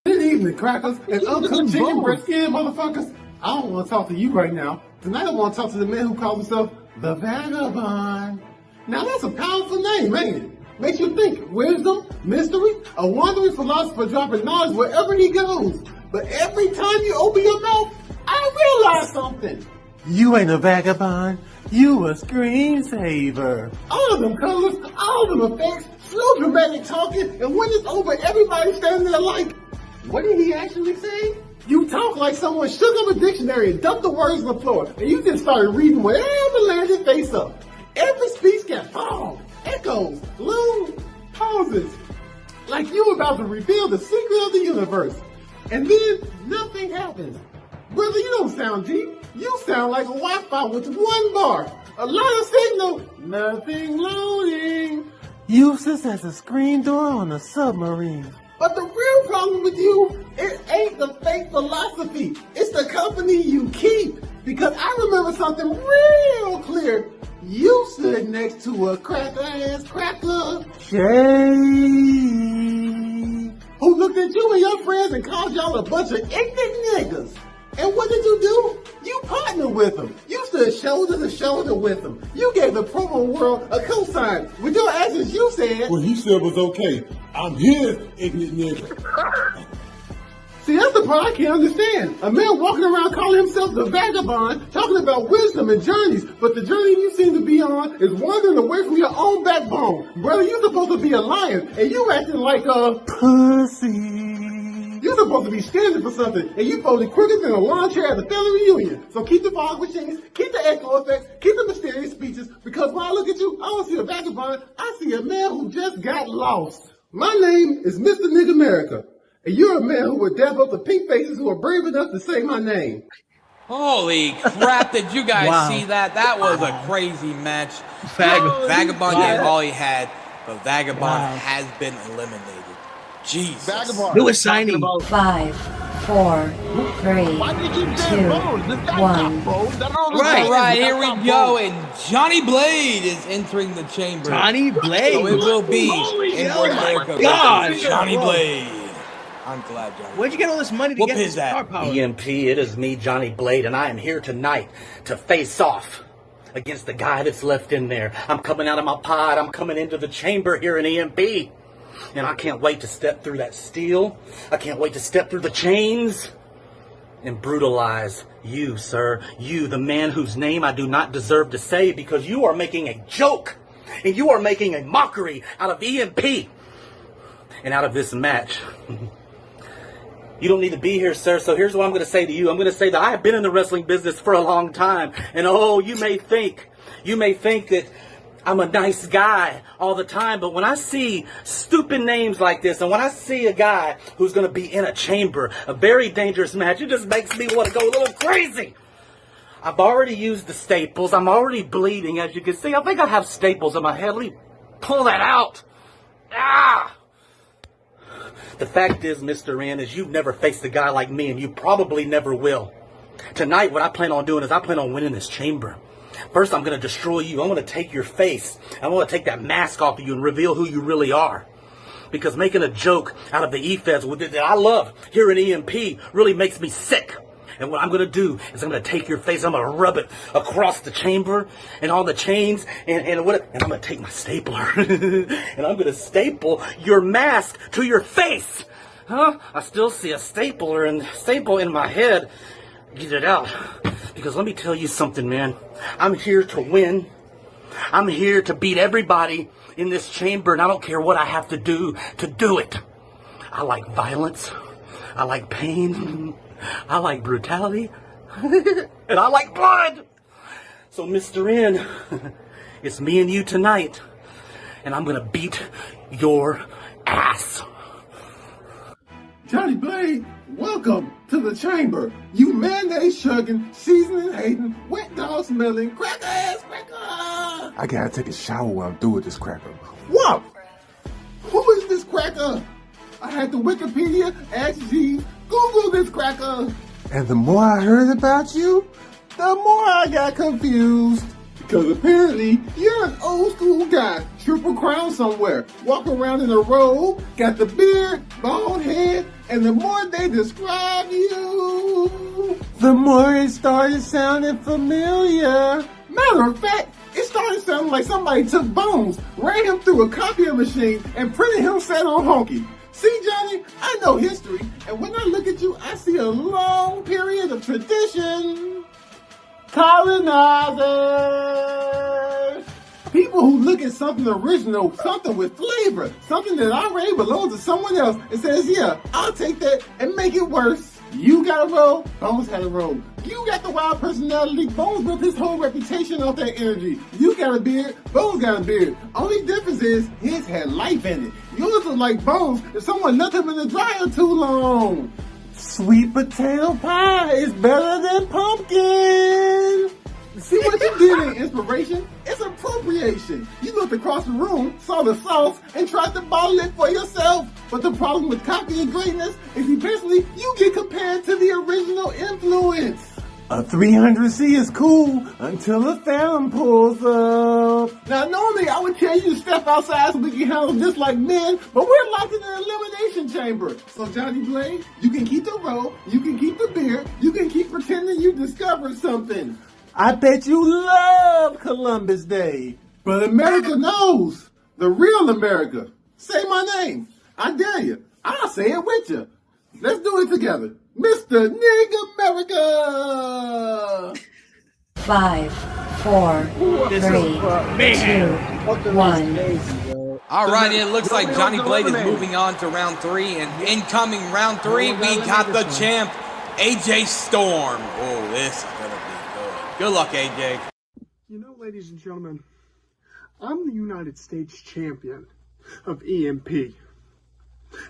Good evening, crackers and uncooked chicken breast skin motherfuckers. I don't want to talk to you right now. Tonight I want to talk to the man who calls himself the Vagabond. Now that's a powerful name, ain't it? Makes you think wisdom, mystery, a wandering philosopher dropping knowledge wherever he goes. But every time you open your mouth, I realize something. You ain't a vagabond. You a screensaver. All of them colors, all of them effects, slow dramatic talking, and when it's over, everybody's standing there like, what did he actually say? You talk like someone shook up a dictionary and dumped the words on the floor, and you just started reading whatever landed face up. Every speech got pause, echoes, long pauses, like you were about to reveal the secret of the universe. And then nothing happens. Brother, you don't sound deep. You sound like a Wi-Fi with one bar. A lot of signal, nothing loading. Useless as a screen door on a submarine. But the real problem with you, it ain't the fake philosophy. It's the company you keep. Because I remember something real clear. You stood next to a cracker-ass cracker. Shay. Who looked at you and your friends and called y'all a bunch of ignorant niggas. And what did you do? You partnered with them. You stood shoulder to shoulder with them. You gave the promo world a cosign. With your actions, you said, what he said was okay. I'm here, ignorant nigga. See, that's the part I can't understand. A man walking around calling himself the Vagabond, talking about wisdom and journeys, but the journey you seem to be on is wandering away from your own backbone. Brother, you're supposed to be a lion, and you acting like a pussy. You're supposed to be standing for something, and you folded quicker than a lawn chair at a family reunion. So keep the fog machines, keep the echo effects, keep the mysterious speeches, because when I look at you, I don't see a vagabond, I see a man who just got lost. My name is Mr. Nigga America, and you're a man who would dap up the pink faces who are brave enough to say my name. Holy crap, did you guys see that? That was a crazy match. Vagabond gave all he had, but Vagabond has been eliminated. Jesus. Vagabond. Do a signing. 5, 4, 3, 2, 1. Right, here we go, and Johnny Blade is entering the chamber. Johnny Blade? So it will be in North America. God, Johnny Blade. I'm glad, Johnny. Where'd you get all this money to get this star power? EMP, it is me, Johnny Blade, and I am here tonight to face off against the guy that's left in there. I'm coming out of my pod. I'm coming into the chamber here in EMP. And I can't wait to step through that steel. I can't wait to step through the chains and brutalize you, sir. You, the man whose name I do not deserve to say, because you are making a joke and you are making a mockery out of EMP and out of this match. You don't need to be here, sir. So here's what I'm going to say to you. I'm going to say that I have been in the wrestling business for a long time. And oh, you may think that I'm a nice guy all the time, but when I see stupid names like this, and when I see a guy who's going to be in a chamber, a very dangerous match, it just makes me want to go a little crazy. I've already used the staples. I'm already bleeding, as you can see. I think I have staples in my head. Let me pull that out. Ah! The fact is, Mr. N, is you've never faced a guy like me, and you probably never will. Tonight, what I plan on doing is I plan on winning this chamber. First, I'm going to destroy you. I'm going to take your face. I'm going to take that mask off of you and reveal who you really are. Because making a joke out of the E-Feds that I love here in EMP really makes me sick. And what I'm going to do is I'm going to take your face, I'm going to rub it across the chamber and on the chains, and I'm going to take my stapler and I'm going to staple your mask to your face. Huh? I still see a staple in my head. Get it out. Because let me tell you something, man. I'm here to win. I'm here to beat everybody in this chamber, and I don't care what I have to do it. I like violence. I like pain. I like brutality. And I like blood. So, Mr. N, it's me and you tonight. And I'm going to beat your ass. Johnny Blade, welcome to the chamber. You mayonnaise chugging, seasoning hating, wet dog smelling, cracker ass cracker. I gotta take a shower while I'm through with this cracker. What? Who is this cracker? I had to Wikipedia, ask Jeeves, Google this cracker. And the more I heard about you, the more I got confused. Because apparently, you're an old school guy, triple crown somewhere, walk around in a robe, got the beard, bald head, and the more they describe you, the more it started sounding familiar. Matter of fact, it started sounding like somebody took Bones, ran him through a copier machine, and printed him set on honky. See, Johnny, I know history, and when I look at you, I see a long period of tradition. Colonizers! People who look at something original, something with flavor, something that already belongs to someone else, and says, yeah, I'll take that and make it worse. You got a role, Bones had a role. You got the wild personality, Bones built his whole reputation off that energy. You got a beard, Bones got a beard. Only difference is, his had life in it. Yours was like Bones if someone left him in the dryer too long. Sweet potato pie is better than pumpkin. See what you did in inspiration? It's appropriation. You looked across the room, saw the sauce, and tried to bottle it for yourself. But the problem with copying greatness is eventually you get compared to the original influence. A 300C is cool until a Phantom pulls up. Now, normally I would tell you to step outside so we can handle this like men, but we're locked in an elimination chamber. So, Johnny Blade, you can keep the robe, you can keep the beard, you can keep pretending you discovered something. I bet you love Columbus Day. But America knows. The real America. Say my name. I dare you. I'll say it with you. Let's do it together. Mr. Nig America! 5, 4, 3, 2, 1. All right, it looks like Johnny Blade is moving on to round 3, and incoming round 3, we got the champ, AJ Storm. Oh, this is gonna be good. Good luck, AJ. You know, ladies and gentlemen, I'm the United States champion of EMP.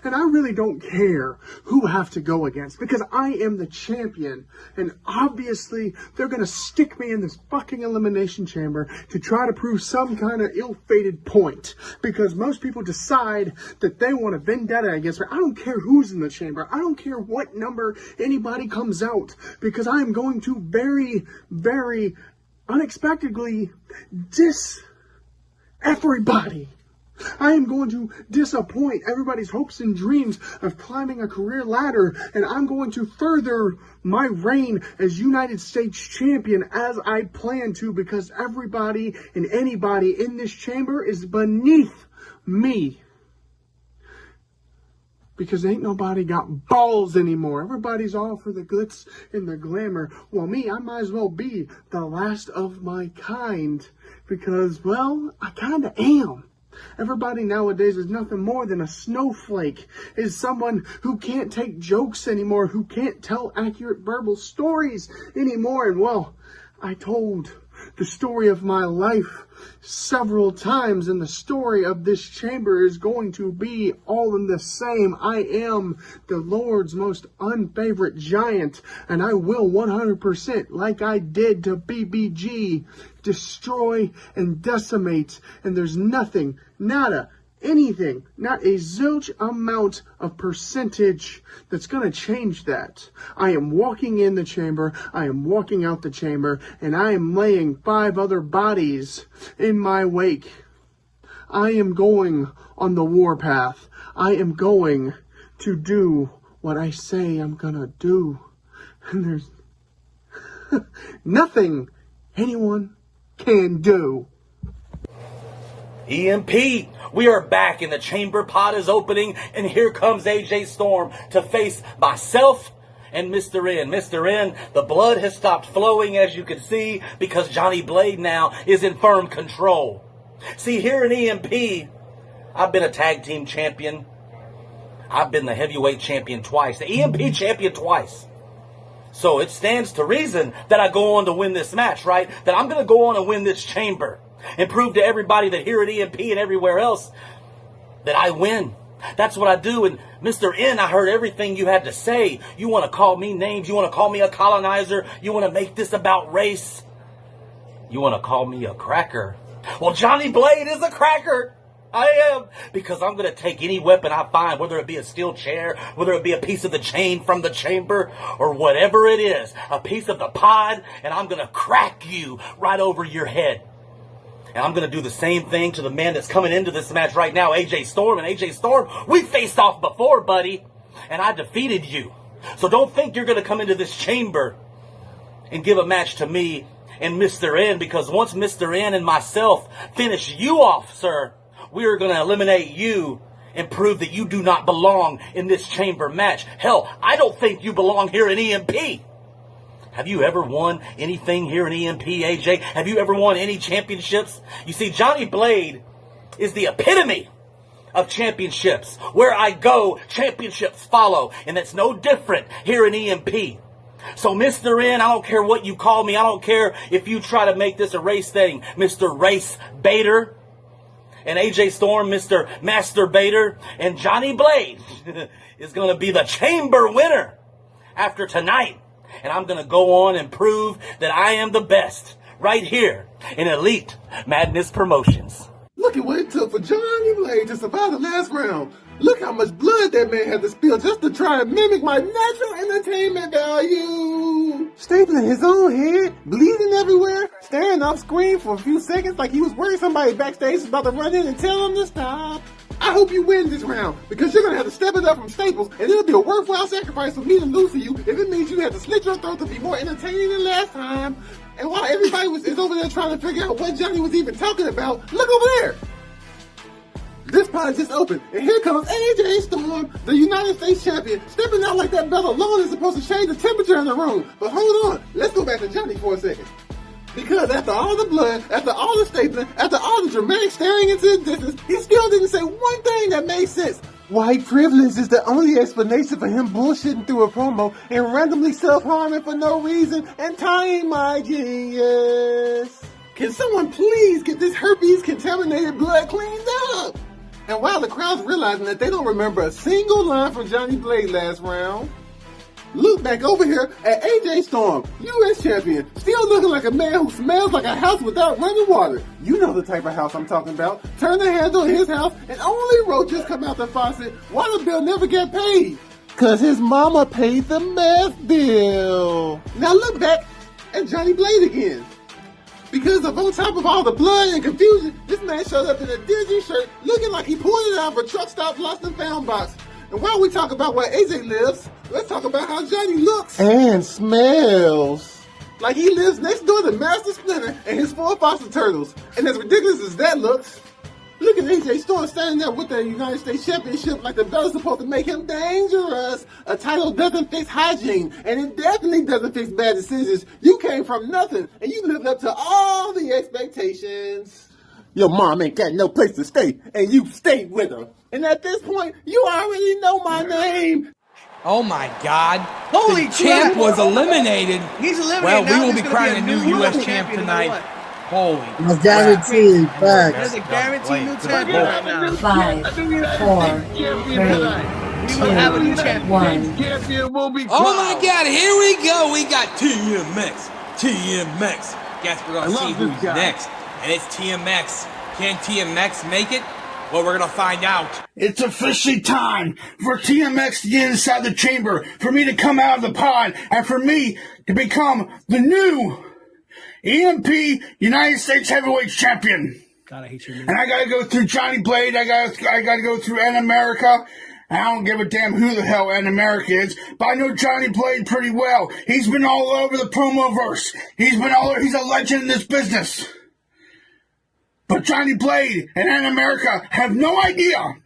And I really don't care who I have to go against because I am the champion. And obviously, they're going to stick me in this fucking elimination chamber to try to prove some kind of ill-fated point. Because most people decide that they want a vendetta against me. I don't care who's in the chamber. I don't care what number anybody comes out. Because I am going to very, very unexpectedly diss everybody. I am going to disappoint everybody's hopes and dreams of climbing a career ladder, and I'm going to further my reign as United States champion as I plan to, because everybody and anybody in this chamber is beneath me. Because ain't nobody got balls anymore. Everybody's all for the glitz and the glamour. Well, me, I might as well be the last of my kind, because, well, I kind of am. Everybody nowadays is nothing more than a snowflake, is someone who can't take jokes anymore, who can't tell accurate verbal stories anymore. And well, I told the story of my life several times, and the story of this chamber is going to be all in the same. I am the Lord's most unfavorite giant, and I will 100%, like I did to BBG, destroy and decimate, and there's nothing, nada, anything, not a zilch amount of percentage that's going to change that. I am walking in the chamber, I am walking out the chamber, and I am laying 5 other bodies in my wake. I am going on the warpath. I am going to do what I say I'm going to do. And there's nothing anyone can do. EMP, we are back and the chamber pod is opening, and here comes AJ Storm to face myself and Mr. N. Mr. N, the blood has stopped flowing, as you can see, because Johnny Blade now is in firm control. See, here in EMP, I've been a tag team champion. I've been the heavyweight champion twice, the EMP champion twice. So it stands to reason that I go on to win this match, right? That I'm going to go on and win this chamber and prove to everybody that here at EMP and everywhere else that I win. That's what I do. And Mr. N, I heard everything you had to say. You want to call me names. You want to call me a colonizer. You want to make this about race. You want to call me a cracker. Well, Johnny Blade is a cracker. I am. Because I'm going to take any weapon I find, whether it be a steel chair, whether it be a piece of the chain from the chamber, or whatever it is, a piece of the pod, and I'm going to crack you right over your head. And I'm going to do the same thing to the man that's coming into this match right now, AJ Storm. And AJ Storm, we faced off before, buddy, and I defeated you. So don't think you're going to come into this chamber and give a match to me and Mr. N, because once Mr. N and myself finish you off, sir, we are going to eliminate you and prove that you do not belong in this chamber match. Hell, I don't think you belong here in EMP. Have you ever won anything here in EMP, AJ? Have you ever won any championships? You see, Johnny Blade is the epitome of championships. Where I go, championships follow. And that's no different here in EMP. So, Mr. N, I don't care what you call me. I don't care if you try to make this a race thing. Mr. Race Baiter. And AJ Storm, Mr. Masturbator. And Johnny Blade is going to be the chamber winner after tonight. And I'm going to go on and prove that I am the best right here in Elite Madness Promotions. Look at what it took for Johnny Blade to survive the last round. Look how much blood that man had to spill just to try and mimic my natural entertainment value. Stapling his own head, bleeding everywhere, staring off screen for a few seconds like he was worried somebody backstage was about to run in and tell him to stop. I hope you win this round, because you're going to have to step it up from Staples, and it'll be a worthwhile sacrifice for me to lose to you if it means you have to slit your throat to be more entertaining than last time. And while everybody is over there trying to figure out what Johnny was even talking about, look over there. This pod just opened, and here comes AJ Storm, the United States champion, stepping out like that bell alone is supposed to change the temperature in the room. But hold on, let's go back to Johnny for a second. Because after all the blood, after all the stapling, after all the dramatic staring into the distance, he still didn't say one thing that made sense. White privilege is the only explanation for him bullshitting through a promo and randomly self-harming for no reason and tying my genius. Can someone please get this herpes-contaminated blood cleaned up? And while the crowd's realizing that they don't remember a single line from Johnny Blade last round, look back over here at AJ Storm, U.S. champion, still looking like a man who smells like a house without running water. You know the type of house I'm talking about. Turn the handle of his house and only roaches come out the faucet. Water bill never get paid. Cause his mama paid the meth bill. Now look back at Johnny Blade again. Because on top of all the blood and confusion, this man showed up in a Disney shirt looking like he pulled it out of a truck stop lost and found box. And while we talk about where AJ lives, let's talk about how Johnny looks and smells. Like he lives next door to Master Splinter and his 4 foster turtles. And as ridiculous as that looks, look at AJ Storm standing there with the United States Championship like the belt is supposed to make him dangerous. A title doesn't fix hygiene, and it definitely doesn't fix bad decisions. You came from nothing, and you lived up to all the expectations. Your mom ain't got no place to stay, and you stayed with her. And at this point, you already know my name. Oh my God! Holy the champ crap. was eliminated. He's eliminated. Well, Now we will there's be gonna crowning a new US U.S. champ champion no matter tonight. what. Holy That's guaranteed. There's Facts. a guaranteed new champion right now. 5, 4, 3, We will have a new champion. 1. Oh my God! Here we go. We got TMX. TMX. Guess we're gonna see who's next, and it's TMX. Can TMX make it? Well, we're gonna find out. It's officially time for TMX to get inside the chamber, for me to come out of the pod, and for me to become the new EMP United States Heavyweight Champion. God, I hate you. And I gotta go through Johnny Blade. I gotta go through Ed America. I don't give a damn who the hell Ed America is, but I know Johnny Blade pretty well. He's been all over the promo-verse. He's a legend in this business. But Johnny Blade and Ed America have no idea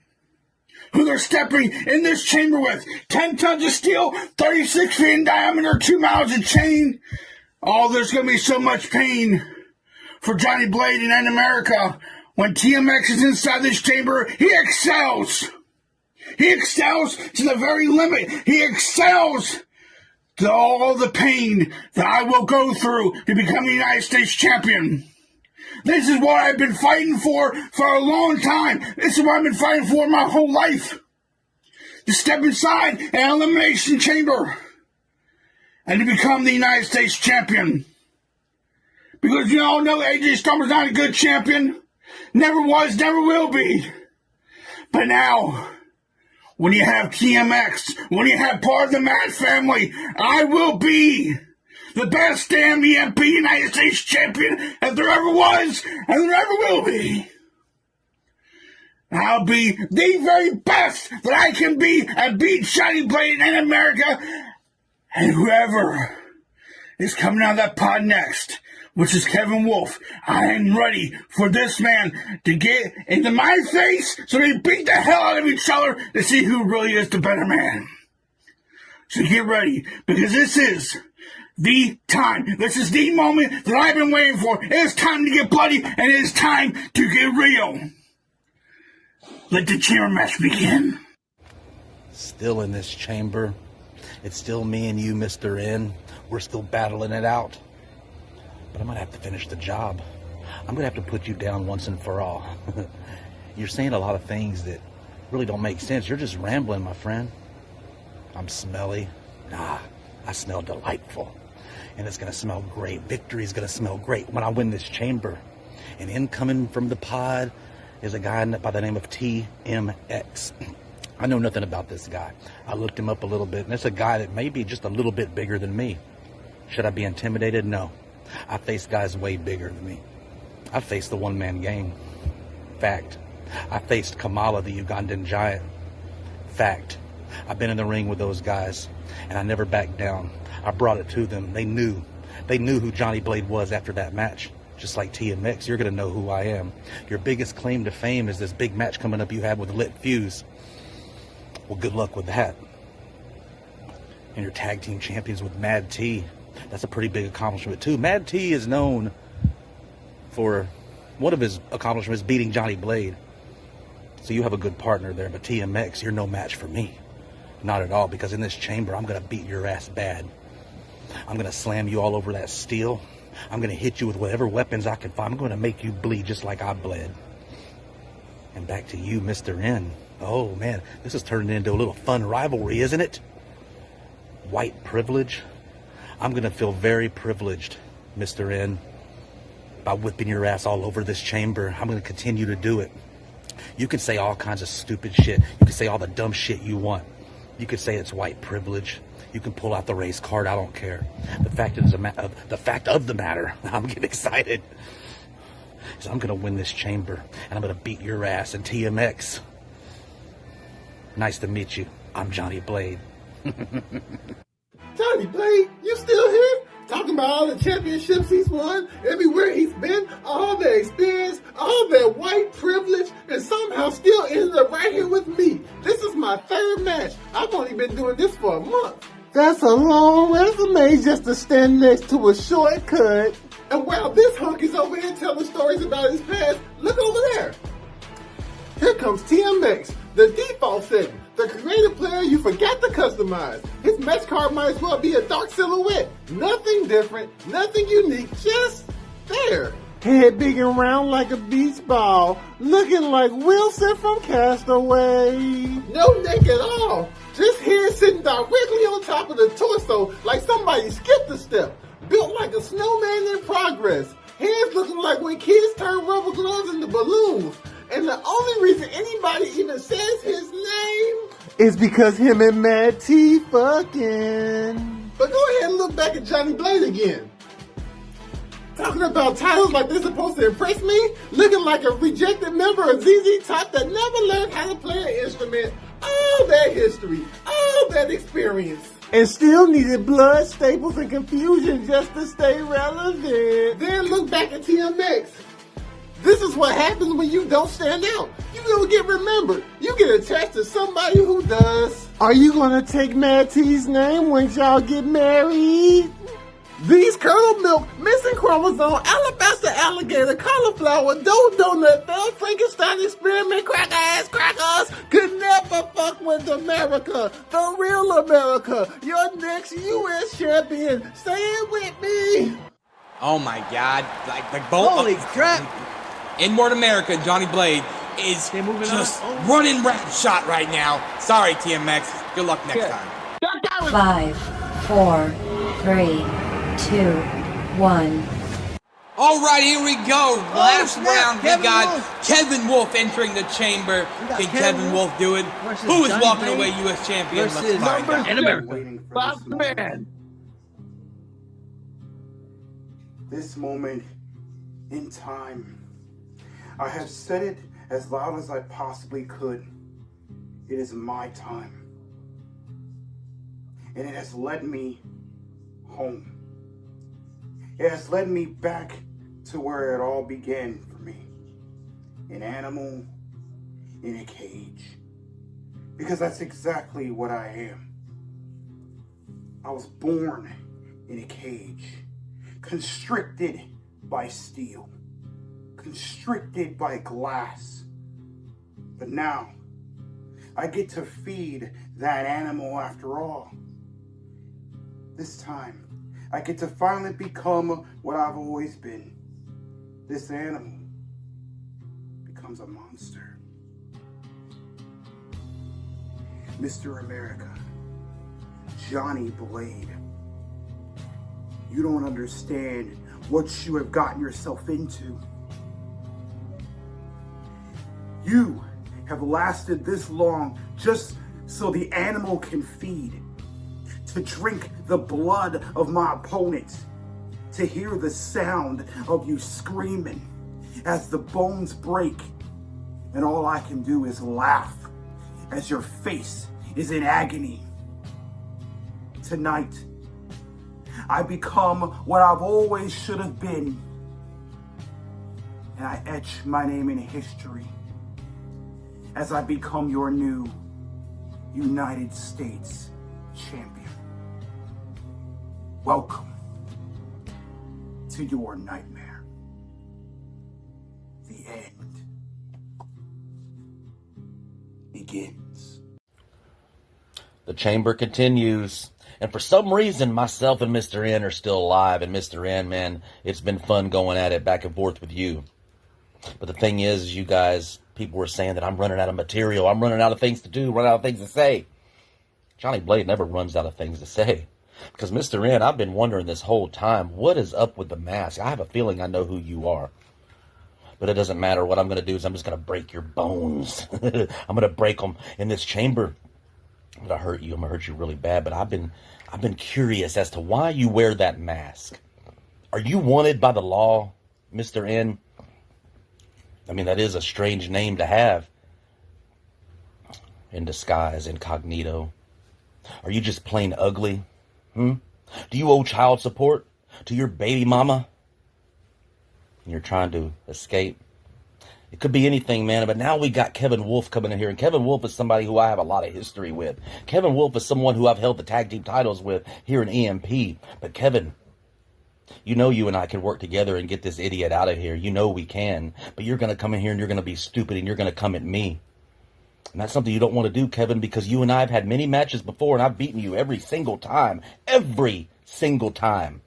who they're stepping in this chamber with. 10 tons of steel, 36 feet in diameter, 2 miles of chain. Oh, there's going to be so much pain for Johnny Blade and Ed America. When TMX is inside this chamber, he excels. He excels to the very limit. He excels to all the pain that I will go through to become the United States champion. This is what I've been fighting for a long time. This is what I've been fighting for my whole life. To step inside an elimination chamber and to become the United States champion. Because you all know AJ Styles not a good champion. Never was, never will be. But now, when you have TMX, when you have part of the Mad family, I will be the best damn EMP United States champion as there ever was and there ever will be. I'll be the very best that I can be and beat Johnny Blade in America. And whoever is coming out of that pod next, which is Kevin Wolf, I am ready for this man to get into my face so they beat the hell out of each other to see who really is the better man. So get ready, because this is the time. This is the moment that I've been waiting for. It is time to get bloody, and it is time to get real. Let the chamber match begin. Still in this chamber. It's still me and you, Mr. N. We're still battling it out. But I'm going to have to finish the job. I'm going to have to put you down once and for all. You're saying a lot of things that really don't make sense. You're just rambling, my friend. I'm smelly. Nah, I smell delightful. And it's going to smell great. Victory is going to smell great when I win this chamber. And incoming from the pod is a guy by the name of TMX. I know nothing about this guy. I looked him up a little bit, and it's a guy that may be just a little bit bigger than me. Should I be intimidated? No. I face guys way bigger than me. I faced the one-man gang. Fact. I faced Kamala, the Ugandan giant. Fact. I've been in the ring with those guys, and I never backed down. I brought it to them. They knew. They knew who Johnny Blade was after that match. Just like TMX, you're going to know who I am. Your biggest claim to fame is this big match coming up you have with Lit Fuse. Well, good luck with that. And your tag team champions with Mad T. That's a pretty big accomplishment, too. Mad T is known for one of his accomplishments beating Johnny Blade. So you have a good partner there, but TMX, you're no match for me. Not at all, because in this chamber, I'm going to beat your ass bad. I'm going to slam you all over that steel. I'm going to hit you with whatever weapons I can find. I'm going to make you bleed just like I bled. And back to you, Mr. N. Oh, man, this is turning into a little fun rivalry, isn't it? White privilege. I'm going to feel very privileged, Mr. N, by whipping your ass all over this chamber. I'm going to continue to do it. You can say all kinds of stupid shit. You can say all the dumb shit you want. You can say it's white privilege. You can pull out the race card. I don't care. The fact of the matter, I'm getting excited. So I'm going to win this chamber, and I'm going to beat your ass. And TMX, nice to meet you. I'm Johnny Blade. Johnny Blade, you still here? Talking about all the championships he's won, everywhere he's been, all the experience, all that white privilege, and somehow still ended up right here with me. This is my third match. I've only been doing this for a month. That's a long resume just to stand next to a shortcut. And while this hunk is over here telling stories about his past, look over there. Here comes TMX, the default setting, The creative player you forgot to customize. His match card might as well be a dark silhouette. Nothing different, nothing unique, just there. Head big and round like a beach ball, looking like Wilson from Castaway. No neck at all, just head sitting directly on top of the torso like somebody skipped a step. Built like a snowman in progress. Hands looking like when kids turn rubber gloves into balloons. And the only reason anybody even says his name is because him and Mad T fucking. But go ahead and look back at Johnny Blade again. Talking about titles like they're supposed to impress me, looking like a rejected member of ZZ Top that never learned how to play an instrument. All that history, all that experience. And still needed blood, staples, and confusion just to stay relevant. Then look back at TMX. This is what happens when you don't stand out. You don't get remembered. You get attached to somebody who does. Are you gonna take Mad T's name when y'all get married? These curdled milk, missing chromosome, alabaster alligator, cauliflower, dough donut, failed Frankenstein experiment, cracker ass crackers could never fuck with America, the real America, your next U.S. champion. Say it with me. Oh my God! Like both. Holy crap! Inward America, Johnny Blade is just running rat shot right now. Sorry, TMX. Good luck next time. 5, 4, 3, 2, 1. All right, here we go. Last snap. round, we Kevin got Wolf. Kevin Wolf entering the chamber. got Can Kevin Kevin Wolf do it? versus Who is Johnny walking Blade away U.S. champion? Let's versus find out. in America. Bob Man. This moment in time, I have said it as loud as I possibly could. It is my time. And it has led me home. It has led me back to where it all began for me. An animal in a cage. Because that's exactly what I am. I was born in a cage. Constricted by steel. Constricted by glass. But now, I get to feed that animal after all. This time, I get to finally become what I've always been. This animal becomes a monster. Mr. America, Johnny Blade, you don't understand what you have gotten yourself into. You have lasted this long just so the animal can feed, to drink the blood of my opponent, to hear the sound of you screaming as the bones break, and all I can do is laugh as your face is in agony. Tonight, I become what I've always should have been, and I etch my name in history as I become your new United States champion. Welcome to your nightmare. The end begins. The chamber continues. And for some reason, myself and Mr. N are still alive. And Mr. N, man, it's been fun going at it back and forth with you. But the thing is, you guys, people were saying that I'm running out of material. I'm running out of things to do, running out of things to say. Johnny Blade never runs out of things to say. Because, Mr. N, I've been wondering this whole time, what is up with the mask? I have a feeling I know who you are. But it doesn't matter. What I'm going to do is I'm just going to break your bones. I'm going to break them in this chamber. I'm going to hurt you. I'm going to hurt you really bad. But I've been curious as to why you wear that mask. Are you wanted by the law, Mr. N? I mean, that is a strange name to have. In disguise, incognito. Are you just plain ugly? Do you owe child support to your baby mama? And you're trying to escape? It could be anything, man. But now we got Kevin Wolf coming in here. And Kevin Wolf is somebody who I have a lot of history with. Kevin Wolf is someone who I've held the tag team titles with here in EMP. But Kevin, you know you and I can work together and get this idiot out of here. You know we can. But you're going to come in here and you're going to be stupid and you're going to come at me. And that's something you don't want to do, Kevin, because you and I have had many matches before, and I've beaten you every single time. Every single time.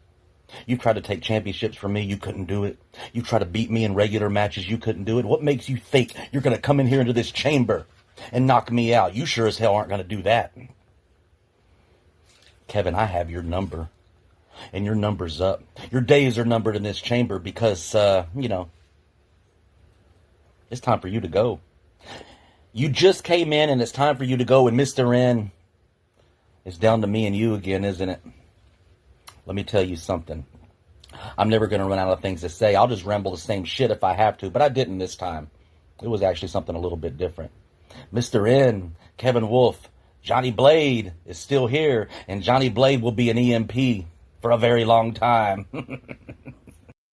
You've tried to take championships from me. You couldn't do it. You tried to beat me in regular matches. You couldn't do it. What makes you think you're going to come in here into this chamber and knock me out? You sure as hell aren't going to do that. Kevin, I have your number. And your number's up. Your days are numbered in this chamber because, you know, it's time for you to go. You just came in and it's time for you to go. And Mr. N, it's down to me and you again, isn't it? Let me tell you something. I'm never going to run out of things to say. I'll just ramble the same shit if I have to, but I didn't this time. It was actually something a little bit different. Mr. N, Kevin Wolf, Johnny Blade is still here, and Johnny Blade will be an EMP for a very long time.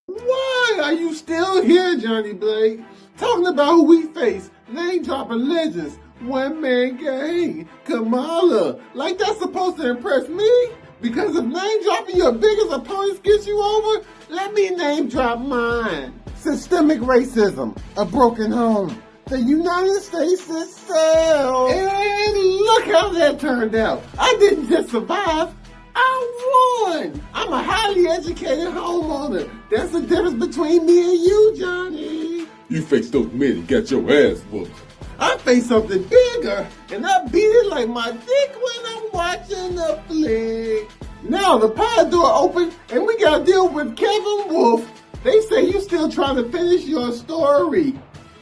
Why are you still here, Johnny Blade? Talking about who we face, name dropping legends, one man gang, Kamala. Like that's supposed to impress me? Because if name dropping your biggest opponents gets you over, let me name drop mine. Systemic racism, a broken home, the United States itself. And look how that turned out. I didn't just survive, I won. I'm a highly educated homeowner. That's the difference between me and you, Johnny. You faced those men and got your ass whooped. I face something bigger, and I beat it like my dick when I'm watching a flick. Now the pod door open, and we gotta deal with Kevin Wolf. They say you still trying to finish your story.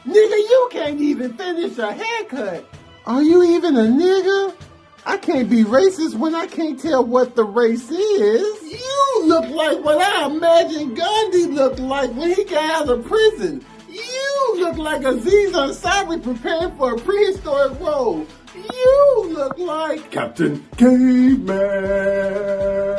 Nigga, you can't even finish a haircut. Are you even a nigga? I can't be racist when I can't tell what the race is. You look like what I imagine Gandhi looked like when he got out of prison. You look like Aziz Ansari preparing for a prehistoric role. You look like Captain Caveman.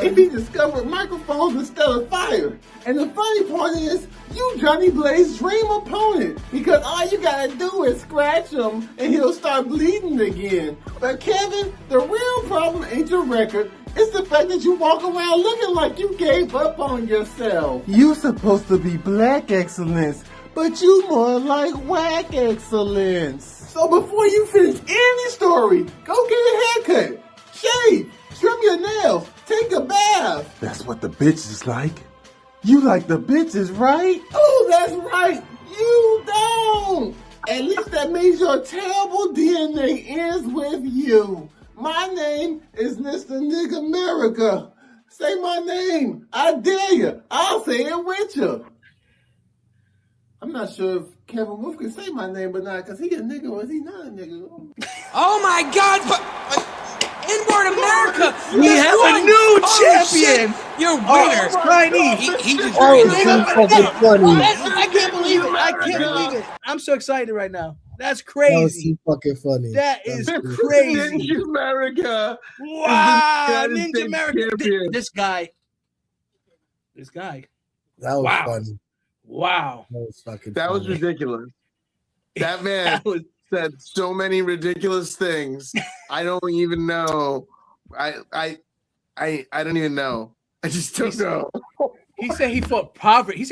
If he discovered microphones instead of fire. And the funny part is, you Johnny Blade's dream opponent. Because all you gotta do is scratch him and he'll start bleeding again. But Kevin, the real problem ain't your record. It's the fact that you walk around looking like you gave up on yourself. You supposed to be black excellence, but you more like whack excellence. So before you finish any story, go get a haircut, shave, trim your nails, take a bath. That's what the bitch is like. You like the bitches, right? Oh, that's right. You don't. At least that means your terrible DNA ends with you. My name is Mr. Nigga America. Say my name. I dare you. I'll say it with you. I'm not sure if Kevin Wolf can say my name, but not because he a nigga or is he not a nigga? Oh my God! But N-word America, we have a new champion. Shit. Your winner, Chinese. He just I can't believe it. I can't believe it. I'm so excited right now. That's crazy. That was too fucking funny. That is crazy. Ninja America. Wow, Ninja America. This guy. That was funny. Wow. That was fucking That was ridiculous. That man said so many ridiculous things. I don't even know. I don't even know. I just don't know. He said he fought poverty.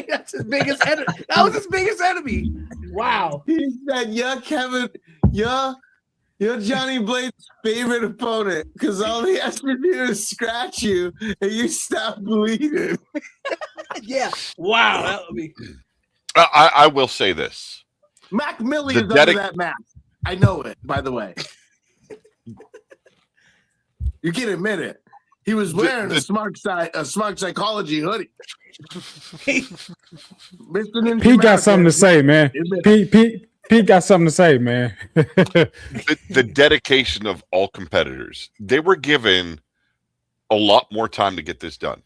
That's his biggest enemy. That was his biggest enemy. Wow. He said, "Yeah, Kevin, you're Johnny Blade's favorite opponent because all he has to do is scratch you and you stop bleeding." Yeah. Wow. That would be. I will say this. Mac Millie is under that mask. I know it, by the way. You can admit it. He was wearing a smart psychology hoodie. Mr. Pete got something to say, man. Pete got something to say, man. the dedication of all competitors. They were given a lot more time to get this done.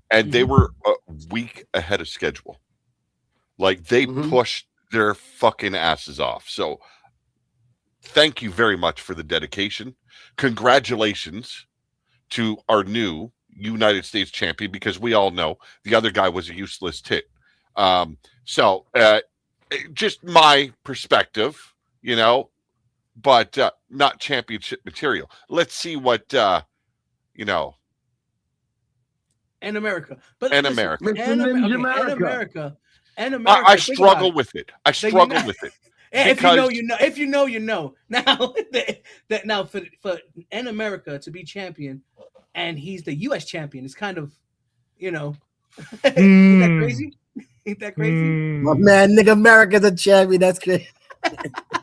And they were a week ahead of schedule. Like, they pushed their fucking asses off. So, thank you very much for the dedication. Congratulations to our new United States champion, because we all know the other guy was a useless tit. So, just my perspective, you know, but not championship material. Let's see what, you know. And America. But and listen, America. And America. I struggle with it. I struggle with it. If you know, you know. If you know, you know. Now, now for in America to be champion, and he's the U.S. champion, it's kind of, you know, ain't that crazy? Ain't that crazy? My man, nigga, America the champion. That's crazy.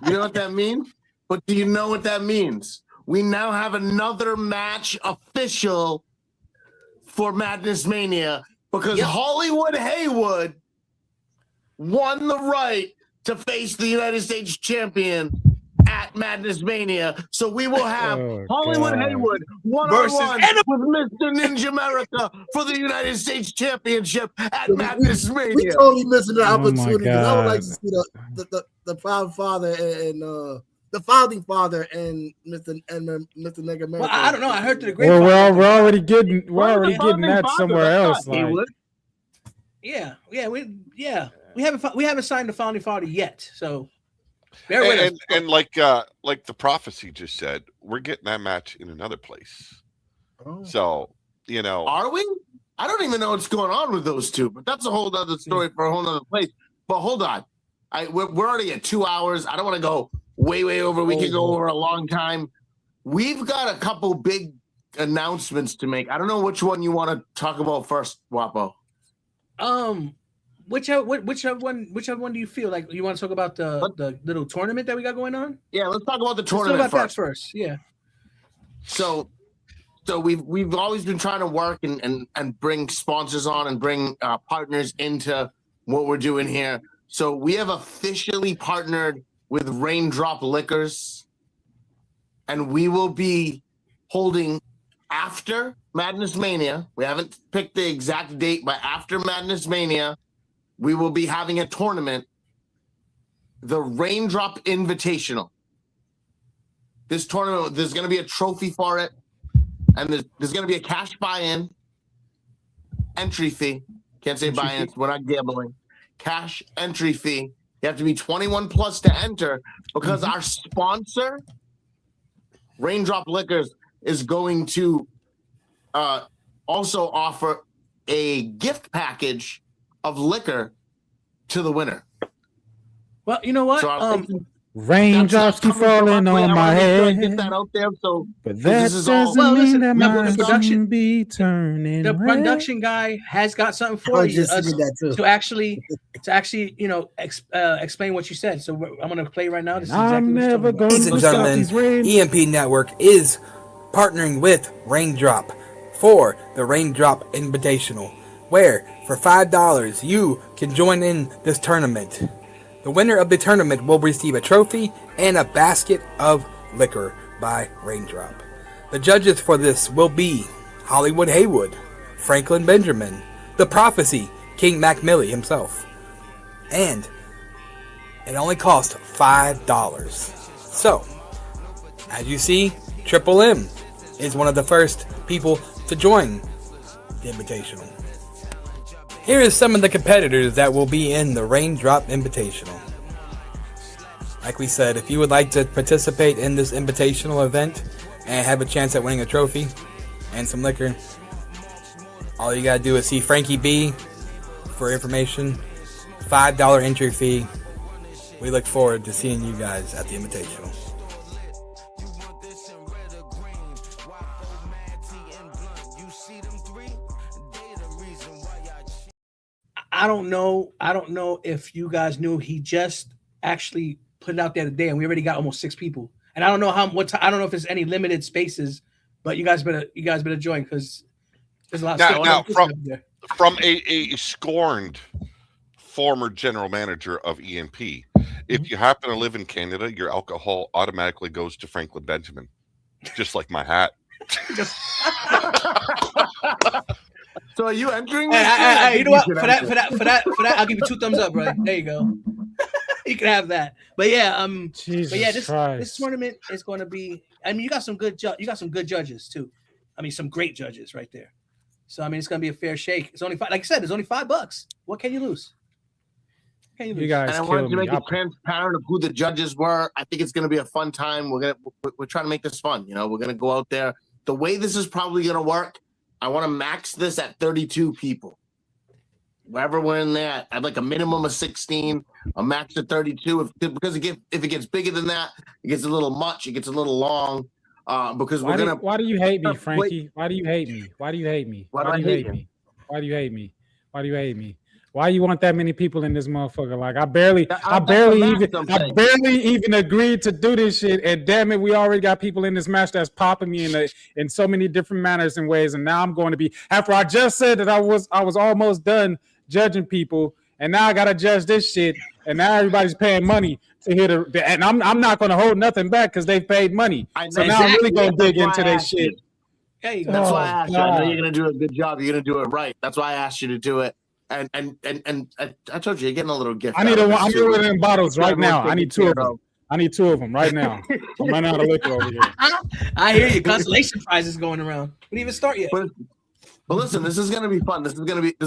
You know what that means? But do you know what that means? We now have another match official for Madness Mania because Hollywood Haywood won the right to face the United States champion at Madness Mania. So we will have Hollywood Haywood one-on-one with Mr. Ninja America for the United States Championship at Madness Mania. We totally missing the opportunity. I would like to see the proud father and the founding father and Mr. Nigga America. Well, I don't know. I heard to the great. Well, we're already getting that somewhere else. Like. We haven't signed the founding father yet. So, and like the prophecy just said, we're getting that match in another place. Oh. So you know, are we? I don't even know what's going on with those two, but that's a whole other story for a whole other place. But hold on, we're already at 2 hours. I don't want to go way over. We can go over a long time. We've got a couple big announcements to make. I don't know which one you want to talk about first, Wapo. Whichever one do you feel like you want to talk about the little tournament that we got going on? Yeah, let's talk about the tournament let's talk about first. Yeah. So we've always been trying to work and bring sponsors on and bring partners into what we're doing here. So we have officially partnered with Raindrop Liquors, and we will be holding after Madness Mania. We haven't picked the exact date, but after Madness Mania, we will be having a tournament, the Raindrop Invitational. This tournament, there's going to be a trophy for it, and there's going to be a cash buy-in, entry fee. Can't say buy-in, we're not gambling. Cash entry fee. You have to be 21 plus to enter because our sponsor, Raindrop Liquors, is going to also offer a gift package of liquor to the winner. Well, you know what? So raindrops keep falling on my head. Get that out there. So, but that doesn't mean that my production be turning. The production guy has got something for you to actually, explain what you said. So I'm going to play right now. This is exactly Ladies and gentlemen, EMP Network is partnering with Raindrop for the Raindrop Invitational, where for $5 you can join in this tournament. The winner of the tournament will receive a trophy and a basket of liquor by Raindrop. The judges for this will be Hollywood Haywood, Franklin Benjamin, The Prophecy, King Mac Millie himself. And it only costs $5. So, as you see, Triple M is one of the first people to join the Invitational. Here is some of the competitors that will be in the Raindrop Invitational. Like we said, if you would like to participate in this Invitational event and have a chance at winning a trophy and some liquor, all you gotta do is see Frankie B for information. $5 entry fee. We look forward to seeing you guys at the Invitational. I don't know if you guys knew he just actually put it out there today, and we already got almost 6 people. And I don't know I don't know if there's any limited spaces, but you guys better join because there's a lot of stuff from a scorned former general manager of EMP. If you happen to live in Canada, your alcohol automatically goes to Franklin Benjamin, just like my hat. So are you entering? You know what? For that, I'll give you 2 thumbs up, bro. There you go. You can have that. But yeah, this tournament is going to be. I mean, you got some good judges too. I mean, some great judges right there. So I mean, it's going to be a fair shake. It's only like I said, it's only $5. What can you lose? You guys, and I wanted to make it transparent of who the judges were. I think it's going to be a fun time. We're trying to make this fun. You know, we're going to go out there. The way this is probably going to work, I want to max this at 32 people. wherever we're in there, I'd like a minimum of 16, a max of 32. Because if it gets bigger than that, it gets a little much. It gets a little long. Because why do you hate me, Frankie? Why do you hate me? Why do you hate me? Why do you hate me? Why do you hate me? Why do you hate me? Why you want that many people in this motherfucker? Like I barely even agreed to do this shit, and damn it, we already got people in this match that's popping me in so many different manners and ways. And now I'm going to be, after I just said that I was almost done judging people, and now I gotta judge this shit, and now everybody's paying money to hear and I'm not going to hold nothing back because they've paid money. So now I'm really going to dig into this shit. Hey, that's why I asked you. I know you're gonna do a good job. You're gonna do it right. That's why I asked you to do it. And I told you, you're getting a little gift. I need one of them bottles right now. I need 2 of them. I need 2 of them right now. I'm running out of liquor over here. I hear you. Consolation prizes going around. We didn't even start yet. But listen, this is gonna be fun. This is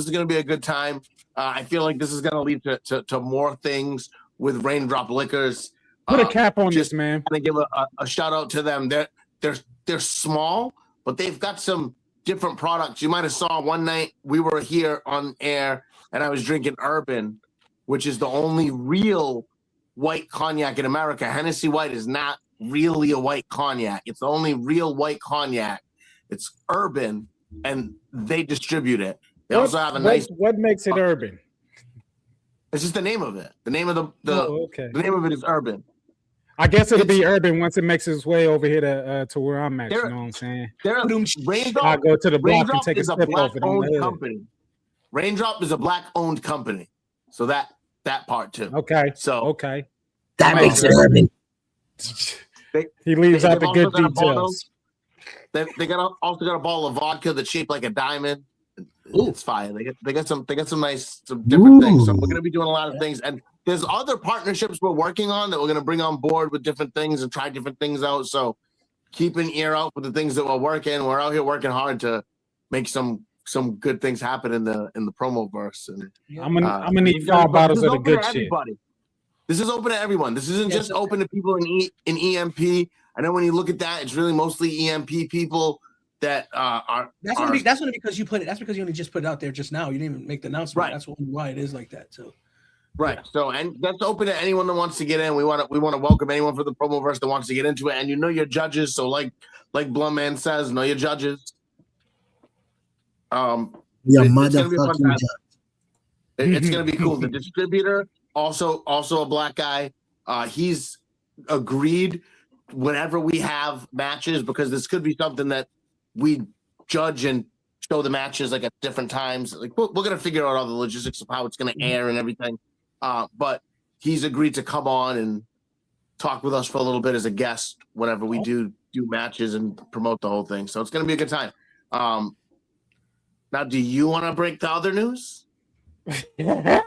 gonna be a good time. I feel like this is gonna lead to more things with Raindrop Liquors. Put a cap on this, man. I'm gonna give a shout out to them. They're small, but they've got some different products. You might have saw one night we were here on air and I was drinking Urban, which is the only real white cognac in America. Hennessy White is not really a white cognac. It's the only real white cognac. It's Urban, and they distribute it. They also have a nice. What makes it Urban? It's just the name of it. The name of the name of it is Urban. I guess it'll be Urban once it makes its way over here to where I'm at. You know what I'm saying? Raindrop, I go to the block and Raindrop take a is a sip of it on the black-owned head. company. Raindrop is a black-owned company, so that part too. Okay. So that makes it Urban. He leaves out the they've good also got a bottle- details. They also got a bottle of vodka that's shaped like a diamond. It's fire. They got some different things. So we're gonna be doing a lot of things, and there's other partnerships we're working on that we're gonna bring on board with different things and try different things out. So keep an ear out for the things that we're working. We're out here working hard to make some good things happen in the promo verse. And I'm gonna need 5 bottles of the good shit. This is open to everyone. This isn't just open to people in EMP. I know when you look at that, it's really mostly EMP people that are. That's only because you put it. That's because you only just put it out there just now. You didn't even make the announcement. Right. That's why it is like that. So. Right. So, and that's open to anyone that wants to get in. We want to welcome anyone for the Promoverse that wants to get into it. And you know your judges. So, like Blumman says, know your judges. Yeah, it's gonna be a fun motherfucking time. judge. It's gonna be cool. The distributor, also a black guy. He's agreed whenever we have matches, because this could be something that we judge and show the matches like at different times. Like we're gonna figure out all the logistics of how it's gonna air and everything. But he's agreed to come on and talk with us for a little bit as a guest whenever we do matches and promote the whole thing. So it's gonna be a good time. Now, do you want to break the other news? The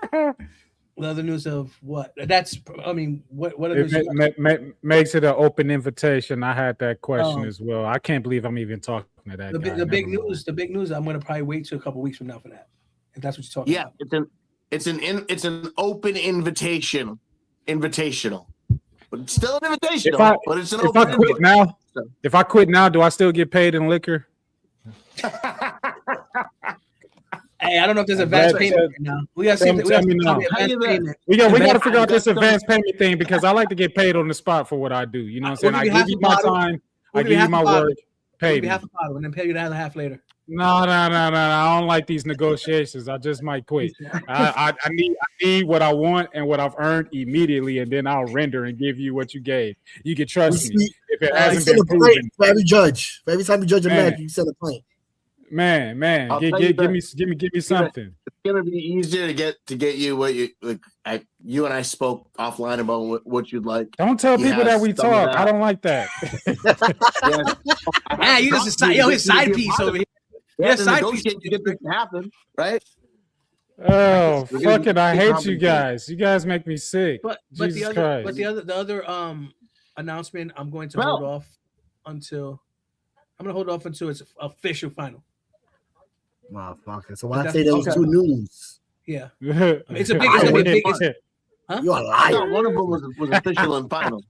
other news of what? That's, I mean, what other news? Makes it an open invitation. I had that question as well. I can't believe I'm even talking to that guy. The big news. I'm going to probably wait till a couple weeks from now for that. If that's what you're talking about. It's an open invitational, but it's still an invitational. But it's an open. If I quit now, do I still get paid in liquor? Hey, I don't know if there's advance payment right now. We got to We got to figure out this advance payment thing, because I like to get paid on the spot for what I do. You know what I'm saying? I give you my time, I give you my work, pay me. Half a bottle and then pay you the other half later. No. I don't like these negotiations. I just might quit. I need what I want and what I've earned immediately, and then I'll render and give you what you gave. You can trust me. If it hasn't been proven, for every judge, for every time you judge a match, you send a pint. Man, give me something. It's gonna be easier to get you what you like. You and I spoke offline about what you'd like. Don't tell people that we talk. I don't like that. You just his side piece over here. Yeah, side piece to get this to happen, right? Oh, fucking! I hate you guys. You guys make me sick. But Jesus Christ. the other announcement, I'm going to hold off until its official final. Motherfucker. So why say there was 2 news? Yeah, it's a big. Huh? You're a liar. One of them was official and final.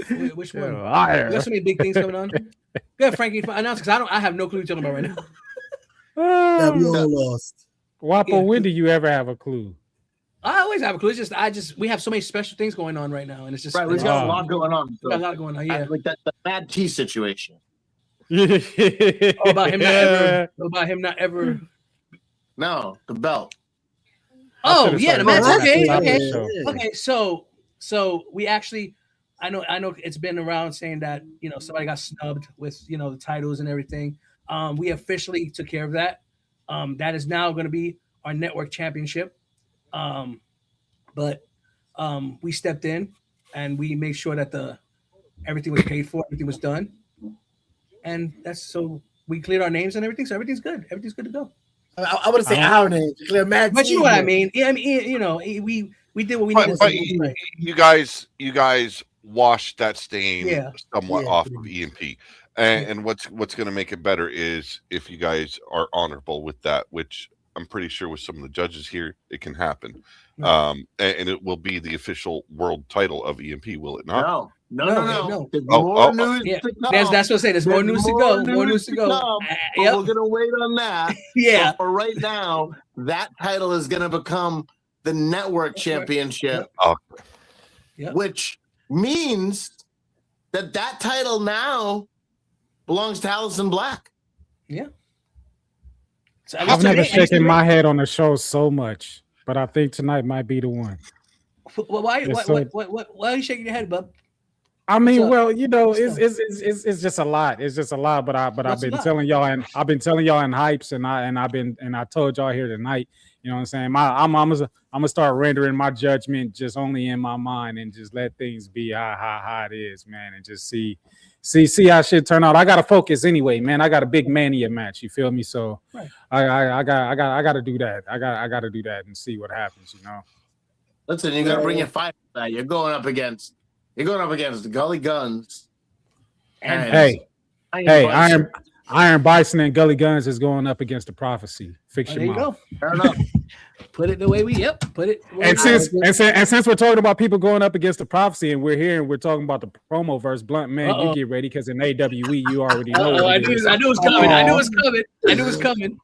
Wait, which one? Liar. There's so many big things going on. Go ahead, Frankie, announce, because I have no clue what you're talking about right now. Yeah, we all lost. Wapo, when do you ever have a clue? I always have a clue. It's just we have so many special things going on right now, and it's just Right, we've got a lot going on. We got a lot going on. Yeah, like that the Mad T situation. About him not ever. No, the belt. Oh yeah, the match. Okay. Okay. So we actually, I know it's been around saying that somebody got snubbed with the titles and everything. We officially took care of that. That is now going to be our network championship. But we stepped in and we made sure that everything was paid for, everything was done, and so we cleared our names and everything. So everything's good. Everything's good to go. I would say our names. Clear Mad But T. you know what I mean? Yeah, I mean, we did what we needed to do. But you guys washed that stain somewhat off of EMP. And what's going to make it better is if you guys are honorable with that, which I'm pretty sure with some of the judges here, it can happen. And it will be the official world title of EMP, will it not? No. There's more news to come. That's what I'm saying. There's more news to go. More news to go. But we're gonna wait on that. Yeah. But for right now, that title is gonna become the network championship, which means that title now belongs to Allison Black. Yeah. So, I've never shaken my head on the show so much, but I think tonight might be the one. Well, why are you shaking your head, bub? I mean, well, it's just a lot. It's just a lot. But I've been telling y'all, and I've been telling y'all in hypes, and I told y'all here tonight. You know what I'm saying? I'm gonna start rendering my judgment just only in my mind, and just let things be how it is, man, and just see how shit turn out. I gotta focus anyway, man. I got a big Mania match. You feel me? So right. I gotta do that. I gotta do that and see what happens. Listen, you gotta bring your fight for that. You're going up against the Gully Guns. And Iron Bison and Gully Guns is going up against the Prophecy. Fix your mouth. Fair enough. Put it the way we put it. And since we're talking about people going up against the Prophecy, and we're here and we're talking about the promo verse, Blunt Man, you get ready because in AWE you already know. I knew it was coming. I knew it was coming.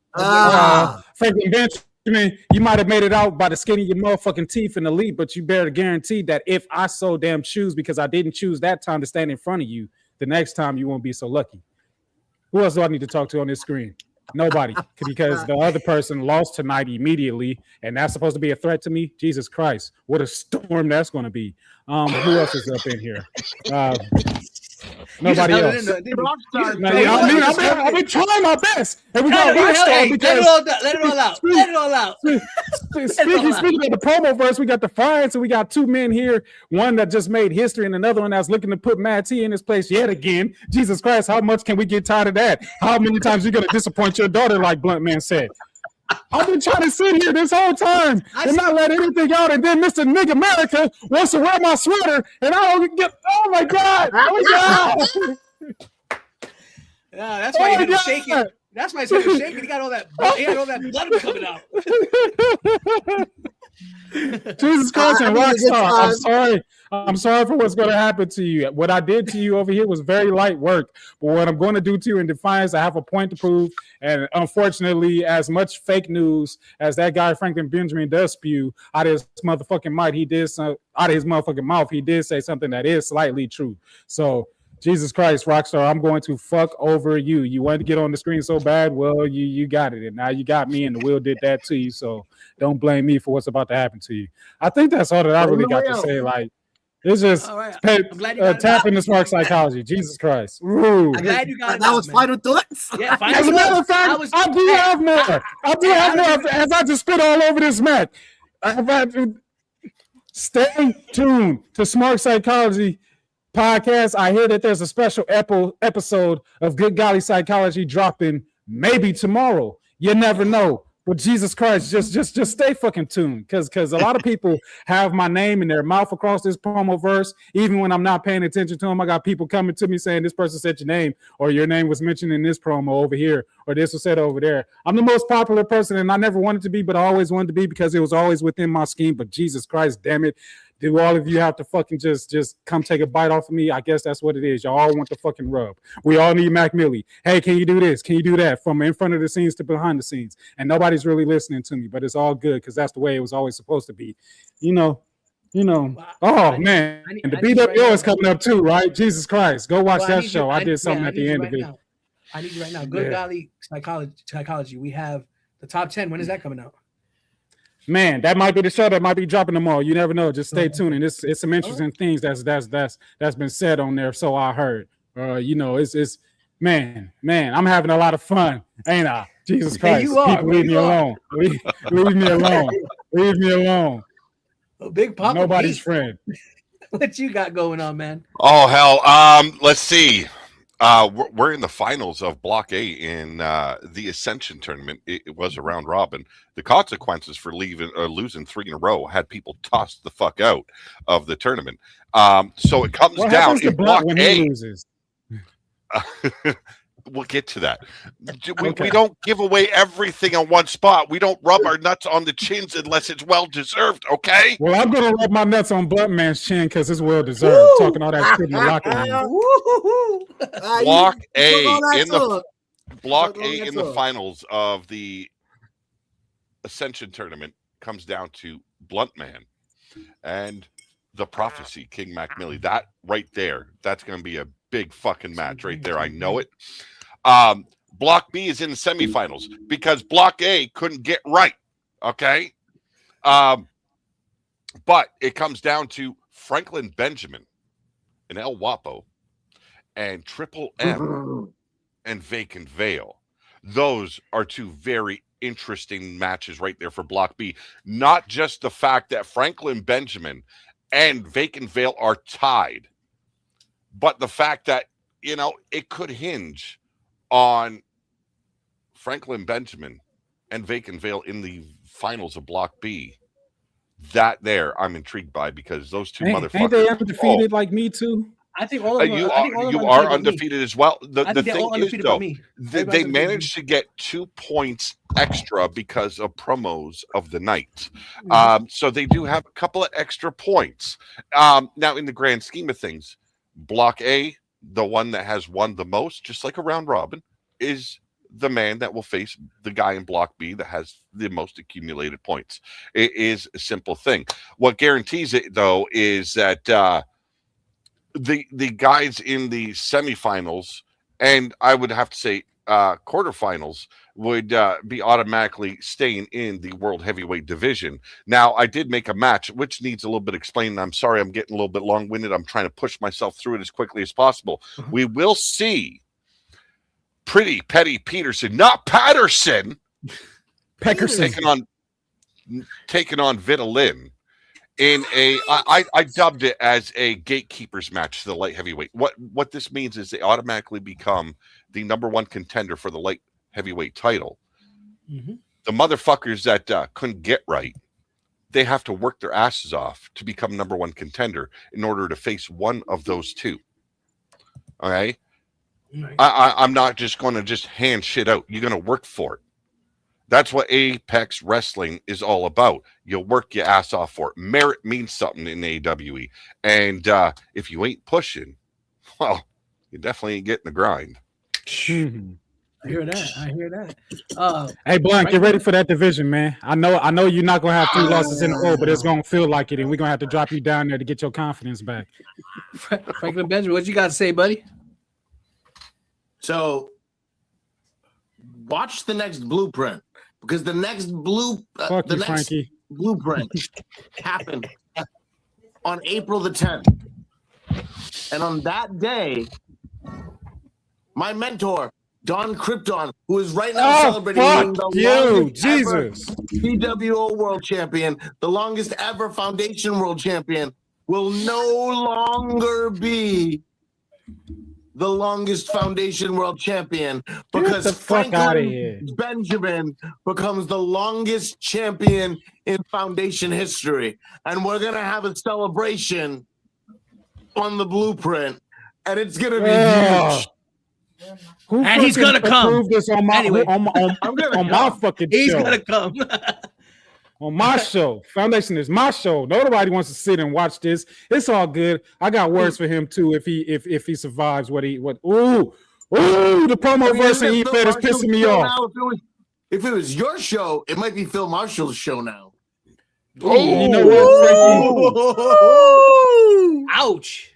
Franklin Benjamin, you might have made it out by the skin of your motherfucking teeth in the lead, but you better guarantee that if I so damn choose, because I didn't choose that time to stand in front of you, the next time you won't be so lucky. Who else do I need to talk to on this screen? Nobody, because the other person lost tonight immediately, and that's supposed to be a threat to me. Jesus Christ, what a storm that's going to be. Who else is up in here? Nobody else. I've been trying my best. And we got let it all out. Let it all out. Speaking of the promo verse, we got the Fiends, and we got two men here. One that just made history, and another one that's looking to put Mad T in his place yet again. Jesus Christ, how much can we get tired of that? How many times are you gonna disappoint your daughter, like Blunt Man said? I've been trying to sit here this whole time and not let anything out, and then Mr. Nigga America wants to wear my sweater, and I don't get. Oh my god! Yeah, that's why he's shaking. That's why he's shaking. He got all that. He had all that blood coming out. Jesus Christ and Rockstar, I'm sorry for what's going to happen to you. What I did to you over here was very light work, but what I'm going to do to you in Defiance, I have a point to prove. And unfortunately, as much fake news as that guy Franklin Benjamin does spew out of his motherfucking mouth, he did say something that is slightly true. So Jesus Christ, Rockstar, I'm going to fuck over you. You wanted to get on the screen so bad, well, you got it, and now you got me, and the will did that to you. So don't blame me for what's about to happen to you. I think that's all that I really got to say. Like, it's just tapping the smart psychology. Jesus Christ. Ooh. I'm glad you got it. That was final thoughts. Yeah, as a matter of fact, I do have more. I do have more as I just spit all over this match. Stay tuned to Smart Psychology Podcast. I hear that there's a special episode of Good Golly Psychology dropping maybe tomorrow. You never know. But Jesus Christ, just stay fucking tuned, because a lot of people have my name in their mouth across this promo verse. Even when I'm not paying attention to them, I got people coming to me saying this person said your name, or your name was mentioned in this promo over here, or this was said over there. I'm the most popular person, and I never wanted to be, but I always wanted to be because it was always within my scheme. But Jesus Christ, damn it, Do all of you have to fucking just come take a bite off of me? I guess that's what it is. Y'all all want the fucking rub. We all need Mac Millie. Hey, can you do this? Can you do that? From in front of the scenes to behind the scenes. And nobody's really listening to me, but it's all good because that's the way it was always supposed to be. You know. Oh man, and the BWO is coming up too, right? Jesus Christ, go watch that show. I did something at the end of it. I need you right now. Good golly, psychology. We have the top 10. When is that coming out? Man, that might be the show that might be dropping tomorrow. You never know. Just stay tuned. And it's some interesting things that's been said on there. So I heard. It's man. I'm having a lot of fun, ain't I? Jesus Christ, people, leave me alone. Leave me alone. Leave me alone. Big Papa, nobody's friend. What you got going on, man? Oh hell, let's see. We're in the finals of Block A in the Ascension tournament. It was a round robin. The consequences for losing 3 in a row had people tossed the fuck out of the tournament. So it comes down in Block A. We'll get to that. We don't give away everything on one spot. We don't rub our nuts on the chins unless it's well deserved. Okay. Well, I'm gonna rub my nuts on Bluntman's chin because it's well deserved. Talking all that shit in the locker room. Block A in the finals of the Ascension tournament comes down to Bluntman and the Prophecy, King Mac Millie. That right there, that's going to be a big fucking match right there. I know it. Block B is in the semifinals because Block A couldn't get right. Okay. But it comes down to Franklin Benjamin and El Wapo and Triple M and Vacant Veil. Those are 2 very interesting matches right there for Block B. Not just the fact that Franklin Benjamin and Vacant Veil are tied, but the fact that, it could hinge on Franklin Benjamin and Vacant Veil in the finals of Block B. That there, I'm intrigued by because those 2 motherfuckers. Ain't they undefeated like me too? I think all of them. You are undefeated as well. The thing is, though, they managed to get 2 points extra because of promos of the night. So they do have a couple of extra points. Now, in the grand scheme of things, Block A, the one that has won the most, just like a round robin, is the man that will face the guy in Block B that has the most accumulated points. It is a simple thing. What guarantees it, though, is that the guys in the semifinals, and I would have to say quarterfinals, would be automatically staying in the World Heavyweight division. Now, I did make a match, which needs a little bit explaining. I'm sorry I'm getting a little bit long-winded. I'm trying to push myself through it as quickly as possible. We will see Pretty Petty Peterson, not Patterson, Peckerson, taking on Vitalin in I dubbed it as a gatekeepers match to the light heavyweight. What this means is they automatically become the #1 contender for the light heavyweight title. The motherfuckers that couldn't get right, they have to work their asses off to become #1 contender in order to face one of those 2. All right. I'm not just going to just hand shit out. You're going to work for it. That's what Apex Wrestling is all about. You'll work your ass off for it. Merit means something in AWE. And if you ain't pushing, well, you definitely ain't getting the grind. I hear that. Hey, Blunt, get ready for that division, man. I know you're not going to have 3 losses in a row, but it's going to feel like it, and we're going to have to drop you down there to get your confidence back. Franklin Benjamin, what you got to say, buddy? So, watch the next blueprint because the next blueprint happened on April the 10th, and on that day, my mentor Don Krypton, who is right now celebrating being the longest ever PWO World Champion, the longest ever Foundation World Champion, will no longer be the longest Foundation World Champion because Franklin Benjamin becomes the longest champion in Foundation history. And we're going to have a celebration on the blueprint, and it's going to be huge. And he's going to come. This on my, on my fucking He's show. going to come. on my show. Foundation is my show. Nobody wants to sit and watch this. It's all good. I got words for him too. If he survives what. Ooh, the promo version he fed is pissing me off. If it was your show, it might be Phil Marshall's show now. Oh, you know what? Ouch.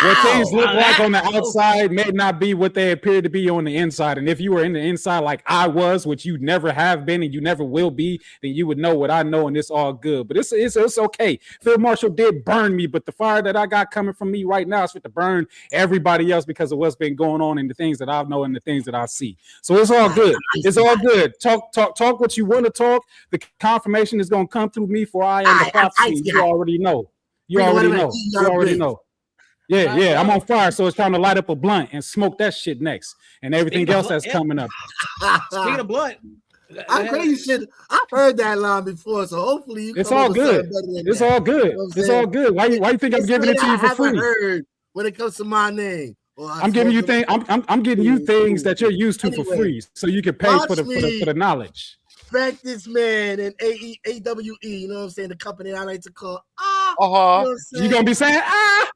What things look like on the outside may not be what they appear to be on the inside. And if you were in the inside like I was, which you never have been and you never will be, then you would know what I know, and it's all good. But it's okay. Phil Marshall did burn me, but the fire that I got coming from me right now is fit to burn everybody else because of what's been going on and the things that I know and the things that I see. So it's all good. It's all good. Talk what you want to talk. The confirmation is going to come through me, for I am the prophecy. You already know. You already know. Yeah, I'm on fire, so it's time to light up a blunt and smoke that shit next, and everything else that's coming up. Speaking of blunt, I'm crazy shit. I've heard that line before, so hopefully it's all good. It's all good. It's all good. Why you think I'm giving it to you for free? Heard when it comes to my name, I'm giving you things. I'm giving you things that you're used to for free, so you can pay for the knowledge. Respect this man and AWE. You know what I'm saying? The company I like to call. You gonna be saying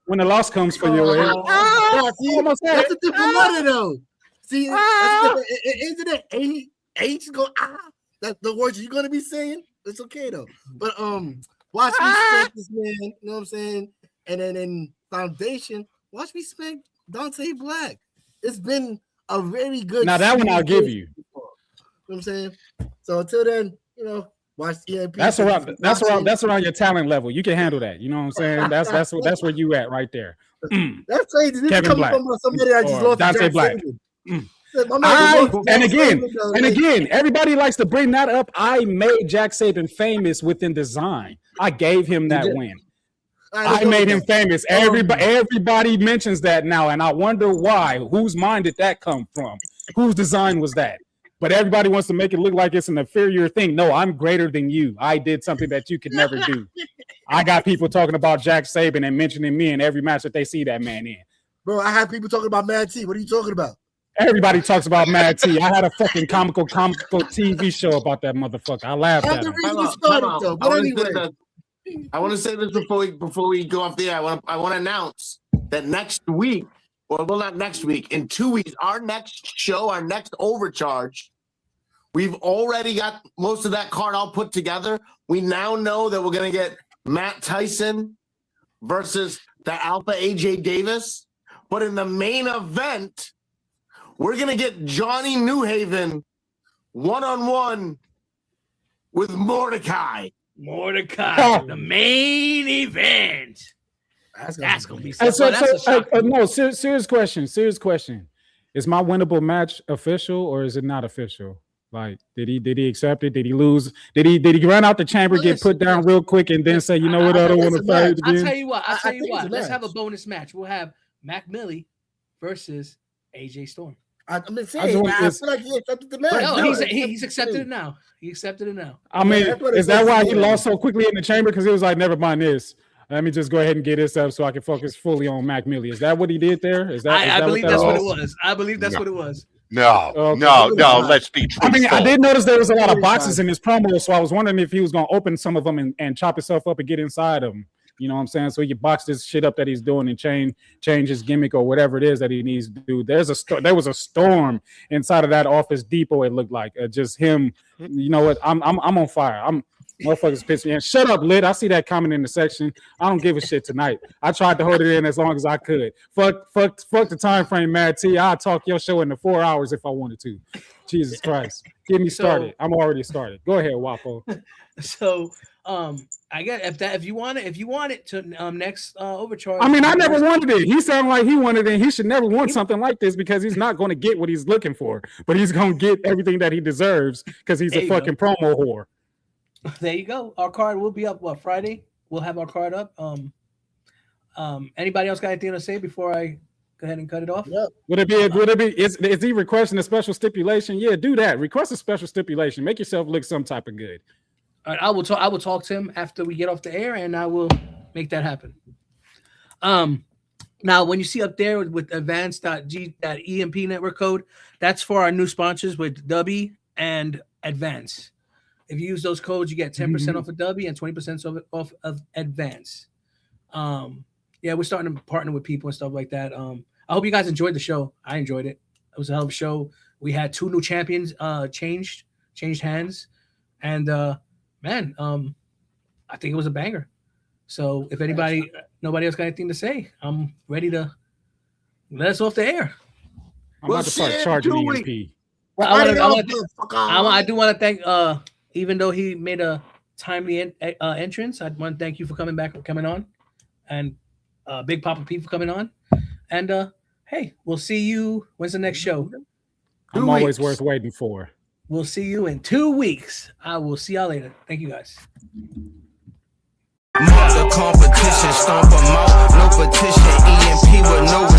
when the loss comes for you? See, that's a different money though. See, isn't it H go That's the words you're gonna be saying. It's okay though. But watch me respect this man. You know what I'm saying? And then in Foundation, watch me respect Dante Black. It's been a very good. Now that one I'll give you. You know what I'm saying? So until then, you know, watch EMP. That's around your talent level. You can handle that. You know what I'm saying? That's where you at right there. That's crazy. This Kevin is coming from somebody I just lost. Dante Black. And again, everybody likes to bring that up. I made Jack Saban famous within design. I gave him that win. I made him famous. Everybody mentions that now, and I wonder why. Whose mind did that come from? Whose design was that? But everybody wants to make it look like it's an inferior thing. No, I'm greater than you. I did something that you could never do. I got people talking about Jack Saban and mentioning me in every match that they see that man in. Bro, I had people talking about Mad T. What are you talking about? Everybody talks about Mad T. I had a fucking comical TV show about that motherfucker. I laughed at him. I want to say this before we go off the air. I want to announce that next week, or well, not next week, in 2 weeks, our next show, our next overcharge, we've already got most of that card all put together. We now know that we're going to get Matt Tyson versus the Alpha AJ Davis. But in the main event, we're going to get Johnny Newhaven one-on-one with Mordecai. The main event. That's gonna be serious question. Is my winnable match official or is it not official? Like, did he accept it? Did he lose? Did he run out the chamber, get put down real quick, and then say, you know what, I don't want to fight again? I'll tell you what. Let's have a bonus match. We'll have Mac Millie versus AJ Storm. I feel like he accepted the match. No, he's accepted it now. He accepted it now. I mean, is that why he lost so quickly in the chamber? Because he was like, never mind this. Let me just go ahead and get this up so I can focus fully on Mac Millie. Is that what he did there? I believe that's what it was. I believe that's what it was. No. Let's be truthful. I mean, I did notice there was a lot of boxes in his promo, so I was wondering if he was going to open some of them and chop himself up and get inside of them. You know what I'm saying? So he can box this shit up that he's doing and change his gimmick or whatever it is that he needs to do. There was a storm inside of that Office Depot. It looked like just him. You know what? I'm on fire. Motherfuckers piss me. And shut up, Lit. I see that comment in the section. I don't give a shit tonight. I tried to hold it in as long as I could. Fuck the time frame, Mad T. I'll talk your show into 4 hours if I wanted to. Jesus Christ. Get me started. I'm already started. Go ahead, Wapo. So I guess if you want it to next overcharge. I mean, I never wanted it. He sounded like he wanted it. He should never want something like this because he's not going to get what he's looking for, but he's going to get everything that he deserves because he's a fucking promo whore. There you go. Our card will be up Friday. We'll have our card up. Anybody else got anything to say before I go ahead and cut it off? Yep. Would it be is he requesting a special stipulation? Yeah, do that. Request a special stipulation. Make yourself look some type of good. All right, I will talk to him after we get off the air, and I will make that happen. Now, when you see up there with advanced.emp network code, that's for our new sponsors with Dubby and Advance. If you use those codes, you get 10% off of W and 20% off of Advance. Yeah, we're starting to partner with people and stuff like that. I hope you guys enjoyed the show. I enjoyed it. It was a hell of a show. We had 2 new champions changed hands, and man, I think it was a banger. So if nobody else got anything to say, I'm ready to let us off the air. I'm about to start charging EMP. Well, I do want to thank, even though he made a timely entrance, I want to thank you for coming on, and Big Papa P for coming on. And hey, we'll see you. When's the next show? I'm always worth waiting for. We'll see you in 2 weeks. I will see y'all later. Thank you guys. The competition, stomp 'em out. No petition, EMP with no